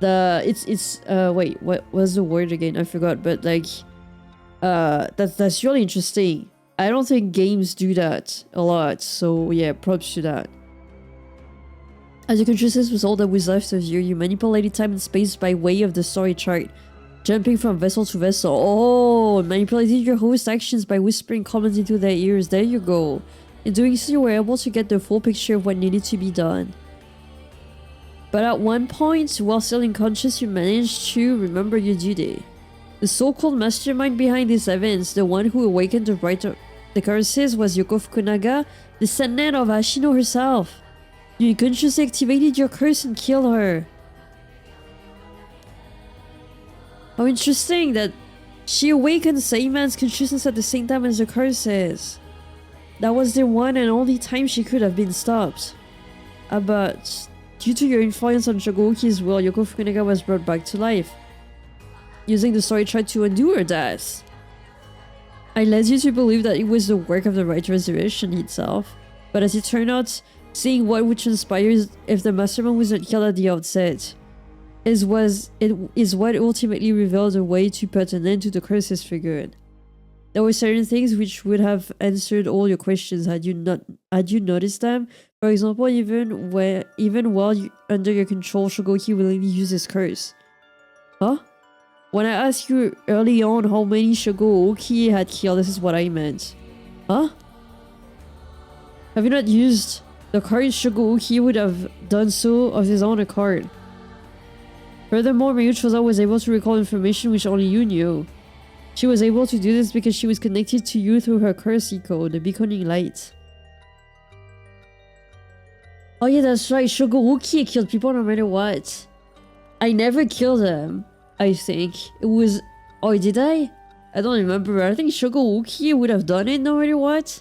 wait, what was the word again? I forgot, but like... that's really interesting. I don't think games do that a lot, so yeah, props to that. As your consciousness was all that was left of you, you manipulated time and space by way of the story chart, jumping from vessel to vessel. Oh, manipulated your host actions by whispering comments into their ears. There you go. In doing so, you were able to get the full picture of what needed to be done. But at one point, while still unconscious, you managed to remember your duty. The so-called mastermind behind these events, the one who awakened the right of the curses, was Yoko Fukunaga, descendant of Ashino herself. You unconsciously activated your curse and killed her. How interesting that she awakened Seiman's consciousness at the same time as the curses. That was the one and only time she could have been stopped. But due to your influence on Shogouki's will, Yoko Fukunaga was brought back to life, using the story tried to undo her death. I led you to believe that it was the work of the right resurrection itself, but as it turned out, seeing what would transpire if the mastermind was not killed at the outset is what ultimately revealed a way to put an end to the curses for good. There were certain things which would have answered all your questions had you noticed them. For example, even while under your control, Shogouki willingly used his curse. Huh? When I asked you early on how many Shogouki had killed, this is what I meant. Huh? Have you not used the curse? Shogouki would have done so of his own accord. Furthermore, Miyuchoza was able to recall information which only you knew. She was able to do this because she was connected to you through her curse echo, the beaconing light. Oh yeah, that's right, Shogouki killed people no matter what. I never killed them. I think it was... Oh, did I? I don't remember. I think Shogouki would have done it no matter what.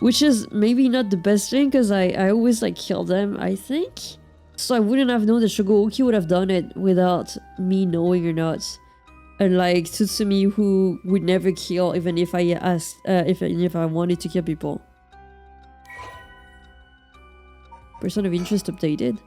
Which is maybe not the best thing, because I always like kill them, I think. So I wouldn't have known that Shogouki would have done it without me knowing or not. Unlike Tsutsumi, who would never kill even if I asked, if I wanted to kill people. Person of interest updated.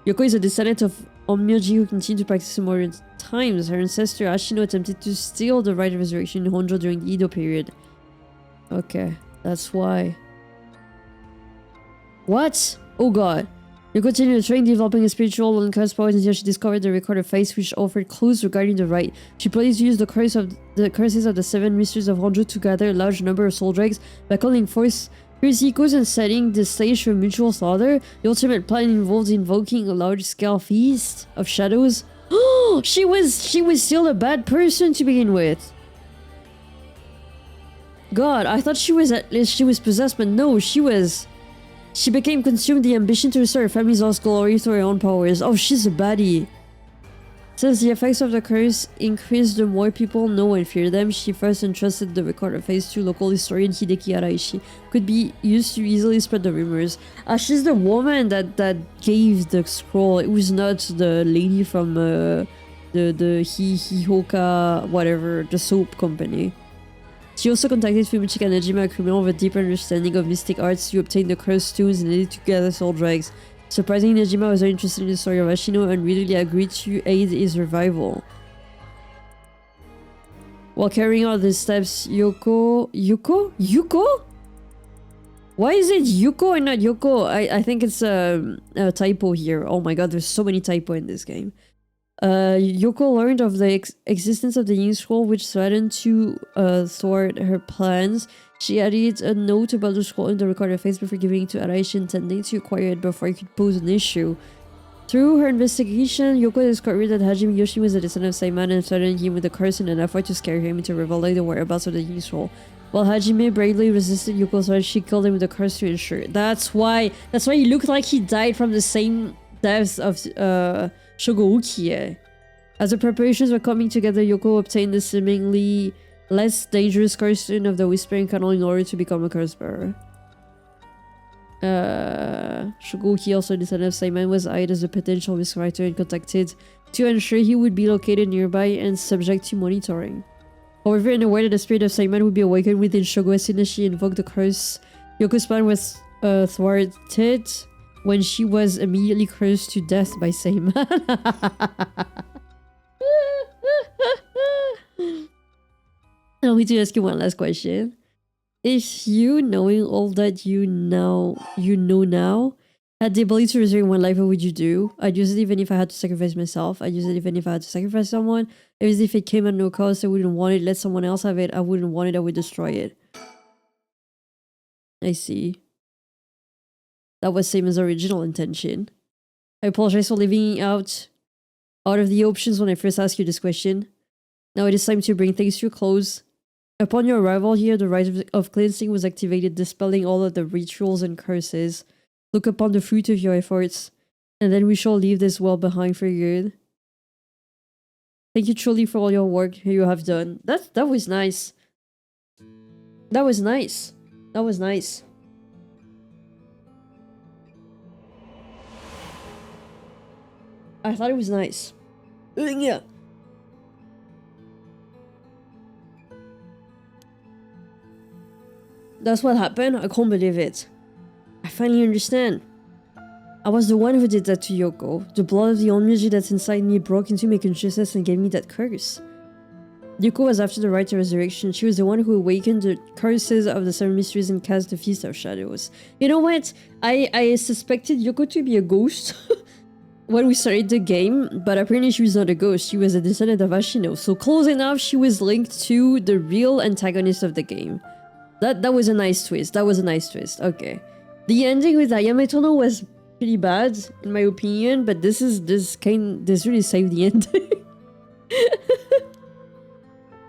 Yoko is a descendant of Onmyoji who continued to practice in modern times. Her ancestor Ashino attempted to steal the rite of resurrection in Honjo during the Edo period. Okay, that's why. What? Oh god. Yoko continued to train, developing a spiritual and curse powers until she discovered the recorded face which offered clues regarding the rite. She planned to use the curses of the 7 mysteries of Honjo to gather a large number of soul dregs by calling forth echoes and setting the stage for mutual slaughter. The ultimate plan involved invoking a large-scale feast of shadows. Oh, she was still a bad person to begin with. God, I thought she was possessed, but no, she became consumed with the ambition to restore her family's lost glory through her own powers. Oh, she's a baddie. Since the effects of the curse increased the more people know and fear them, she first entrusted the recorded phase to local historian Hideki Araishi. Could be used to easily spread the rumors. She's the woman that gave the scroll. It was not the lady from the Hihoka whatever, the soap company. She also contacted Fumichika Najima, a criminal with a deep understanding of mystic arts, to obtain the cursed stones and needed to gather soul dregs. Surprisingly, Najima was very interested in the story of Ashino and readily agreed to aid his revival. While carrying out the steps, Yuko? Why is it Yuko and not Yoko? I think it's a typo here. Oh my god, there's so many typo in this game. Yoko learned of the existence of the Yin Scroll, which threatened to thwart her plans. She added a note about the scroll in the recorded phase before giving it to Araishi, intending to acquire it before it could pose an issue. Through her investigation, Yoko discovered that Hajime Yoshi was a descendant of Seiman and threatened him with a curse in an effort to scare him into revealing the whereabouts of the Yin Scroll. While Hajime bravely resisted Yoko's threat, she killed him with a curse to ensure. That's why he looked like he died from the same deaths of Shogouki. As the preparations were coming together, Yoko obtained the seemingly less dangerous curse stone of the Whispering Canal in order to become a curse bearer. Shogouki, also descendant of Seiman, was eyed as a potential risk fighter and contacted to ensure he would be located nearby and subject to monitoring. However, unaware that the spirit of Seiman would be awakened within Shogo as soon as she invoked the curse, Yoko's plan was thwarted when she was immediately cursed to death by Seiman. Allow me to ask you one last question. If you, knowing all that you know now, had the ability to resurrect one life, what would you do? I'd use it even if I had to sacrifice myself. I'd use it even if I had to sacrifice someone. Even if it came at no cost, I wouldn't want it. Let someone else have it. I wouldn't want it. I would destroy it. I see. That was Seiman's original intention. I apologize for leaving out of the options when I first asked you this question. Now it is time to bring things to a close. Upon your arrival here, the rite of cleansing was activated, dispelling all of the rituals and curses. Look upon the fruit of your efforts, and then we shall leave this world behind for good. Thank you truly for all your work you have done. That was nice. That was nice. That was nice. I thought it was nice. Yeah. That's what happened? I can't believe it. I finally understand. I was the one who did that to Yoko. The blood of the Onmyoji that's inside me broke into my consciousness and gave me that curse. Yoko was after the rite of resurrection. She was the one who awakened the curses of the 7 mysteries and cast the Feast of Shadows. You know what? I suspected Yoko to be a ghost when we started the game, but apparently she was not a ghost. She was a descendant of Ashino. So close enough, she was linked to the real antagonist of the game. That was a nice twist. That was a nice twist. Okay. The ending with Ayame Tono was pretty bad, in my opinion, but this really saved the ending.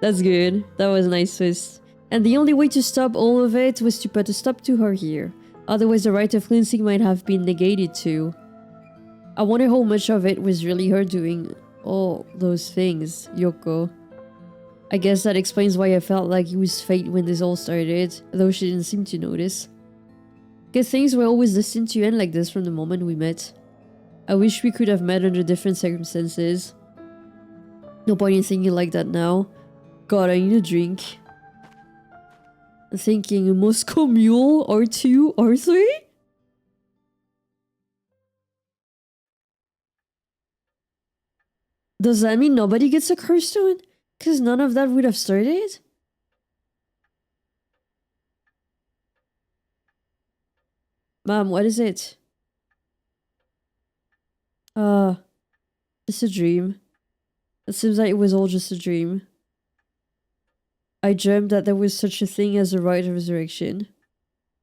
That's good. That was a nice twist. And the only way to stop all of it was to put a stop to her here. Otherwise the rite of cleansing might have been negated too. I wonder how much of it was really her doing all those things, Yoko. I guess that explains why I felt like it was fate when this all started, though she didn't seem to notice. Guess things were always destined to end like this from the moment we met. I wish we could have met under different circumstances. No point in thinking like that now. God, I need a drink. I'm thinking a Moscow Mule, R2, R3? Does that mean nobody gets a curse stone? Because none of that would have started? Mom, what is it? Just a dream. It seems like it was all just a dream. I dreamt that there was such a thing as a rite of resurrection.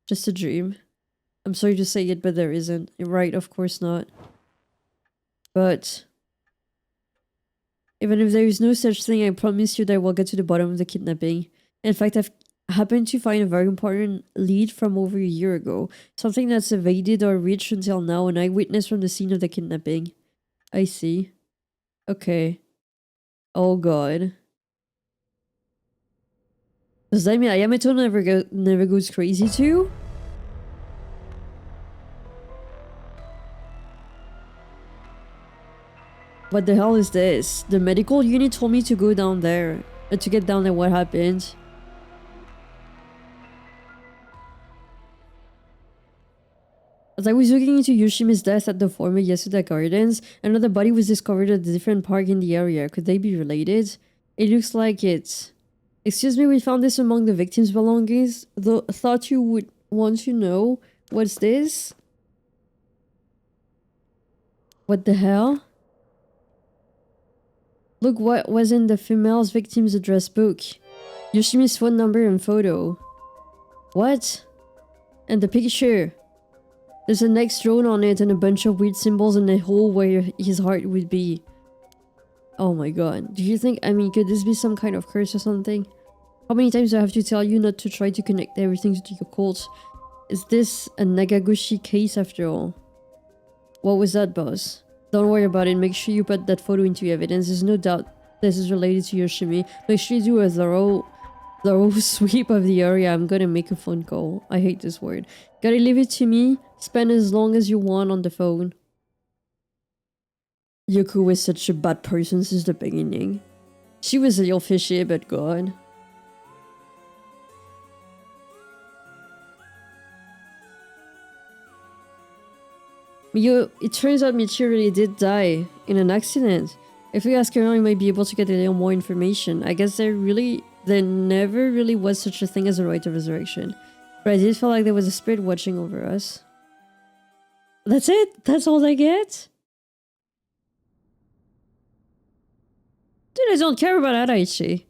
Just a dream. I'm sorry to say it, but there isn't. Right, of course not. But even if there is no such thing, I promise you that we'll get to the bottom of the kidnapping. In fact, I've happened to find a very important lead from over a year ago. Something that's evaded our reach until now, an eyewitness from the scene of the kidnapping. I see. Okay. Oh god. Does that mean Ayameto never goes crazy too? What the hell is this? The medical unit told me to go down there. To get down there, what happened? As I was looking into Yoshimi's death at the former Yasuda Gardens, another body was discovered at a different park in the area. Could they be related? It looks like it. Excuse me, we found this among the victim's belongings. Though thought you would want to know. What's this? What the hell? Look what was in the female's victim's address book. Yoshimi's phone number and photo. What? And the picture. There's an X drawn on it and a bunch of weird symbols and a hole where his heart would be. Oh my god. Do you think, I mean, could this be some kind of curse or something? How many times do I have to tell you not to try to connect everything to your cult? Is this a Nagagushi case after all? What was that, boss? Don't worry about it. Make sure you put that photo into evidence. There's no doubt this is related to Yoshimi. Make sure you do a thorough sweep of the area. I'm gonna make a phone call. I hate this word. Gotta leave it to me. Spend as long as you want on the phone. Yoko was such a bad person since the beginning. She was a little fishy, but god. It turns out Michiru really did die in an accident. If we ask around, we might be able to get a little more information. I guess there never really was such a thing as a rite of resurrection. But I did feel like there was a spirit watching over us. That's it? That's all I get? Dude, I don't care about Araichi.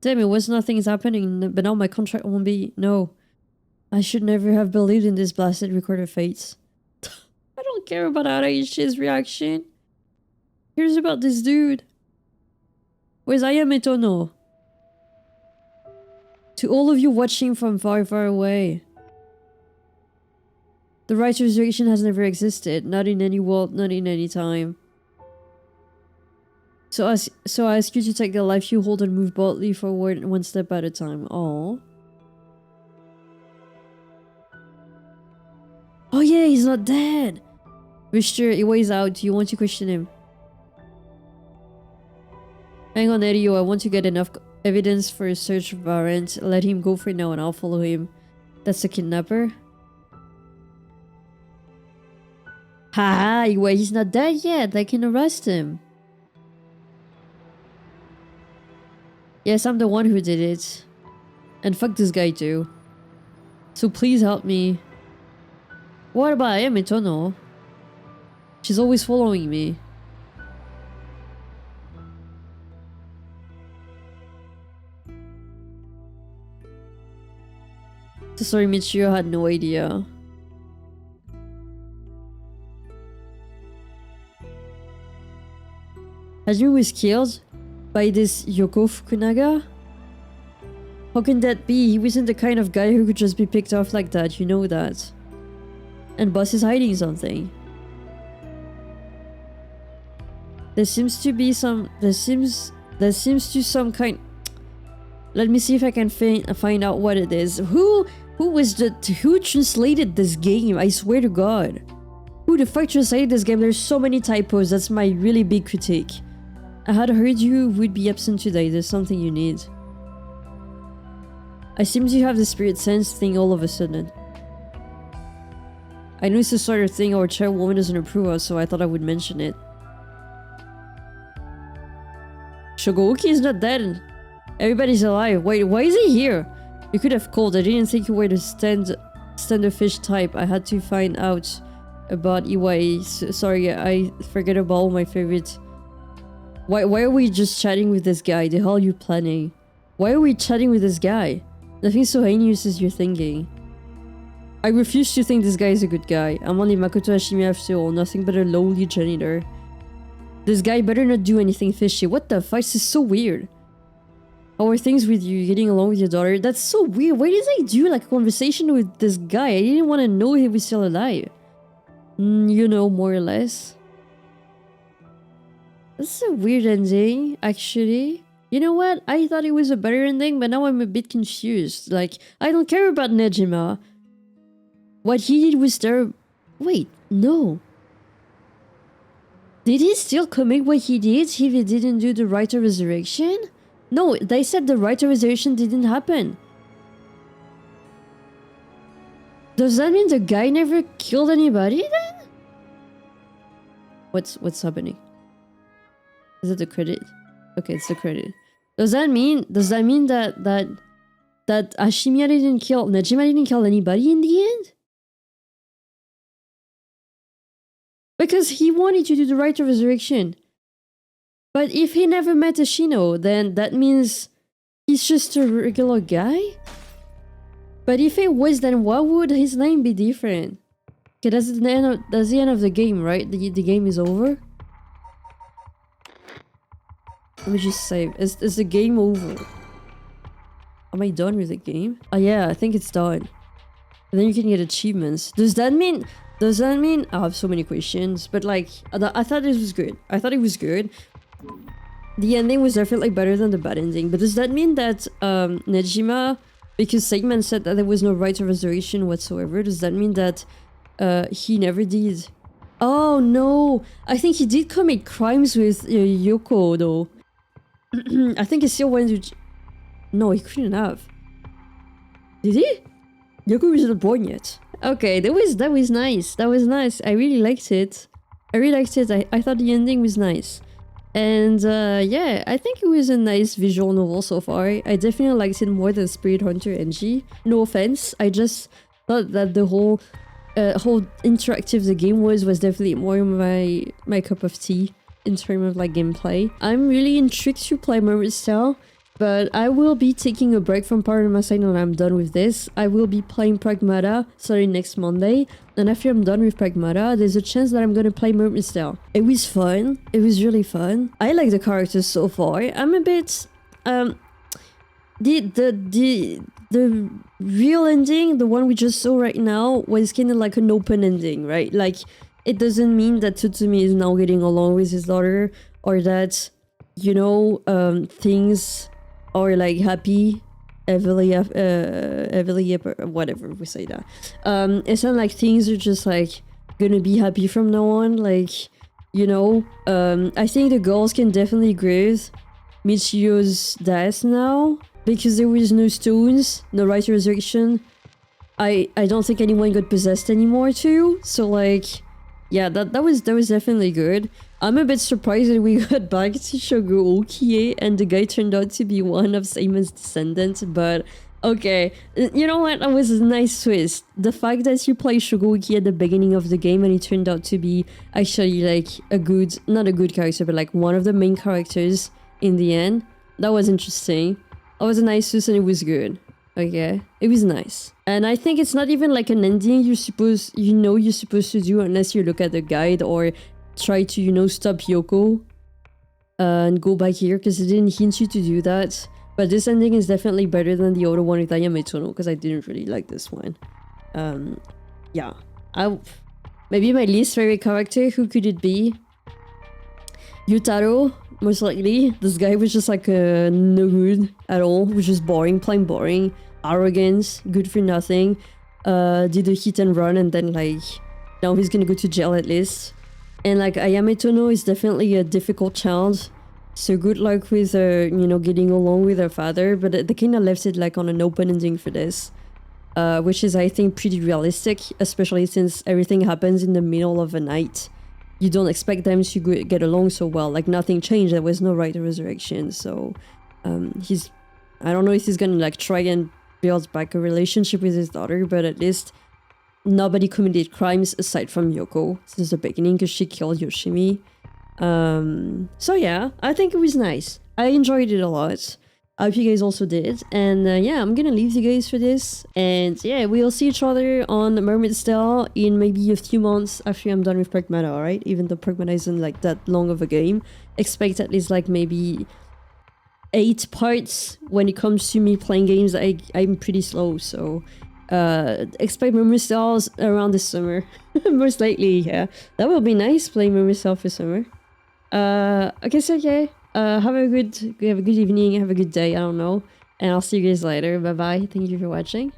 Damn, it was nothing is happening, but now my contract won't be... No. I should never have believed in this blasted record of fates. I don't care about Araichi's reaction. Here's about this dude. Where's Ayameto no? To all of you watching from far, far away. The right to resurrection has never existed. Not in any world, not in any time. So I ask you to take the life you hold and move boldly forward one step at a time. Aww. Oh yeah, he's not dead! Mr. Iwai's out. Do you want to question him? Hang on, Erio. I want to get enough evidence for a search warrant. Let him go for now and I'll follow him. That's the kidnapper? Haha, Iwai, he's not dead yet. I can arrest him. Yes, I'm the one who did it. And fuck this guy too. So please help me. What about Ayametono? She's always following me. So sorry, Michiyo had no idea. Hajime was killed by this Yoko Fukunaga? How can that be? He wasn't the kind of guy who could just be picked off like that, you know that. And boss is hiding something. There seems to be some... There seems to some kind... Let me see if I can find out what it is. Who Who translated this game? I swear to God. Who the fuck translated this game? There's so many typos. That's my really big critique. I had heard you would be absent today. There's something you need. I seem to have the spirit sense thing all of a sudden. I know it's the sort of thing our chairwoman doesn't approve of, so I thought I would mention it. Shogouki is not dead. Everybody's alive. Wait, why is he here? You could have called. I didn't think you were the standard fish type. I had to find out about Iwai. Sorry, I forget about all my favorite. Why are we just chatting with this guy? The hell are you planning? Why are we chatting with this guy? Nothing so heinous as you're thinking. I refuse to think this guy is a good guy. I'm only Makoto Hashimi after all, nothing but a lowly janitor. This guy better not do anything fishy. What the fuck? This is so weird. How are things with you? Getting along with your daughter? That's so weird. Why did I do like a conversation with this guy? I didn't want to know he was still alive. You know, more or less. That's a weird ending, actually. You know what? I thought it was a better ending, but now I'm a bit confused. Like, I don't care about Nejima. What he did was terrible. Wait, no. Did he still commit what he did if he didn't do the rite of resurrection? No, they said the rite of resurrection didn't happen. Does that mean the guy never killed anybody then? What's happening? Is it the credit? Okay, it's the credit. Does that mean that Ashimiya didn't kill Nejima didn't kill anybody in the end? Because he wanted to do the rite of resurrection. But if he never met Ashino, then that means he's just a regular guy? But if it was, then why would his name be different? Okay, that's the end of the game, right? The game is over? Let me just save. Is the game over? Am I done with the game? Oh yeah, I think it's done. And then you can get achievements. Does that mean... I have so many questions, but like, I thought this was good. I thought it was good. The ending was definitely better than the bad ending, but does that mean that Nejima, because Seiman said that there was no rite of resurrection whatsoever, does that mean that he never did? Oh no! I think he did commit crimes with Yoko though. I think he still went to... No, he couldn't have. Did he? Yoko was not born yet. Okay, that was nice. That was nice. I really liked it. I thought the ending was nice. And yeah, I think it was a nice visual novel so far. I definitely liked it more than Spirit Hunter NG. No offense, I just thought that the whole interactive the game was definitely more my cup of tea in terms of like gameplay. I'm really intrigued to play Mermaid style. But I will be taking a break from Paranormasight when I'm done with this. I will be playing Pragmata starting next Monday. And after I'm done with Pragmata, there's a chance that I'm gonna play Mermaid style. It was fun. It was really fun. I like the characters so far. I'm a bit... The real ending, the one we just saw right now, was kind of like an open ending, right? Like, it doesn't mean that Tsutsumi is now getting along with his daughter, or that, you know, things... or like happy, whatever we say that. It's not like things are just like gonna be happy from now on. Like, you know, I think the girls can definitely grieve Michio's death now because there was no stones, no right to resurrection. I don't think anyone got possessed anymore too. So like, yeah, that was definitely good. I'm a bit surprised that we got back to Shogo Okie and the guy turned out to be one of Seiman's descendants, but okay. You know what? That was a nice twist. The fact that you play Shogo Okie at the beginning of the game and he turned out to be actually like not a good character, but like one of the main characters in the end. That was interesting. That was a nice twist and it was good. Okay, it was nice. And I think it's not even like an ending you're supposed to do unless you look at the guide or try to, you know, stop Yoko and go back here because it didn't hint you to do that. But this ending is definitely better than the other one with Ayame Tono because I didn't really like this one. Yeah. Maybe my least favorite character, who could it be? Yutaro, most likely. This guy was just like no good at all. He was just boring, plain boring. arrogance, good for nothing, did a hit and run, and then like now he's gonna go to jail at least. And like Ayame Tono is definitely a difficult child, so good luck with you know, getting along with her father. But they kind of left it like on an open ending for this, which is I think pretty realistic, especially since everything happens in the middle of the night. You don't expect them to get along so well. Like nothing changed. There was no right to resurrection. So I don't know if he's gonna like try and build back a relationship with his daughter, but at least nobody committed crimes aside from Yoko since the beginning because she killed Yoshimi. So yeah, I think it was nice. I enjoyed it a lot. I hope you guys also did. And yeah, I'm gonna leave you guys for this. And yeah, we'll see each other on Mermaid Style in maybe a few months after I'm done with Pragmata, alright? Even though Pragmata isn't like that long of a game. Expect at least like maybe 8 parts. When it comes to me playing games, I'm pretty slow, so expect Mermaid Styles around this summer. Most likely, yeah. That will be nice, playing Mermaid Style for summer. Okay, so yeah. Have a good evening, have a good day, I don't know. And I'll see you guys later. Bye bye. Thank you for watching.